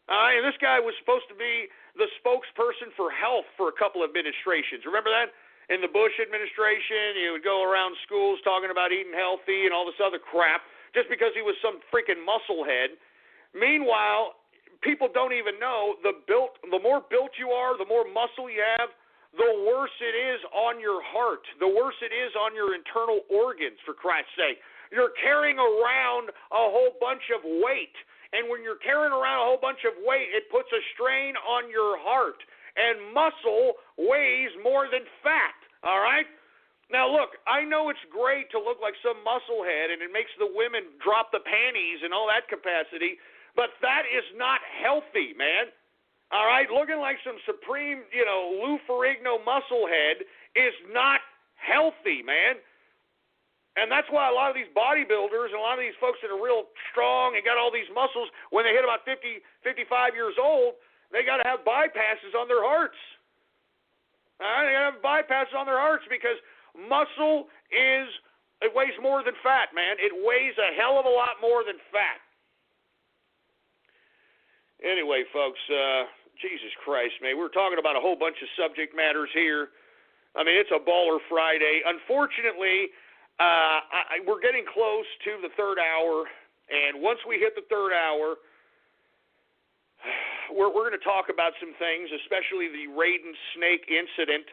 F: And this guy was supposed to be the spokesperson for health for a couple of administrations. Remember that? In the Bush administration, he would go around schools talking about eating healthy and all this other crap just because he was some freaking musclehead. Meanwhile, people don't even know the more built you are, the more muscle you have, the worse it is on your heart, the worse it is on your internal organs, for Christ's sake. You're carrying around a whole bunch of weight. And when you're carrying around a whole bunch of weight, it puts a strain on your heart. And muscle weighs more than fat, all right? Now, look, I know it's great to look like some musclehead, and it makes the women drop the panties and all that capacity, but that is not healthy, man. All right? Looking like some supreme, Lou Ferrigno musclehead is not healthy, man. And that's why a lot of these bodybuilders and a lot of these folks that are real strong and got all these muscles, when they hit about 50, 55 years old, they got to have bypasses on their hearts. All right? They got to have bypasses on their hearts because muscle it weighs more than fat, man. It weighs a hell of a lot more than fat. Anyway, folks, Jesus Christ, man, we're talking about a whole bunch of subject matters here. I mean, it's a baller Friday. Unfortunately, we're getting close to the third hour, and once we hit the third hour, we're going to talk about some things, especially the Raiden Snake incident.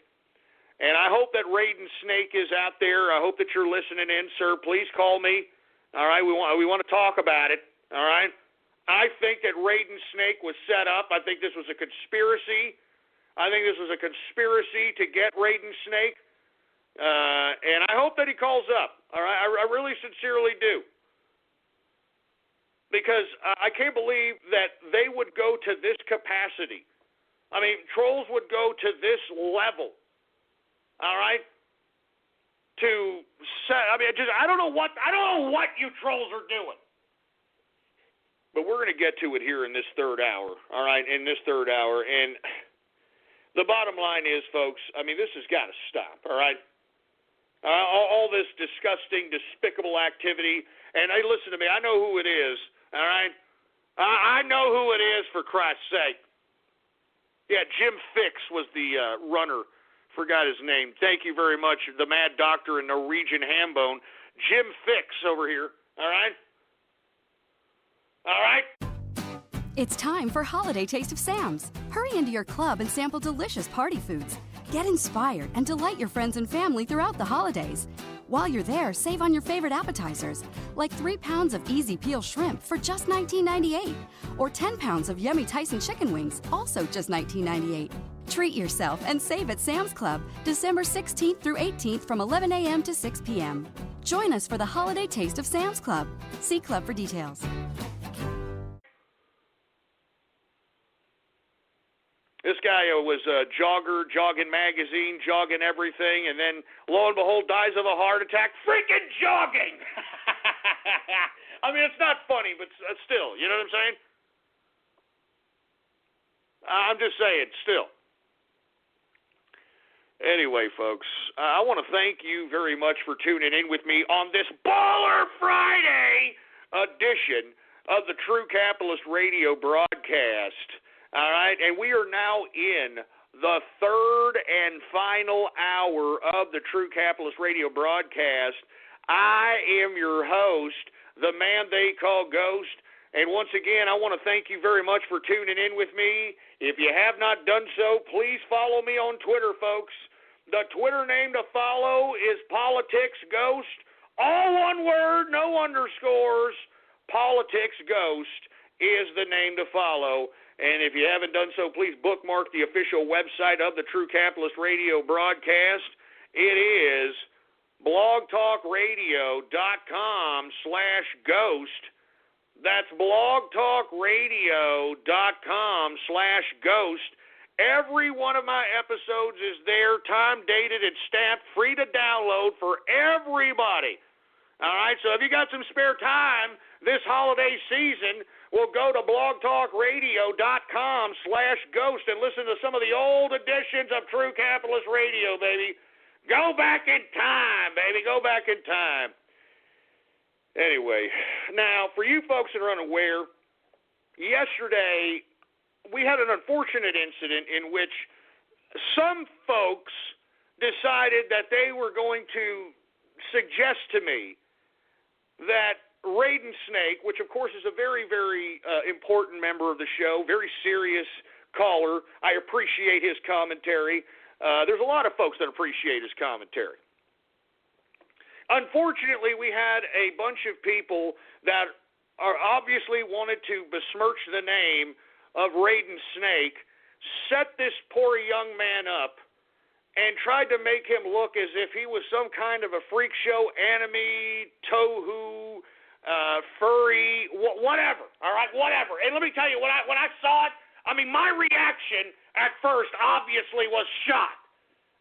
F: And I hope that Raiden Snake is out there. I hope that you're listening in, sir. Please call me. All right, we want to talk about it. All right. I think that Raiden Snake was set up. I think this was a conspiracy. I think this was a conspiracy to get Raiden Snake. And I hope that he calls up. All right, I really sincerely do. Because I can't believe that they would go to this capacity. I mean, trolls would go to this level. all right, to set, I don't know what you trolls are doing. But we're going to get to it here in this third hour, all right, and the bottom line is, folks, this has got to stop, all right? All this disgusting, despicable activity, and hey, listen to me, I know who it is, all right? I know who it is, for Christ's sake. Yeah, Jim Fix was the runner. Forgot his name. Thank you very much, the Mad Doctor and Norwegian Hambone. Jim Fix over here, all right? All right?
A: It's time for Holiday Taste of Sam's. Hurry into your club and sample delicious party foods. Get inspired and delight your friends and family throughout the holidays. While you're there, save on your favorite appetizers, like 3 pounds of easy peel shrimp for just $19.98, or 10 pounds of yummy Tyson chicken wings, also just $19.98. Treat yourself and save at Sam's Club, December 16th through 18th from 11 a.m. to 6 p.m. Join us for the Holiday Taste of Sam's Club. See Club for details.
F: This guy was a jogger, jogging magazine, jogging everything, and then, lo and behold, dies of a heart attack. Freaking jogging! It's not funny, but still, you know what I'm saying? I'm just saying, still. Anyway, folks, I want to thank you very much for tuning in with me on this Baller Friday edition of the True Capitalist Radio broadcast. All right, and we are now in the third and final hour of the True Capitalist Radio broadcast. I am your host, the man they call Ghost, and once again, I want to thank you very much for tuning in with me. If you have not done so, please follow me on Twitter, folks. The Twitter name to follow is Politics Ghost, all one word, no underscores. Politics Ghost is the name to follow. And if you haven't done so, please bookmark the official website of the True Capitalist Radio broadcast. It is blogtalkradio.com/ghost. That's blogtalkradio.com/ghost. Every one of my episodes is there, time dated and stamped, free to download for everybody. All right, so if you got some spare time this holiday season, we'll go to blogtalkradio.com/ghost and listen to some of the old editions of True Capitalist Radio, baby. Go back in time, baby. Go back in time. Anyway, now, for you folks that are unaware, yesterday we had an unfortunate incident in which some folks decided that they were going to suggest to me that Raiden Snake, which of course is a very, very important member of the show, very serious caller. I appreciate his commentary. There's a lot of folks that appreciate his commentary. Unfortunately, we had a bunch of people that are obviously wanted to besmirch the name of Raiden Snake, set this poor young man up, and tried to make him look as if he was some kind of a freak show, anime, tohu, furry, whatever, all right, whatever. And let me tell you, when I saw it, my reaction at first obviously was shock,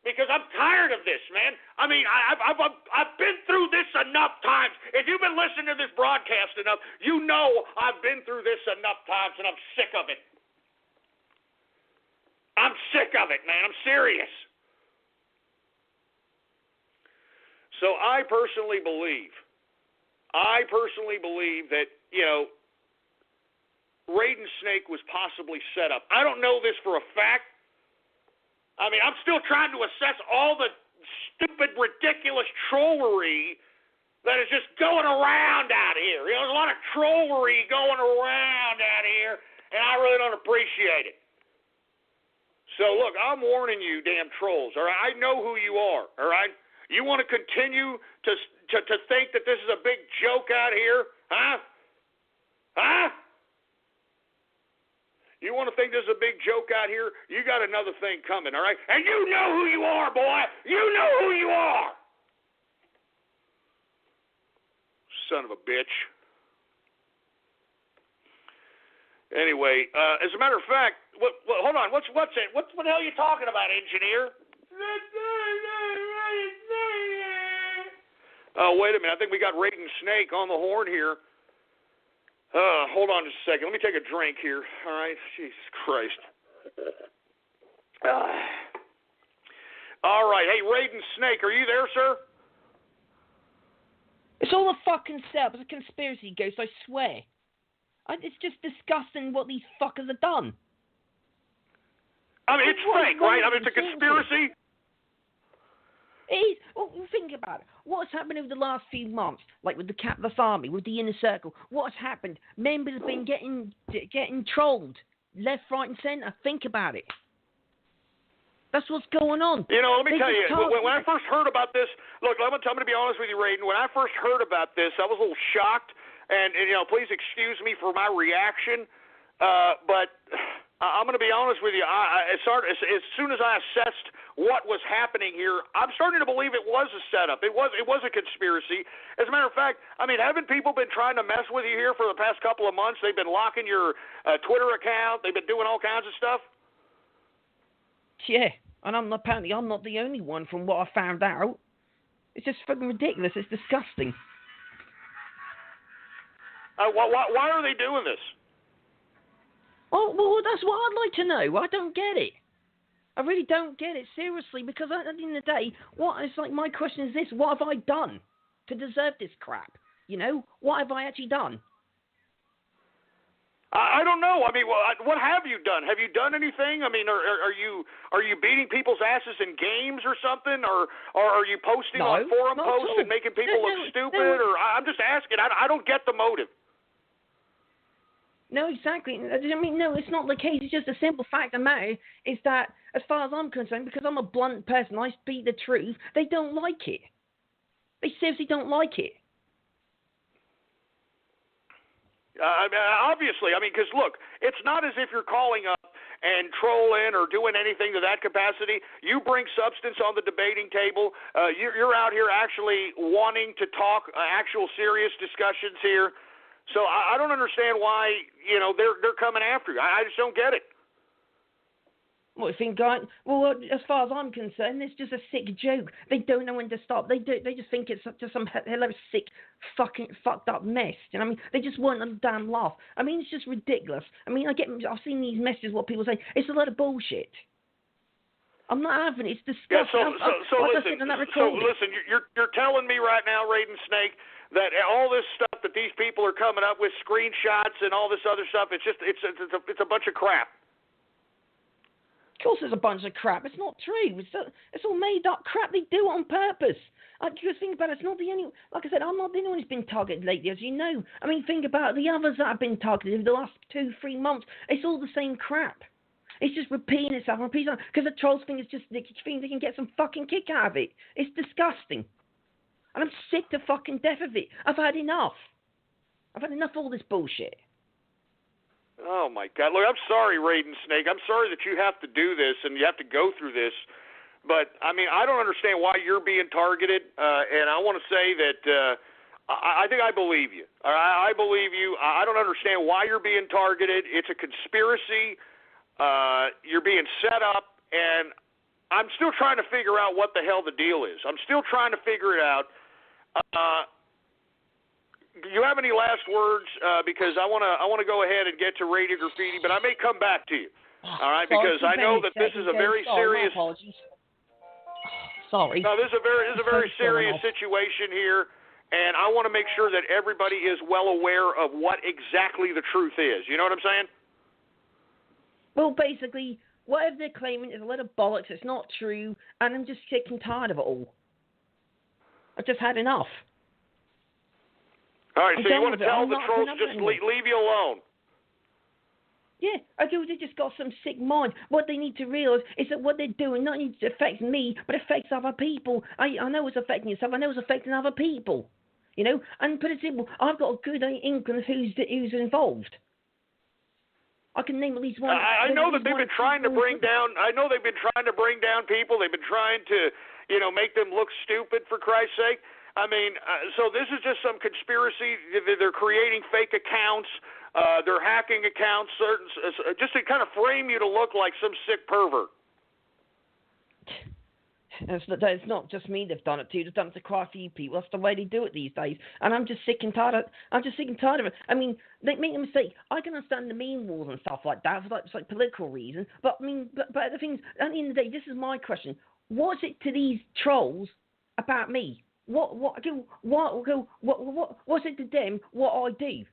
F: because I'm tired of this, man. I've been through this enough times. If you've been listening to this broadcast enough, you know I've been through this enough times, and I'm sick of it. I'm sick of it, man. I'm serious. So I personally believe that, Raiden Snake was possibly set up. I don't know this for a fact. I'm still trying to assess all the stupid, ridiculous trollery that is just going around out here. There's a lot of trollery going around out here, and I really don't appreciate it. So, look, I'm warning you, damn trolls, all right? I know who you are, all right? You want to continue to think that this is a big joke out here, huh? Huh? You want to think this is a big joke out here? You got another thing coming, all right? And you know who you are, boy. You know who you are. Son of a bitch. Anyway, as a matter of fact, hold on. What the hell are you talking about, engineer? Oh, wait a minute. I think we got Raiden Snake on the horn here. Hold on just a second. Let me take a drink here. All right? Jesus Christ. All right. Hey, Raiden Snake, are you there, sir?
Q: It's all a fucking setup. It's a conspiracy, Ghost, I swear. It's just disgusting what these fuckers have done.
F: I mean, it's fake, right? I mean, it's a conspiracy.
Q: It is. Well, think about it. What's happened over the last few months, like with the Capitalist Army, with the Inner Circle? What's happened? Members have been getting trolled, left, right, and centre. Think about it. That's what's going on.
F: You know, let me tell you, when I first heard about this, look, I'm going to be honest with you, Raiden. When I first heard about this, I was a little shocked, and you know, please excuse me for my reaction, but I'm going to be honest with you. As soon as I assessed what was happening here, I'm starting to believe it was a setup. It was a conspiracy. As a matter of fact, I mean, haven't people been trying to mess with you here for the past couple of months? They've been locking your Twitter account. They've been doing all kinds of stuff.
Q: Yeah, and apparently I'm not the only one from what I found out. It's just fucking ridiculous. It's disgusting.
F: Why are they doing this?
Q: Oh, well, that's what I'd like to know. I don't get it. I really don't get it, seriously, because at the end of the day, my question is this: what have I done to deserve this crap? You know, what have I actually done?
F: I don't know. I mean, what have you done? Have you done anything? I mean, are you beating people's asses in games or something, or are you posting on forum posts and making people look stupid? Or I'm just asking. I don't get the motive.
Q: No, exactly. I mean, no, it's not the case. It's just a simple fact of the matter is that, as far as I'm concerned, because I'm a blunt person, I speak the truth. They don't like it. They seriously don't like it.
F: Obviously, I mean, because look, it's not as if you're calling up and trolling or doing anything to that capacity. You bring substance on the debating table. You're out here actually wanting to talk actual serious discussions here. So I don't understand why they're coming after you. I just don't get it.
Q: Well, as far as I'm concerned, it's just a sick joke. They don't know when to stop. They just think it's just some hilarious, sick, fucking fucked up mess. You know what I mean? They just want a damn laugh. I mean, it's just ridiculous. I mean, I've seen these messages. What people say, it's a lot of bullshit. I'm not having it. It's disgusting.
F: Listen. You're telling me right now, Raiden Snake, that all this stuff that these people are coming up with, screenshots and all this other stuff, it's a bunch of crap.
Q: Of course it's a bunch of crap. It's not true. It's all made up crap. They do it on purpose. Just think about it. It's not the only... Like I said, I'm not the only one who's been targeted lately, as you know. I mean, think about the others that have been targeted in the last 2-3 months. It's all the same crap. It's just repeating itself. Because the trolls think it's just... They think they can get some fucking kick out of it. It's disgusting. And I'm sick to fucking death of it. I've had enough. I've had enough of all this bullshit.
F: Oh, my God. Look, I'm sorry, Raiden Snake. I'm sorry that you have to do this and you have to go through this. But, I mean, I don't understand why you're being targeted. And I want to say that I think I believe you. I believe you. I don't understand why you're being targeted. It's a conspiracy. You're being set up. And I'm still trying to figure out what the hell the deal is. I'm still trying to figure it out. Do you have any last words? Because I want to go ahead and get to Radio Graffiti, but I may come back to you. All right, because I know that this is a very serious.
Q: Sorry.
F: No, this is a very serious situation here, and I want to make sure that everybody is well aware of what exactly the truth is. You know what I'm saying?
Q: Well, basically, whatever they're claiming is a lot of bollocks. It's not true, and I'm just sick and tired of it all. I've just had enough.
F: All right, so you want to tell the trolls to just leave you alone?
Q: Yeah, I feel they just got some sick mind. What they need to realize is that what they're doing not only affects me, but affects other people. I know it's affecting yourself. I know it's affecting other people. You know, and put it simple, I've got a good inkling of who's involved. I can name at least one.
F: I know that they've been trying to bring down. I know they've been trying to bring down people. They've been trying to, make them look stupid. For Christ's sake. I mean, so this is just some conspiracy. They're creating fake accounts. They're hacking accounts, just to kind of frame you to look like some sick pervert.
Q: It's not just me they've done it to. They've done it to quite a few people. That's the way they do it these days. And I'm just sick and tired of it. I mean, they make a mistake. I can understand the meme wars and stuff like that for like political reasons. But I mean, but the thing is, at the end of the day, this is my question. What's it to these trolls about me? What's it to them what I do?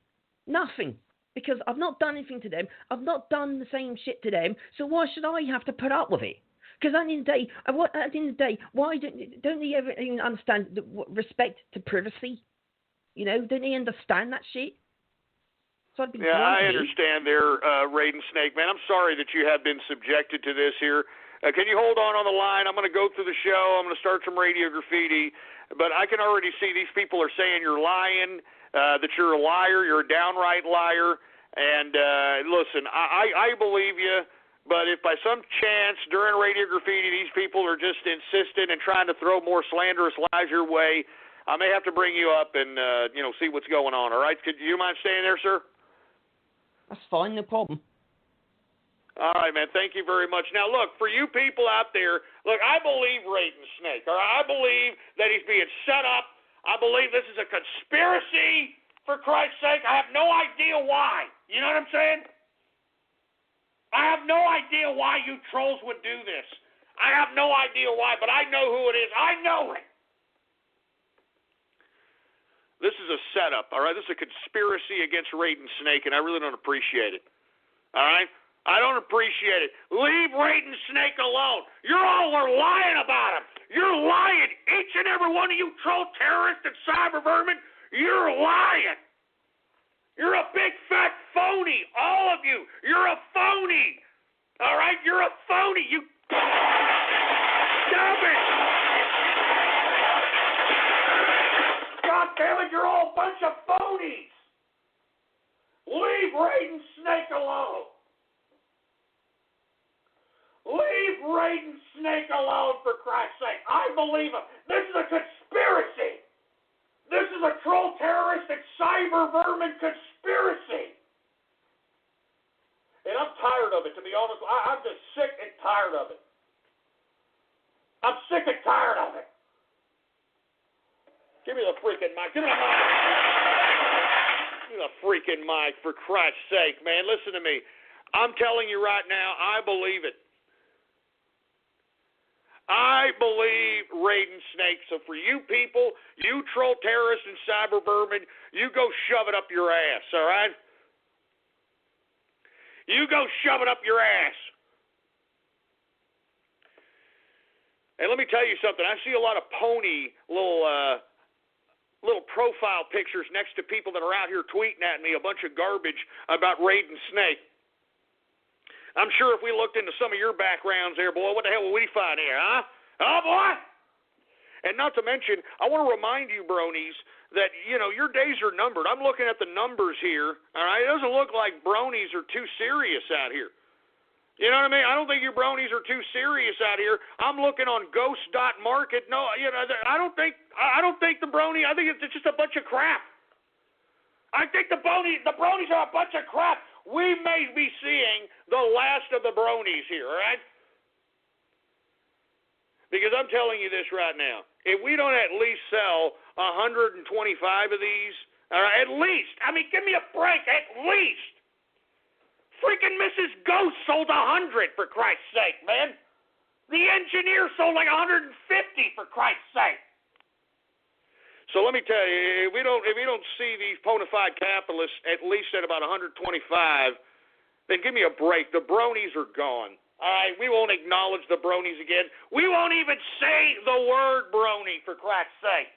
Q: Nothing. Because I've not done anything to them. I've not done the same shit to them. So why should I have to put up with it? Because at the end of the day, why don't they ever even understand respect to privacy? You know, don't they understand that shit? So
F: I understand there, Raiden Snake, man. I'm sorry that you have been subjected to this here. Can you hold on the line? I'm going to go through the show. I'm going to start some radio graffiti. But I can already see these people are saying you're lying, that you're a liar, you're a downright liar. And listen, I believe you, but if by some chance during radio graffiti these people are just insistent and trying to throw more slanderous lies your way, I may have to bring you up and see what's going on. All right? Could you mind staying there, sir?
Q: That's fine, no problem.
F: All right, man. Thank you very much. Now, look, for you people out there, look, I believe Raiden Snake. All right? I believe that he's being set up. I believe this is a conspiracy. For Christ's sake, I have no idea why. You know what I'm saying? I have no idea why you trolls would do this. I have no idea why, but I know who it is. I know it. This is a setup, all right? This is a conspiracy against Raiden Snake, and I really don't appreciate it. All right? I don't appreciate it. Leave Raiden Snake alone. You're all are lying about him. You're lying. Each and every one of you troll terrorists and cyber vermin, you're lying. You're a big fat phony. All of you. You're a phony. All right? You're a phony. You. Stop it. God damn it. You're all a bunch of phonies. Leave Raiden Snake alone. Leave Raiden Snake alone, for Christ's sake. I believe him. This is a conspiracy. This is a troll terrorist and cyber vermin conspiracy. And I'm tired of it, to be honest. I'm just sick and tired of it. I'm sick and tired of it. Give me the freaking mic. Give me the mic. Give me the freaking mic, for Christ's sake, man. Listen to me. I'm telling you right now, I believe it. I believe Raiden Snake. So for you people, you troll terrorists and cyber vermin, you go shove it up your ass, all right? You go shove it up your ass. And let me tell you something. I see a lot of pony little profile pictures next to people that are out here tweeting at me a bunch of garbage about Raiden Snake. I'm sure if we looked into some of your backgrounds there, boy, what the hell will we find here, huh? Oh, boy! And not to mention, I want to remind you, bronies, that, your days are numbered. I'm looking at the numbers here, all right? It doesn't look like bronies are too serious out here. You know what I mean? I don't think you bronies are too serious out here. I'm looking on ghost.market. No, I don't think the brony, I think it's just a bunch of crap. I think the bronies are a bunch of crap. We may be seeing the last of the bronies here, all right? Because I'm telling you this right now. If we don't at least sell 125 of these, all right, at least. I mean, give me a break, at least. Freaking Mrs. Ghost sold 100, for Christ's sake, man. The engineer sold like 150, for Christ's sake. So let me tell you, if we don't see these bona fide capitalists at least at about 125, then give me a break. The bronies are gone. All right, we won't acknowledge the bronies again. We won't even say the word brony, for Christ's sake.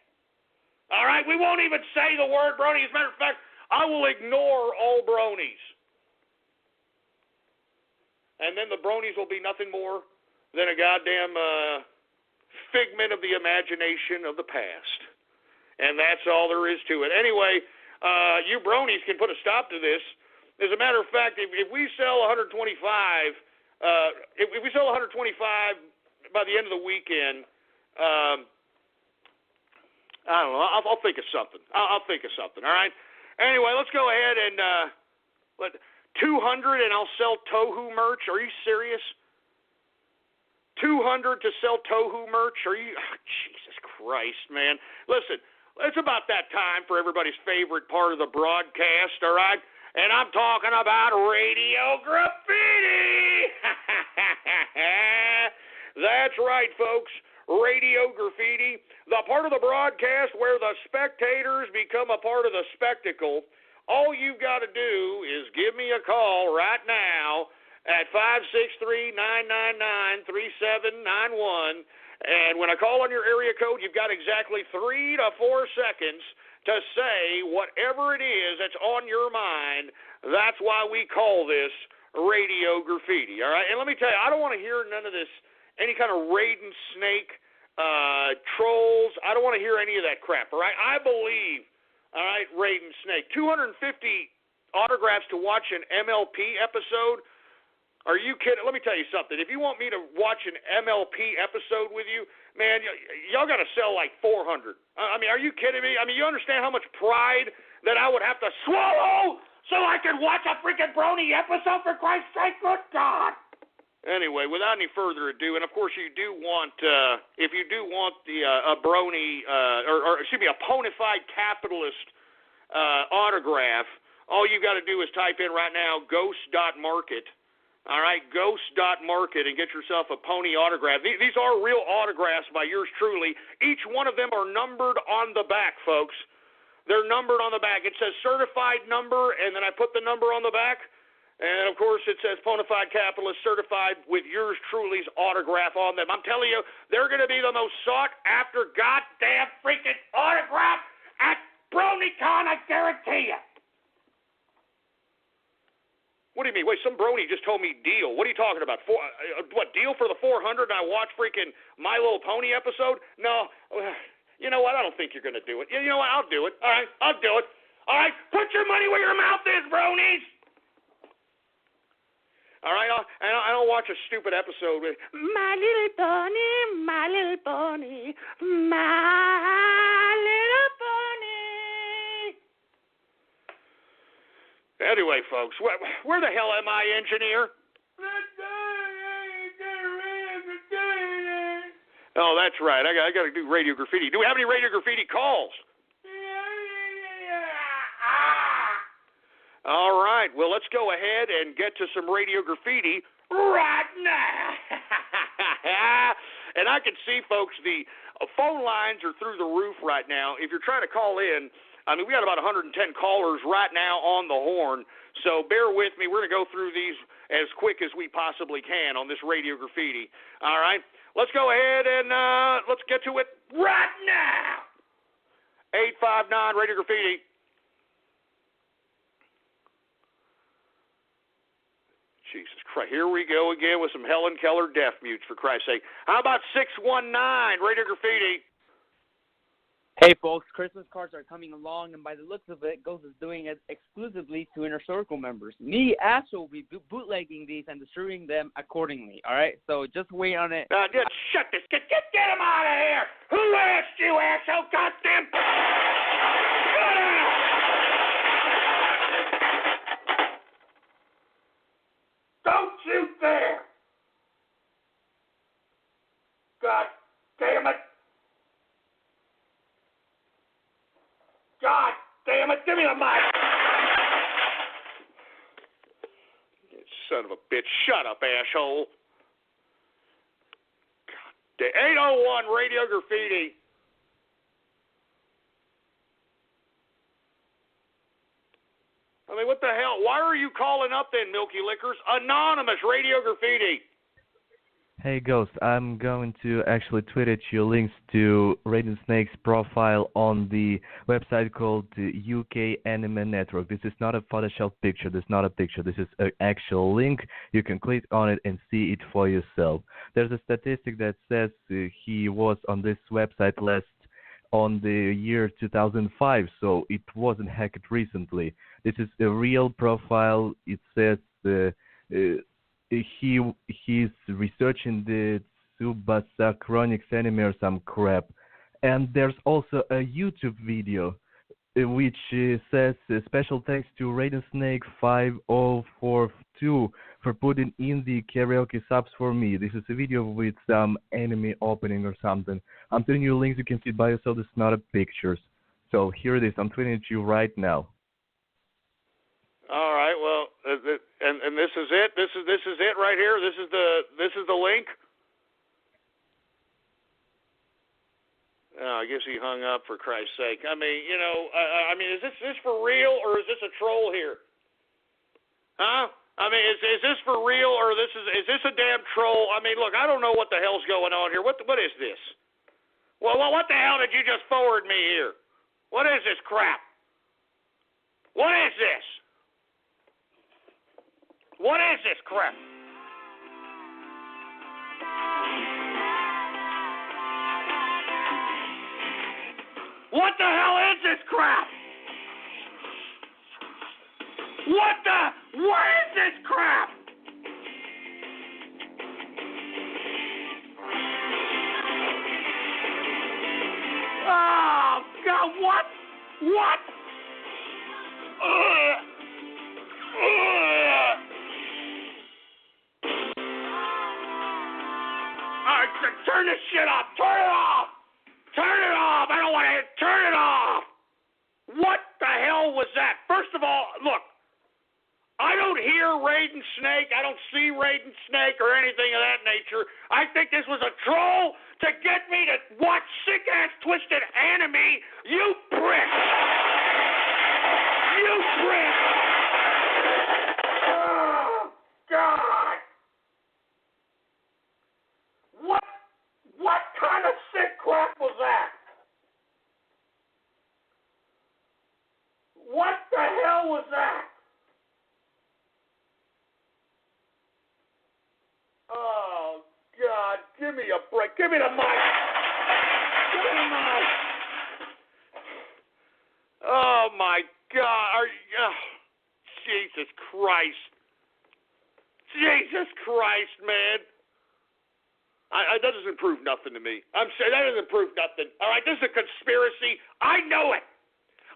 F: All right, we won't even say the word brony. As a matter of fact, I will ignore all bronies. And then the bronies will be nothing more than a goddamn figment of the imagination of the past. And that's all there is to it. Anyway, you bronies can put a stop to this. As a matter of fact, if we sell 125, if we sell 125 by the end of the weekend, I don't know. I'll think of something. I'll think of something. All right. Anyway, let's go ahead and let 200, and I'll sell Tohu merch. Are you serious? $200 to sell Tohu merch? Are you? Oh, Jesus Christ, man! Listen, it's about that time for everybody's favorite part of the broadcast, all right? And I'm talking about Radio Graffiti. That's right, folks. Radio Graffiti, the part of the broadcast where the spectators become a part of the spectacle. All you've got to do is give me a call right now at 563-999-3791. And when I call on your area code, you've got exactly 3 to 4 seconds to say whatever it is that's on your mind. That's why we call this Radio Graffiti, all right? And let me tell you, I don't want to hear none of this, any kind of Raiden Snake trolls. I don't want to hear any of that crap, all right? I believe, all right, Raiden Snake, 250 autographs to watch an MLP episode. Are you kidding? Let me tell you something. If you want me to watch an MLP episode with you, man, y'all got to sell like 400. I mean, are you kidding me? I mean, you understand how much pride that I would have to swallow so I could watch a freaking Brony episode, for Christ's sake? Good God. Anyway, without any further ado, and of course you do want, if you do want the a Brony, or excuse me, a Pwnafide Capitalist autograph, all you got to do is type in right now ghost.market. All right, ghost.market, and get yourself a pony autograph. These are real autographs by yours truly. Each one of them are numbered on the back, folks. They're numbered on the back. It says certified number, and then I put the number on the back. And, of course, it says Pwnafide Capitalist certified with yours truly's autograph on them. I'm telling you, they're going to be the most sought-after goddamn freaking autograph at BronyCon, I guarantee you. What do you mean? Wait, some Brony just told me deal. What are you talking about? What, deal for the 400 and I watch freaking My Little Pony episode? No. You know what? I don't think you're going to do it. You know what? I'll do it. All right, I'll do it. All right, put your money where your mouth is, Bronies. All right, I don't watch a stupid episode with My Little Pony, My Little Pony, My Little Pony. Anyway, folks, where the hell am I, engineer? Oh, that's right. I got to do Radio Graffiti. Do we have any Radio Graffiti calls? All right, well, let's go ahead and get to some Radio Graffiti right now. And I can see, folks, the phone lines are through the roof right now. If you're trying to call in, I mean, we got about 110 callers right now on the horn, so bear with me. We're going to go through these as quick as we possibly can on this Radio Graffiti. All right, let's go ahead and let's get to it right now. 859 Radio Graffiti. Jesus Christ, here we go again with some Helen Keller deaf mutes, for Christ's sake. How about 619, Radio Graffiti?
R: Hey, folks, Christmas cards are coming along, and by the looks of it, Ghost is doing it exclusively to Inner Circle members. Me, Ash, will be bootlegging these and distributing them accordingly, all right? So just wait on it.
F: Just shut this. Get him out of here. Who asked you, asshole? Goddamn. Don't you dare! God damn it! God damn it! Give me the mic! You son of a bitch! Shut up, asshole! God damn! 801 Radio Graffiti. I mean, what the hell? Why are you calling up then, Milky Liquors? Anonymous Radio Graffiti.
S: Hey, Ghost, I'm going to actually tweet at you links to Raiden Snake's profile on the website called UK Anime Network. This is not a Photoshop picture. This is not a picture. This is an actual link. You can click on it and see it for yourself. There's a statistic that says he was on this website last on the year 2005, so it wasn't hacked recently. This is a real profile. It says he's researching the Tsubasa Chronics anime or some crap. And there's also a YouTube video which says special thanks to Raiden Snake 5042 for putting in the karaoke subs for me. This is a video with some anime opening or something. I'm telling you links. You can see it by yourself. It's not a pictures. So here it is. I'm tweeting it to you right now.
F: All right. Well, and this is it. This is it right here. This is the link. Oh, I guess he hung up, for Christ's sake. I mean, you know, I mean, is this for real or is this a troll here? Huh? I mean, is this for real or is this a damn troll? I mean, look, I don't know what the hell's going on here. What is this? Well, what the hell did you just forward me here? What is this crap? What is this? What is this crap? What the hell is this crap? What is this crap? Oh, God, what? All right, turn this shit off. Turn it off. Turn it off! I don't want to turn it off! What the hell was that? First of all, look, I don't hear Raiden Snake, I don't see Raiden Snake or anything of that nature. I think this was a troll to get me to watch sick-ass twisted anime. You prick! You prick! Oh, God! What kind of sick crap was that? What the hell was that? Oh, God, give me a break. Give me the mic. Give me the mic. Oh, my God. Jesus Christ. Jesus Christ, man. That doesn't prove nothing to me. I'm saying that doesn't prove nothing. All right, this is a conspiracy. I know it.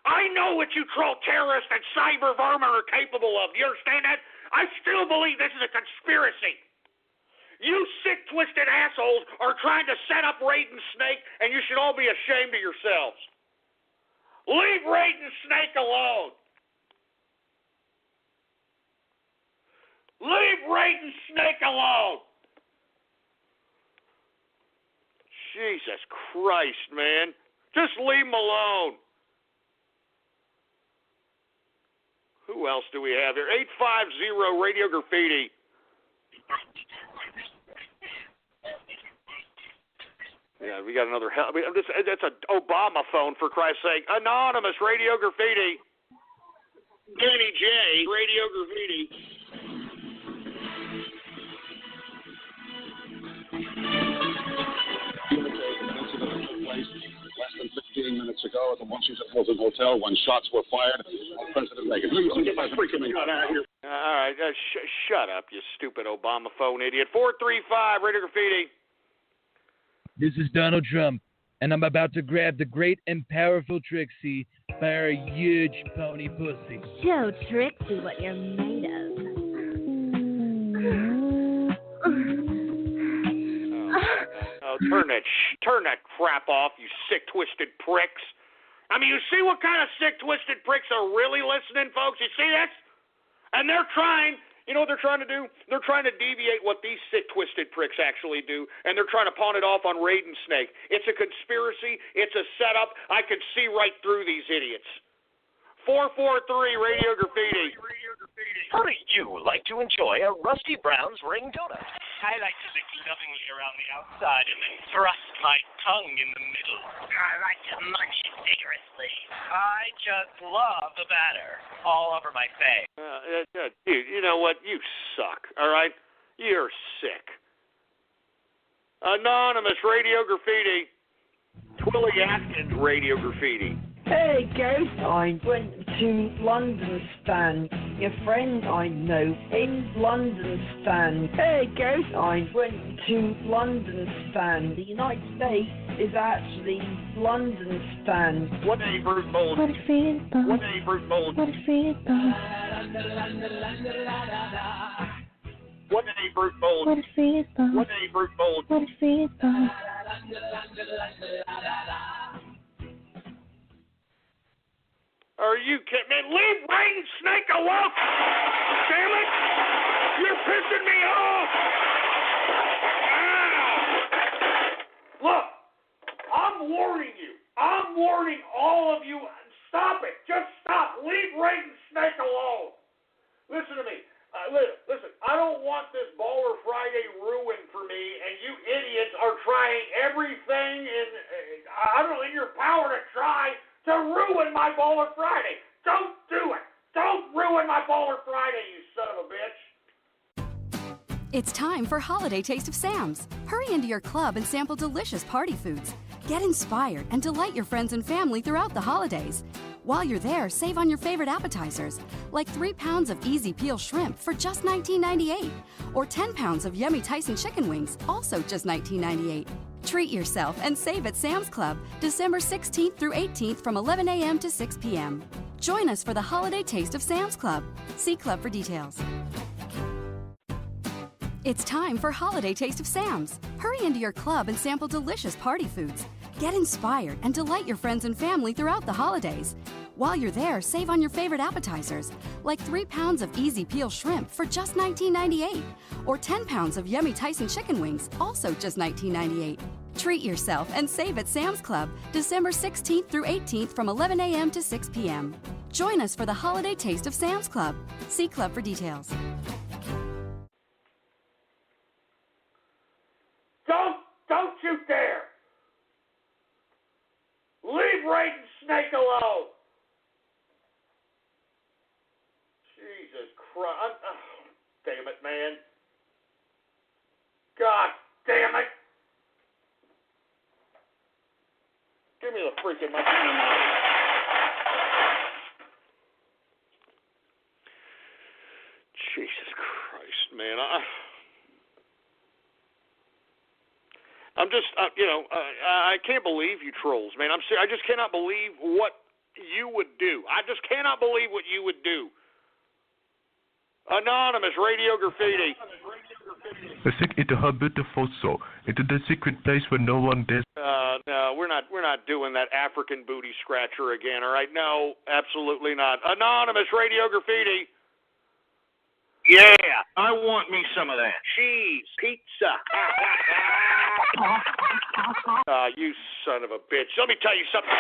F: I know what you troll terrorists and cyber vermin are capable of. You understand that? I still believe this is a conspiracy. You sick, twisted assholes are trying to set up Raiden Snake, and you should all be ashamed of yourselves. Leave Raiden Snake alone. Leave Raiden Snake alone. Jesus Christ, man. Just leave him alone. Who else do we have here? 850 Radio Graffiti. Yeah, we got another. That's an Obama phone, for Christ's sake. Anonymous Radio Graffiti. Danny J. Radio Graffiti.
T: Less than 15 minutes ago at the Washington Hilton Hotel when shots were fired on President Reagan. Get my freaking out of here.
F: All right, shut up, you stupid Obama phone idiot. 435 Radio Graffiti.
U: This is Donald Trump, and I'm about to grab the great and powerful Trixie by her huge pony pussy.
V: Show Trixie what you're made of.
F: Turn that crap off, you sick, twisted pricks. I mean, you see what kind of sick, twisted pricks are really listening, folks? You see this? And they're trying, you know what they're trying to do? They're trying to deviate what these sick, twisted pricks actually do, and they're trying to pawn it off on Raiden Snake. It's a conspiracy. It's a setup. I can see right through these idiots. 443 Radio Graffiti.
W: How do you like to enjoy a Rusty Brown's ring donut?
X: I like to lick lovingly around the outside and then thrust my tongue in the middle.
W: I like to munch it vigorously. I just love the batter all over my face.
F: Dude, you know what? You suck, all right? You're sick. Anonymous Radio Graffiti. Twilly Atkins Radio Graffiti.
Y: Hey, Ghost, I went to London stand. Your friend I know in London stand. Hey, Ghost, I went to London stand. The United States is actually London stand.
F: What a brute mold.
V: What a feed
F: What a brute mold.
V: What a feed
F: What did he brute bold?
B: What a sweet bone.
F: What did he brute bold?
B: What a sweet bone.
F: Are you kidding me? Leave Rain Snake alone! Damn it! You're pissing me off! Look, I'm warning you. I'm warning all of you. Stop it. Just stop. Leave Rain Snake alone. Listen to me. Listen, I don't want this Baller Friday ruined for me, and you idiots are trying everything in your power to try to ruin my Baller Friday. Don't do it. Don't ruin my Baller Friday, you son of a bitch.
A: It's time for Holiday Taste of Sam's. Hurry into your club and sample delicious party foods. Get inspired and delight your friends and family throughout the holidays. While you're there, save on your favorite appetizers, like 3 pounds of easy peel shrimp for just $19.98, or 10 pounds of yummy Tyson chicken wings, also just $19.98. Treat yourself and save at Sam's Club, December 16th through 18th from 11 a.m. to 6 p.m. Join us for the Holiday Taste of Sam's Club. See Club for details. It's time for Holiday Taste of Sam's. Hurry into your club and sample delicious party foods. Get inspired and delight your friends and family throughout the holidays. While you're there, save on your favorite appetizers, like 3 pounds of easy peel shrimp for just $19.98, or 10 pounds of yummy Tyson chicken wings, also just $19.98. Treat yourself and save at Sam's Club, December 16th through 18th from 11 a.m. to 6 p.m. Join us for the Holiday Taste of Sam's Club. See Club for details.
F: Don't you dare! Leave Raiden Snake alone! Jesus Christ. Damn it, man. God damn it. Give me the freaking mic. Jesus Christ, man. I'm just, I can't believe you trolls, man. I just cannot believe what you would do. I just cannot believe what you would do. Anonymous Radio Graffiti.
C: Into her beautiful soul, into the secret place where no one dares.
F: No, we're not doing that African booty scratcher again. All right, no, absolutely not. Anonymous Radio Graffiti. Yeah, I want me some of that cheese pizza. You son of a bitch. Let me tell you something.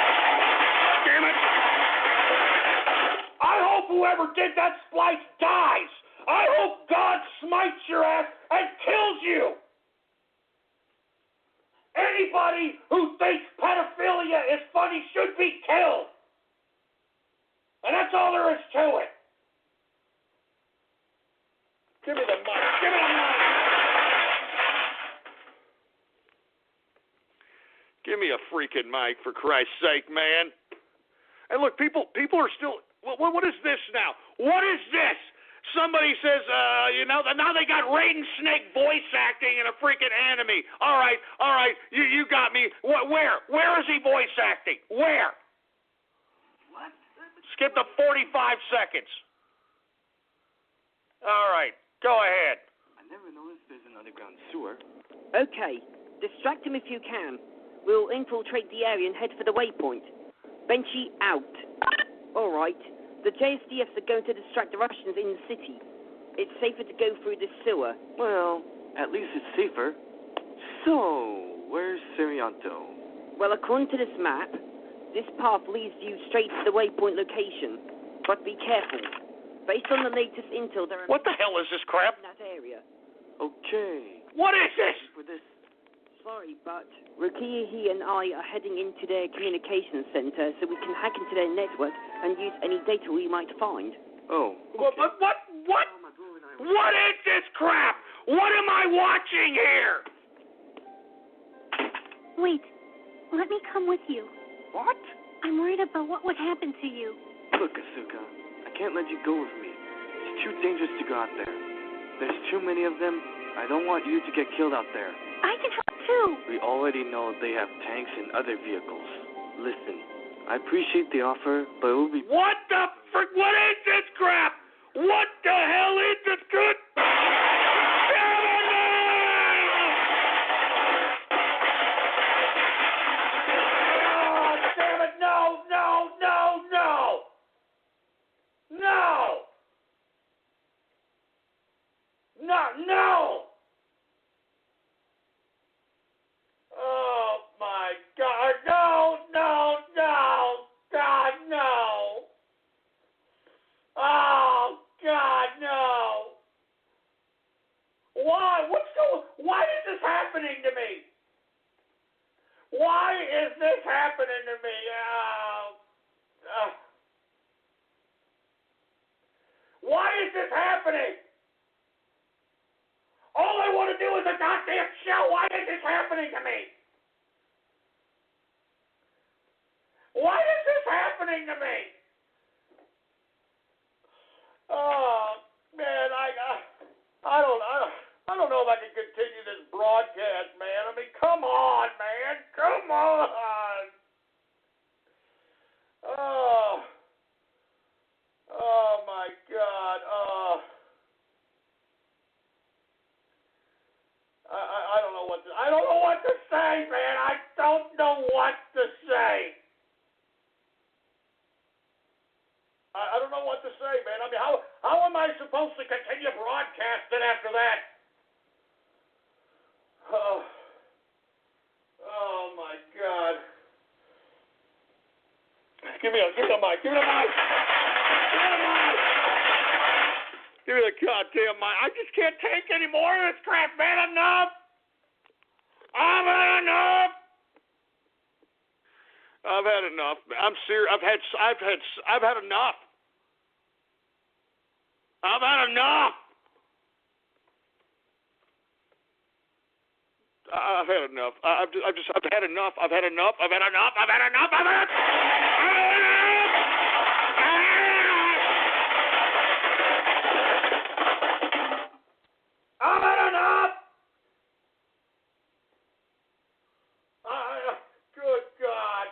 F: Damn it. I hope whoever did that splice dies. I hope God smites your ass and kills you. Anybody who thinks pedophilia is funny should be killed. And that's all there is to it. Give me the mic. Give me the mic. Give me a freaking mic, for Christ's sake, man. And look, people are still. What is this now? What is this? Somebody says, now they got Raiden Snake voice acting in a freaking anime. All right, you got me. Where is he voice acting? Where? What? Skip to 45 seconds. All right, go ahead.
D: I never noticed there's an underground sewer. Okay, distract him if you can. We'll infiltrate the area and head for the waypoint. Benchy out. All right. The JSDFs are going to distract the Russians in the city. It's safer to go through the sewer.
O: Well, at least it's safer. So, where's Sirianto?
D: Well, according to this map, this path leads you straight to the waypoint location. But be careful. Based on the latest intel, there are...
F: What the hell is this crap?
D: ...in that area.
O: Okay.
F: What is this?
D: For this... Sorry, but Rukiahi and I are heading into their communications center so we can hack into their network and use any data we might find.
O: Oh. Okay.
F: What? What is this crap? What am I watching here?
B: Wait, let me come with you.
O: What?
B: I'm worried about what would happen to you.
O: Look, Asuka, I can't let you go with me. It's too dangerous to go out there. There's too many of them. I don't want you to get killed out there.
B: I can help too.
O: We already know they have tanks and other vehicles. Listen, I appreciate the offer, but it will be...
F: What the frick? What is this crap? What the hell is this good? happening? All I want to do is a goddamn show. Why is this happening to me? Why is this happening to me? Oh man, I don't know if I can continue this broadcast, man. I mean, come on, man, come on. Oh my God. I don't know what to say, man. I don't know what to say. I don't know what to say, man. I mean, how am I supposed to continue broadcasting after that? Oh my God. Give me the mic. Give me the mic. Give me the mic. Give me the goddamn mic. I just can't take any more of this crap, man. Enough. I've had enough. I've had enough. I'm serious. I've had enough. I've had enough. I've had enough. I've had enough. I've had enough. I've had enough. I've had enough. I've had enough. I've had enough. Good God.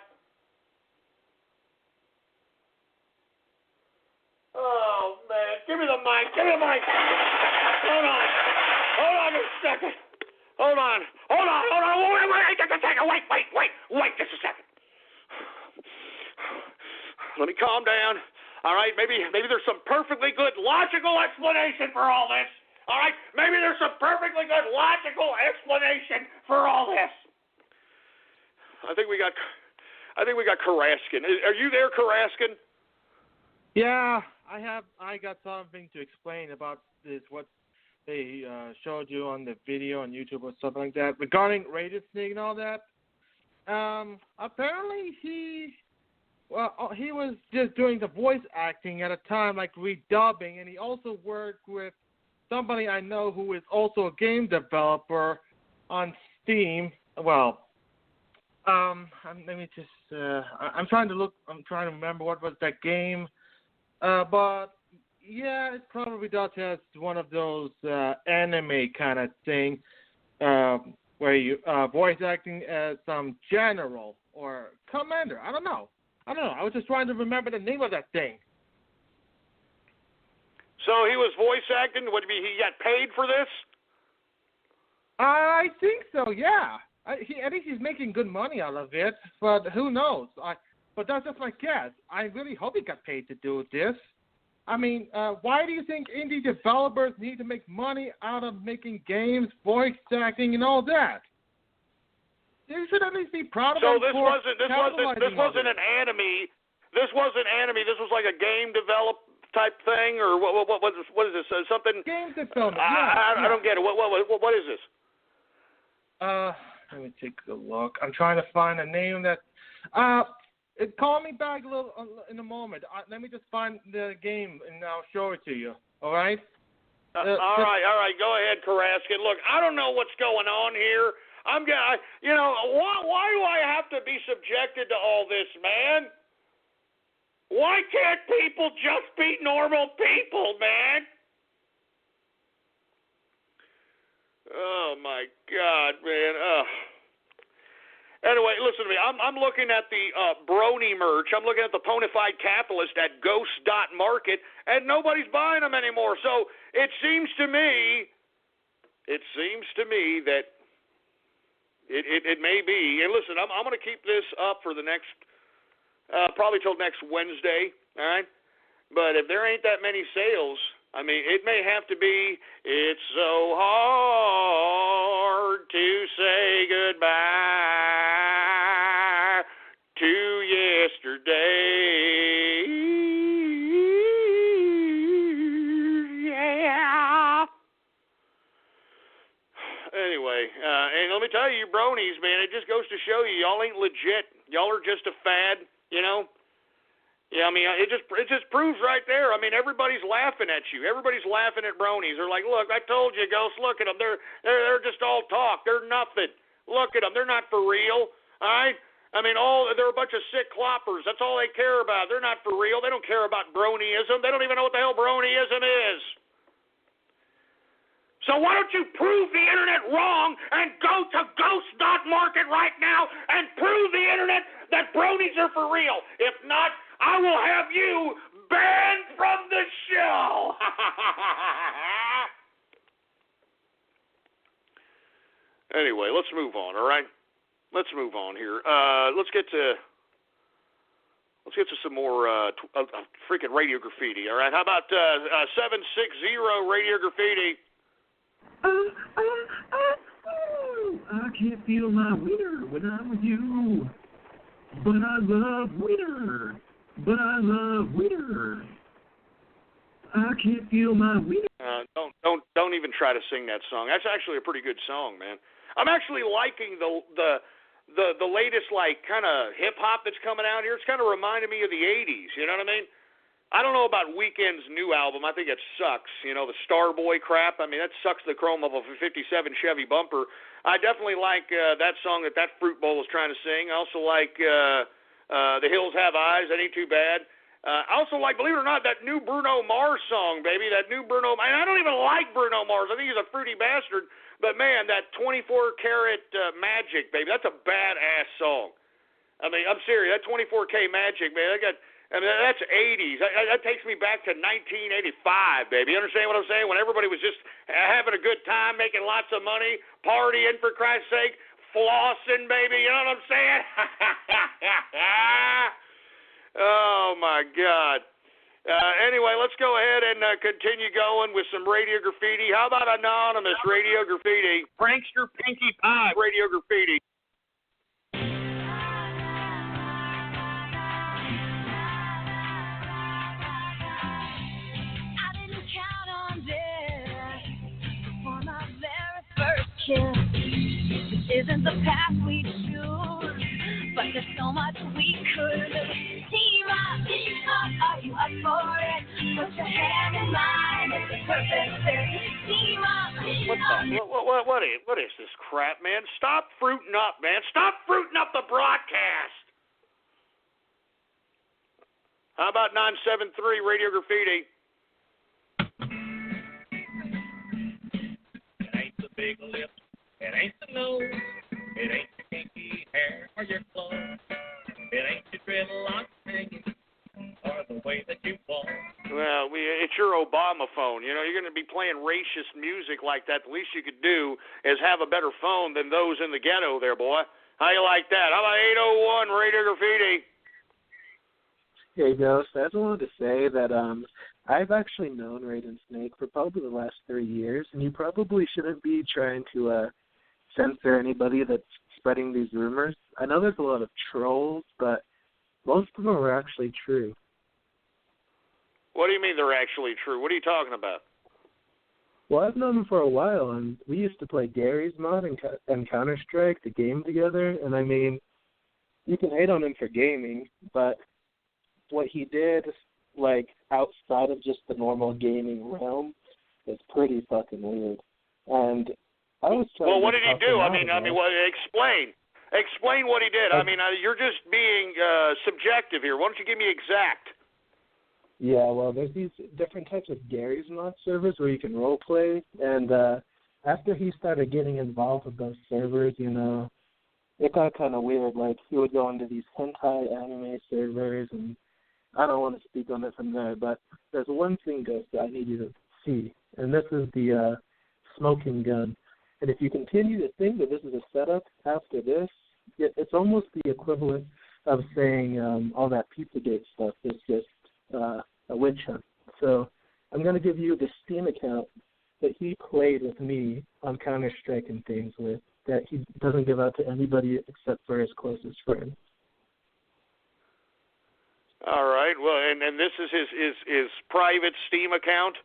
F: Oh man, give me the mic. Give me the mic. Hold on. Hold on a second. Hold on. Hold on. Hold on. Wait just a second. Wait just a second. Let me calm down. All right. Maybe there's some perfectly good logical explanation for all this. All right. Maybe there's some perfectly good logical explanation for all this. I think we got Karaskin. Are you there, Karaskin?
E: Yeah, I got something to explain about this. What they showed you on the video on YouTube or something like that regarding Radio Snake and all that. Apparently he was just doing the voice acting at a time, like redubbing, and he also worked with somebody I know who is also a game developer on Steam. Well, let me just. I'm trying to remember what was that game. But yeah, it probably does have one of those anime kind of thing where you voice acting as some general or commander. I don't know. I was just trying to remember the name of that thing.
F: So he was voice acting. He got paid for this?
E: I think so. Yeah. I think he's making good money out of it, but who knows? But that's just my guess. I really hope he got paid to do this. I mean, why do you think indie developers need to make money out of making games, voice acting, and all that? You should at least be proud of them.
F: So this wasn't an anime. This wasn't anime. This was like a game develop type thing, or what is this? Something?
E: Game development.
F: I don't get it. What is this?
E: Let me take a look. I'm trying to find a name that. Call me back a little in a moment. Let me just find the game and I'll show it to you. All right?
F: All right. Go ahead, Karaskin. Look, I don't know what's going on here. Why do I have to be subjected to all this, man? Why can't people just be normal people, man? Oh my God, man. Anyway, listen to me. I'm looking at the Brony merch. I'm looking at the Ponified Capitalist at Ghost.market, and nobody's buying them anymore. So it seems to me that it may be. And listen, I'm going to keep this up for the next, probably till next Wednesday. All right. But if there ain't that many sales, I mean, it may have to be. It's so hard to say goodbye to yesterday. Yeah. Anyway, and let me tell you, bronies, man, it just goes to show you, y'all ain't legit. Y'all are just a fad, you know. Yeah, I mean, it just proves right there. I mean, everybody's laughing at you. Everybody's laughing at bronies. They're like, look, I told you, Ghost. Look at them. They're just all talk. They're nothing. Look at them. They're not for real. All right. I mean, they're a bunch of sick cloppers. That's all they care about. They're not for real. They don't care about bronyism. They don't even know what the hell bronyism is. So why don't you prove the internet wrong and go to ghost.market right now and prove the internet that bronies are for real. If not, I will have you banned from the show. Anyway, let's move on, all right? Let's move on here. Let's get to some more freaking radio graffiti, all right? How about 760 radio graffiti?
G: I can't feel my wiener when I'm with you. But I love wiener. But I love wiener. I can't feel my wiener.
F: Don't even try to sing that song. That's actually a pretty good song, man. I'm actually liking the latest like kind of hip hop that's coming out here. It's kind of reminding me of the '80s. You know what I mean? I don't know about Weeknd's new album. I think it sucks. You know, the Starboy crap. I mean, that sucks the chrome of a '57 Chevy bumper. I definitely like that song that fruit bowl is trying to sing. I also like The Hills Have Eyes. That ain't too bad. I also like, believe it or not, that new Bruno Mars song, baby. That new Bruno. And I don't even like Bruno Mars. I think he's a fruity bastard. But man, that 24 Karat Magic, baby. That's a badass song. I mean, I'm serious. That 24K Magic, man. That's 80s. That takes me back to 1985, baby. You understand what I'm saying? When everybody was just having a good time, making lots of money, partying, for Christ's sake, flossing, baby. You know what I'm saying? Oh, my God. Anyway, let's go ahead and continue going with some radio graffiti. How about anonymous radio graffiti? Prankster Pinkie Pie radio graffiti.
H: Kiss. This isn't the path we choose, but there's so much we could. Team up, are you up for it? Put your hand in mine, it's a perfect fit. Team up,
F: What is this crap, man? Stop fruiting up, man. Stop fruiting up the broadcast. How about 973 radio graffiti?
W: Big lips, it ain't the nose, it ain't your kinky hair or your clothes, it ain't your dreadlocks hanging or the way that you walk.
F: Well, it's your Obama phone. You know, you're going to be playing racist music like that. The least you could do is have a better phone than those in the ghetto there, boy. How you like that? How about 801 radio graffiti?
I: Hey, Ghost, I just wanted to say that I've actually known Raiden Snake for probably the last 3 years, and you probably shouldn't be trying to censor anybody that's spreading these rumors. I know there's a lot of trolls, but most of them are actually true.
F: What do you mean they're actually true? What are you talking about?
I: Well, I've known him for a while, and we used to play Gary's Mod and Counter-Strike, the game together, and I mean, you can hate on him for gaming, but what he did, like, outside of just the normal gaming realm, is pretty fucking weird. And I was trying
F: Well, what
I: to
F: did he
I: talk
F: do?
I: him
F: I
I: out
F: mean,
I: of it.
F: well, explain. Explain what he did. I mean, you're just being subjective here. Why don't you give me exact?
I: Yeah, well, there's these different types of Gary's Mod servers where you can role play, and after he started getting involved with those servers, you know, it got kind of weird. Like, he would go into these hentai anime servers, and I don't want to speak on it from there, but there's one thing, Ghost, that I need you to see, and this is the smoking gun. And if you continue to think that this is a setup after this, it's almost the equivalent of saying all that Pizzagate stuff is just a witch hunt. So I'm going to give you the Steam account that he played with me on Counter-Strike and things with, that he doesn't give out to anybody except for his closest friends.
F: All right. Well, and this is his private Steam account?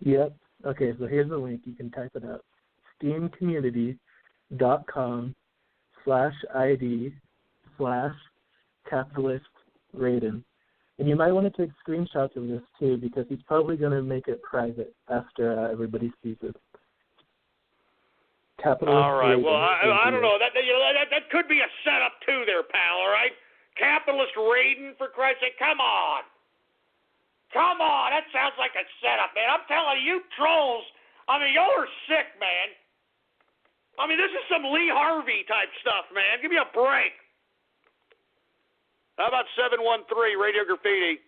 I: Yep. Okay, so here's the link. You can type it out. steamcommunity.com/ID/capitalist Raiden. And you might want to take screenshots of this too, because he's probably going to make it private after everybody sees it.
F: All right. Well, I don't know. That could be a setup too, there, pal. All right. Capitalist Raiden, for Christ's sake, come on. Come on. That sounds like a setup, man. I'm telling you, trolls. I mean, y'all are sick, man. I mean, this is some Lee Harvey type stuff, man. Give me a break. How about 713 Radio Graffiti?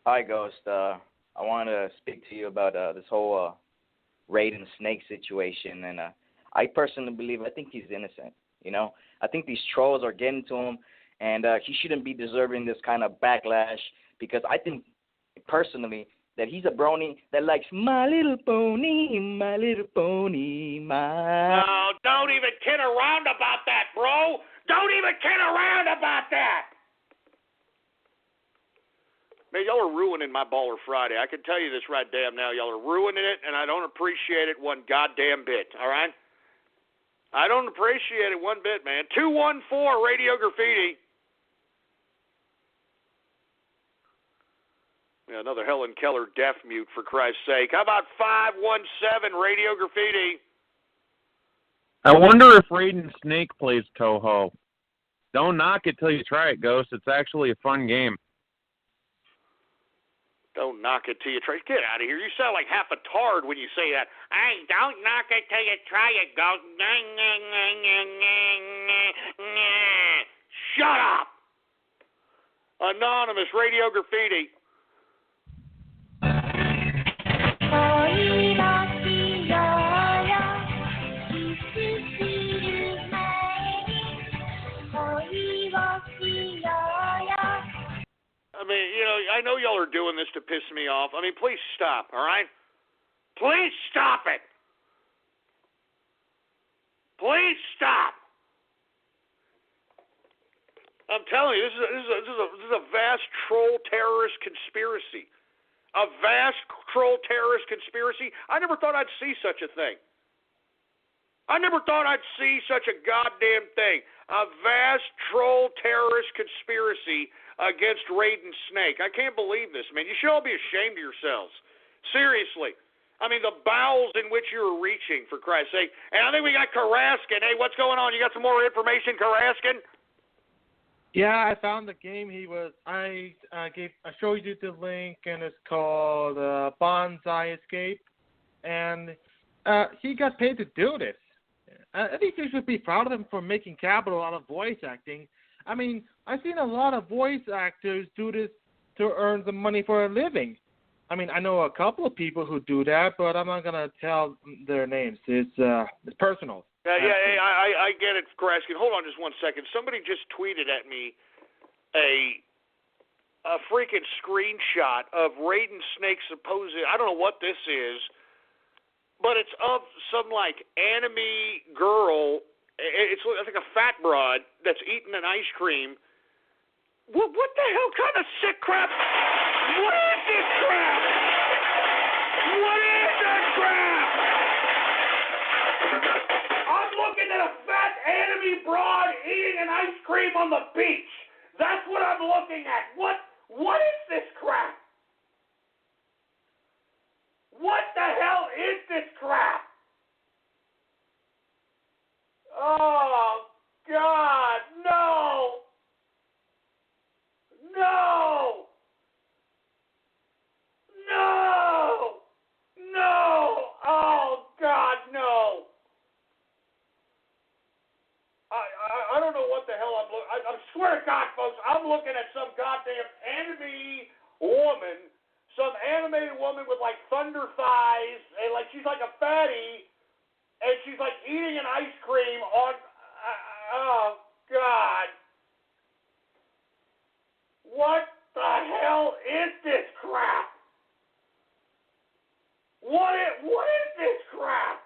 J: Hi, Ghost. I wanted to speak to you about this whole Raiden Snake situation, and I personally believe, I think he's innocent. You know, I think these trolls are getting to him, and he shouldn't be deserving this kind of backlash, because I think personally that he's a brony that likes My Little Pony, My Little Pony, my.
F: No, don't even kid around about that, bro. Don't even kid around about that. Man, y'all are ruining my Baller Friday. I can tell you this right damn now. Y'all are ruining it, and I don't appreciate it one goddamn bit, all right? I don't appreciate it one bit, man. 214 Radio Graffiti. Yeah, another Helen Keller deaf mute, for Christ's sake. How about 517 Radio Graffiti?
K: I wonder if Raiden Snake plays Toho. Don't knock it till you try it, Ghost. It's actually a fun game.
F: Don't knock it till you try. Get out of here. You sound like half a tard when you say that. Hey, don't knock it till you try it, Ghost. Shut up. Anonymous Radio Graffiti. I mean, you know, I know y'all are doing this to piss me off. I mean, please stop, all right? Please stop it. Please stop. I'm telling you, this is a vast troll terrorist conspiracy. A vast troll terrorist conspiracy. I never thought I'd see such a thing. I never thought I'd see such a goddamn thing. A vast troll terrorist conspiracy against Raiden Snake. I can't believe this, man. You should all be ashamed of yourselves. Seriously. I mean, the bowels in which you're reaching, for Christ's sake. And I think we got Karaskin. Hey, what's going on? You got some more information, Karaskin?
E: Yeah, I found the game. I showed you the link, and it's called Bonsai Escape, and he got paid to do this. I think you should be proud of him for making capital out of voice acting. I mean, I've seen a lot of voice actors do this to earn some money for a living. I mean, I know a couple of people who do that, but I'm not gonna tell their names. It's personal.
F: I get it, Karaskin. Hold on just one second. Somebody just tweeted at me a freaking screenshot of Raiden Snake's supposed, I don't know what this is, but it's of some, like, anime girl. It's like a fat broad that's eating an ice cream. What the hell kind of sick crap? What is this crap? What is this crap? I'm looking at a fat anime broad eating an ice cream on the beach. That's what I'm looking at. What is this crap? What the hell is this crap? Oh, God, no. No. No. No. Oh, God, no. I don't know what the hell I'm looking at. I swear to God, folks, I'm looking at some goddamn anime woman, some animated woman with, like, thunder thighs, and, like, she's like a fatty, and she's, like, eating an ice cream on, oh, God. What the hell is this crap? What is this crap?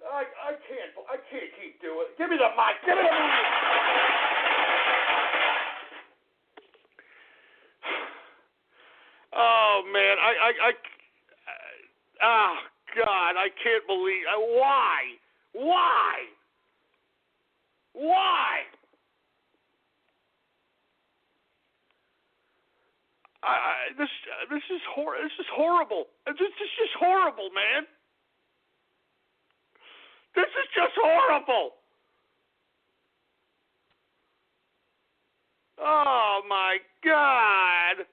F: I can't keep doing it. Give me the mic. Give me the mic. Oh, man. Oh, God. I can't believe. Why? This is horrible. This is just horrible, man. This is just horrible. Oh my God.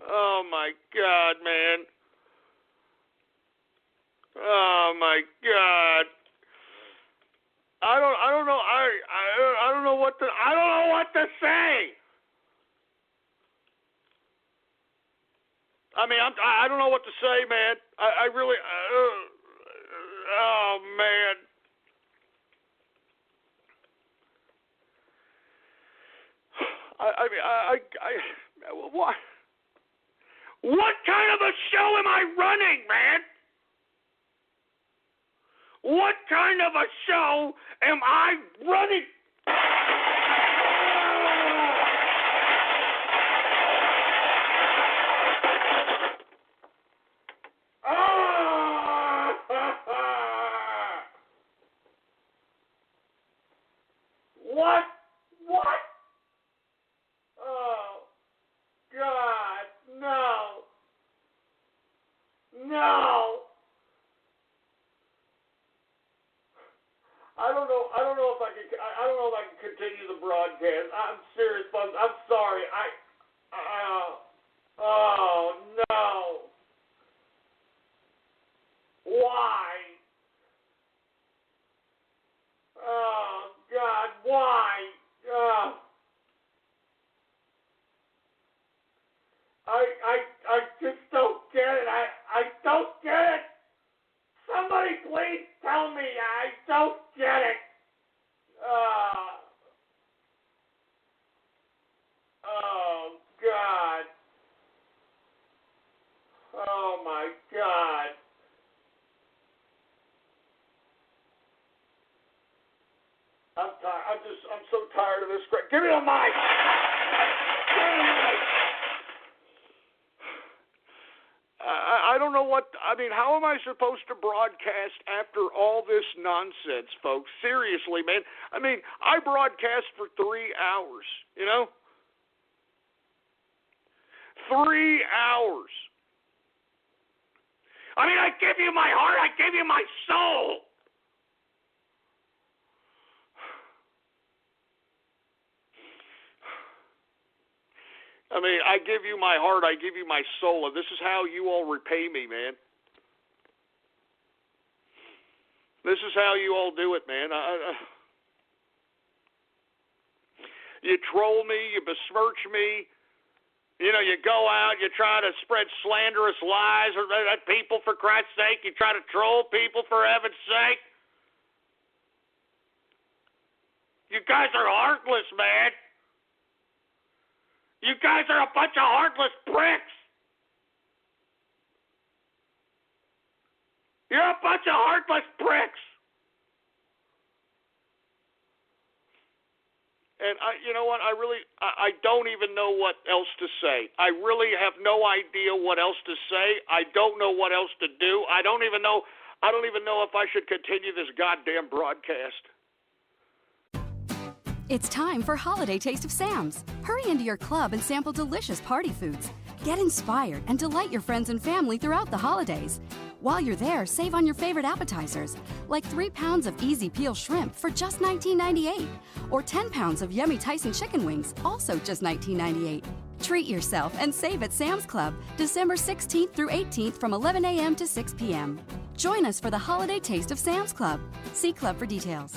F: Oh my God, man. Oh my God. I don't know. I don't know what to say. I mean, I don't know what to say, man. I really. Oh man. What kind of a show am I running, man? What kind of a show am I running? What? Oh, God, no. I don't know if I can continue the broadcast. I'm serious, folks. I'm sorry. Oh no. Why? Oh God, why? I just don't get it. I don't get it. Somebody please tell me. I don't get it. Oh God. Oh my God. I'm tired. I'm so tired of this. Give me the mic. I don't know how am I supposed to broadcast after all this nonsense, folks? Seriously, man. I mean, I broadcast for 3 hours, you know? 3 hours. I mean, I give you my heart, I give you my soul. I mean, I give you my heart, I give you my soul, and this is how you all repay me, man. This is how you all do it, man. You troll me, you besmirch me. You know, you go out, you try to spread slanderous lies at people, for Christ's sake. You try to troll people, for heaven's sake. You guys are heartless, man. You guys are a bunch of heartless pricks. You're a bunch of heartless pricks. And you know what? I don't even know what else to say. I really have no idea what else to say. I don't know what else to do. I don't even know if I should continue this goddamn broadcast.
A: It's time for Holiday Taste of Sam's. Hurry into your club and sample delicious party foods. Get inspired and delight your friends and family throughout the holidays. While you're there, save on your favorite appetizers, like 3 pounds of easy peel shrimp for just $19.98, or 10 pounds of yummy Tyson chicken wings, also just $19.98. Treat yourself and save at Sam's Club, December 16th through 18th from 11 a.m. to 6 p.m. Join us for the Holiday Taste of Sam's Club. See Club for details.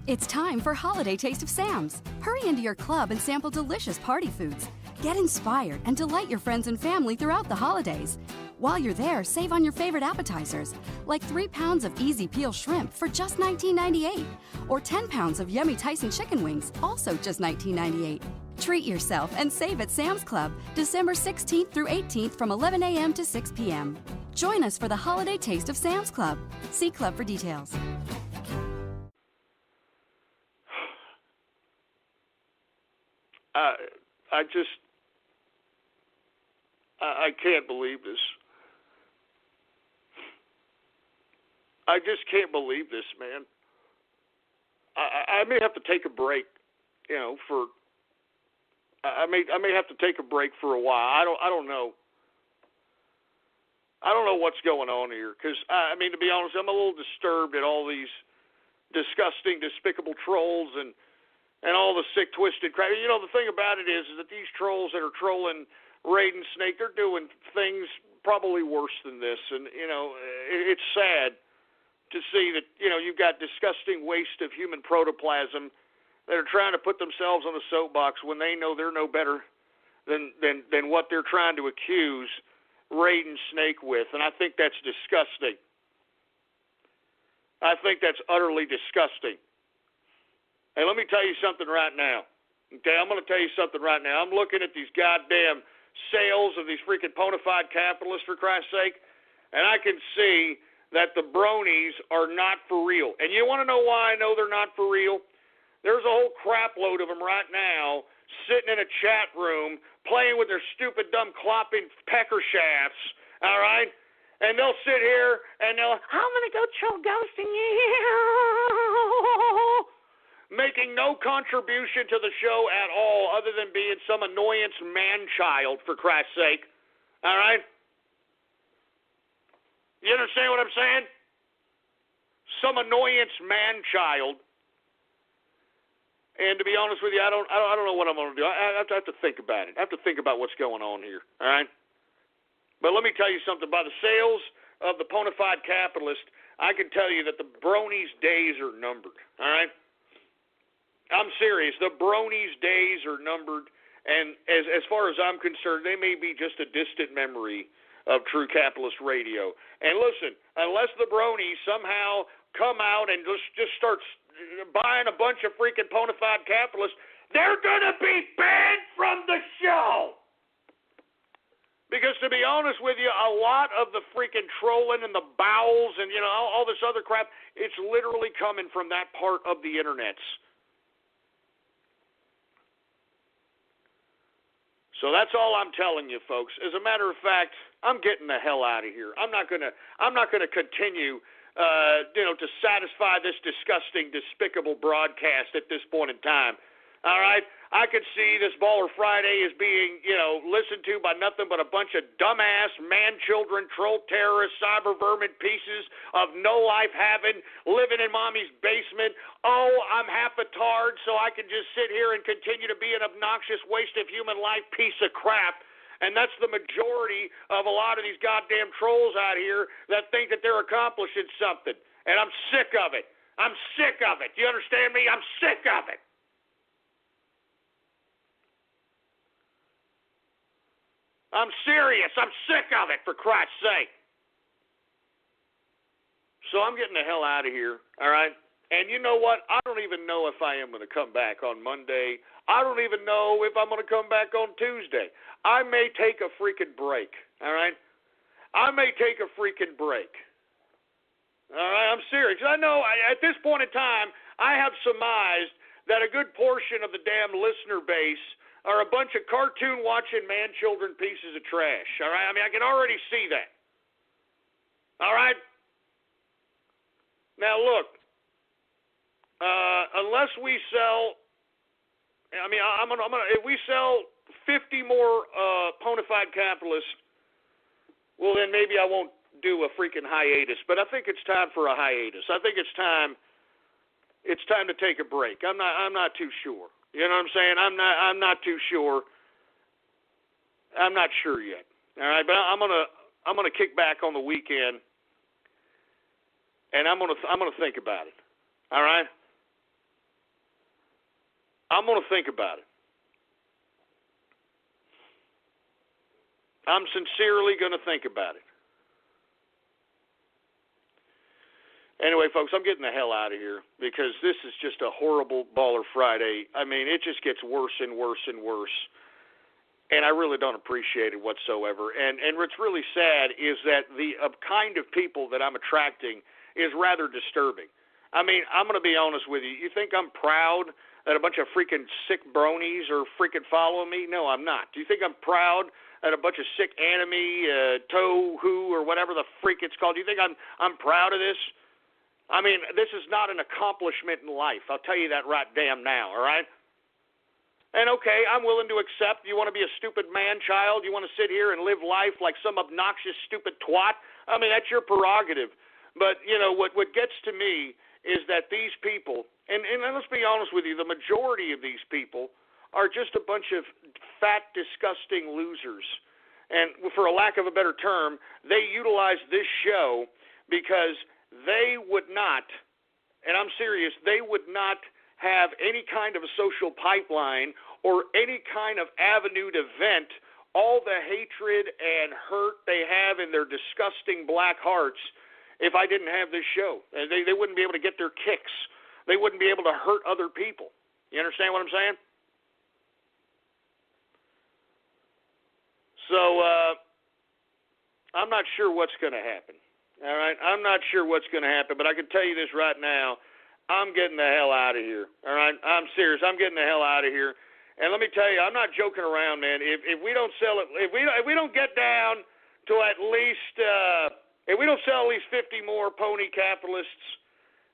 A: It's time for Holiday Taste of Sam's. Hurry into your club and sample delicious party foods. Get inspired and delight your friends and family throughout the holidays. While you're there, save on your favorite appetizers, like 3 pounds of easy peel shrimp for just $19.98, or 10 pounds of yummy Tyson chicken wings, also just $19.98. Treat yourself and save at Sam's Club, December 16th through 18th from 11 a.m. to 6 p.m. Join us for the Holiday Taste of Sam's Club. See Club for details.
F: I can't believe this. I just can't believe this, man. I may have to take a break, you know, for I may have to take a break for a while. I don't know. I don't know what's going on here because, I mean, to be honest, I'm a little disturbed at all these disgusting, despicable trolls and all the sick, twisted crap. You know, the thing about it is that these trolls that are trolling Raiden Snake, they're doing things probably worse than this. And, you know, it's sad to see that, you know, you've got disgusting waste of human protoplasm that are trying to put themselves on a soapbox when they know they're no better than what they're trying to accuse Raiden Snake with. And I think that's disgusting. I think that's utterly disgusting. Hey, let me tell you something right now. Okay, I'm going to tell you something right now. I'm looking at these goddamn sales of these freaking bona fide capitalists, for Christ's sake, and I can see that the bronies are not for real. And you want to know why I know they're not for real? There's a whole crap load of them right now sitting in a chat room playing with their stupid, dumb, clopping pecker shafts, all right? And they'll sit here and they'll, I'm going to go troll ghosting you, making no contribution to the show at all other than being some annoyance man-child, for Christ's sake. All right? You understand what I'm saying? Some annoyance man-child. And to be honest with you, I don't know what I'm going to do. I have to think about it. I have to think about what's going on here. All right? But let me tell you something. By the sales of the bona fide capitalist, I can tell you that the bronies' days are numbered. All right? I'm serious. The bronies' days are numbered, and as far as I'm concerned, they may be just a distant memory of true capitalist radio. And listen, unless the bronies somehow come out and just start buying a bunch of freaking bona fide capitalists, they're going to be banned from the show. Because to be honest with you, a lot of the freaking trolling and the bowels and, you know, all this other crap, it's literally coming from that part of the internets. So that's all I'm telling you, folks. As a matter of fact, I'm getting the hell out of here. I'm not gonna continue, to satisfy this disgusting, despicable broadcast at this point in time. All right, I could see this Baller Friday as being, listened to by nothing but a bunch of dumbass man-children, troll terrorists, cyber vermin pieces of no life having, living in mommy's basement. Oh, I'm half a tard, so I can just sit here and continue to be an obnoxious waste of human life piece of crap. And that's the majority of a lot of these goddamn trolls out here that think that they're accomplishing something. And I'm sick of it. I'm sick of it. Do you understand me? I'm sick of it. I'm serious. I'm sick of it, for Christ's sake. So I'm getting the hell out of here, all right? And you know what? I don't even know if I am going to come back on Monday. I don't even know if I'm going to come back on Tuesday. I may take a freaking break, all right? I may take a freaking break. All right? I'm serious. I know at this point in time, I have surmised that a good portion of the damn listener base are a bunch of cartoon-watching man-children pieces of trash, all right? I mean, I can already see that, all right? Now, look, unless we sell, if we sell 50 more bona fide capitalists, well, then maybe I won't do a freaking hiatus, but I think it's time for a hiatus. I think it's time to take a break. I'm not too sure. You know what I'm saying? I'm not too sure. I'm not sure yet. All right, but I'm gonna kick back on the weekend, and I'm gonna think about it. All right, I'm gonna think about it. I'm sincerely gonna think about it. Anyway, folks, I'm getting the hell out of here because this is just a horrible Baller Friday. I mean, it just gets worse and worse and worse, and I really don't appreciate it whatsoever. And what's really sad is that the kind of people that I'm attracting is rather disturbing. I mean, I'm going to be honest with you. You think I'm proud that a bunch of freaking sick bronies are freaking following me? No, I'm not. Do you think I'm proud that a bunch of sick anime, tohu, or whatever the freak it's called? Do you think I'm proud of this? I mean, this is not an accomplishment in life. I'll tell you that right damn now, all right? And okay, I'm willing to accept you want to be a stupid man-child, you want to sit here and live life like some obnoxious, stupid twat. I mean, that's your prerogative. But, what gets to me is that these people, and let's be honest with you, the majority of these people are just a bunch of fat, disgusting losers. And for a lack of a better term, they utilize this show because they would not, and I'm serious, they would not have any kind of a social pipeline or any kind of avenue to vent all the hatred and hurt they have in their disgusting black hearts if I didn't have this show. They wouldn't be able to get their kicks. They wouldn't be able to hurt other people. You understand what I'm saying? So I'm not sure what's going to happen. All right? I'm not sure what's going to happen, but I can tell you this right now. I'm getting the hell out of here. All right? I'm serious. I'm getting the hell out of here. And let me tell you, I'm not joking around, man. If we don't sell it, if we don't get down to at least if we don't sell at least 50 more pony capitalists,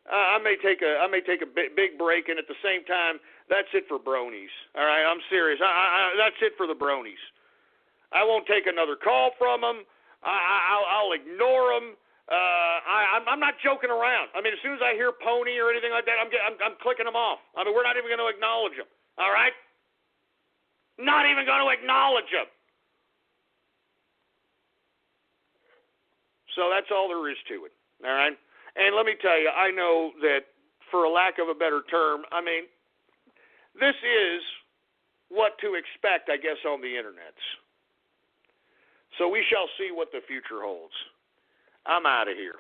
F: I may take a big break. And at the same time, that's it for bronies. All right? I'm serious. That's it for the bronies. I won't take another call from them. I'll ignore them. I'm not joking around. I mean, as soon as I hear pony or anything like that, I'm clicking them off. I mean, we're not even going to acknowledge them. All right? Not even going to acknowledge them. So that's all there is to it. All right? And let me tell you, I know that for a lack of a better term, I mean, this is what to expect, I guess, on the internets. So we shall see what the future holds. I'm out of here.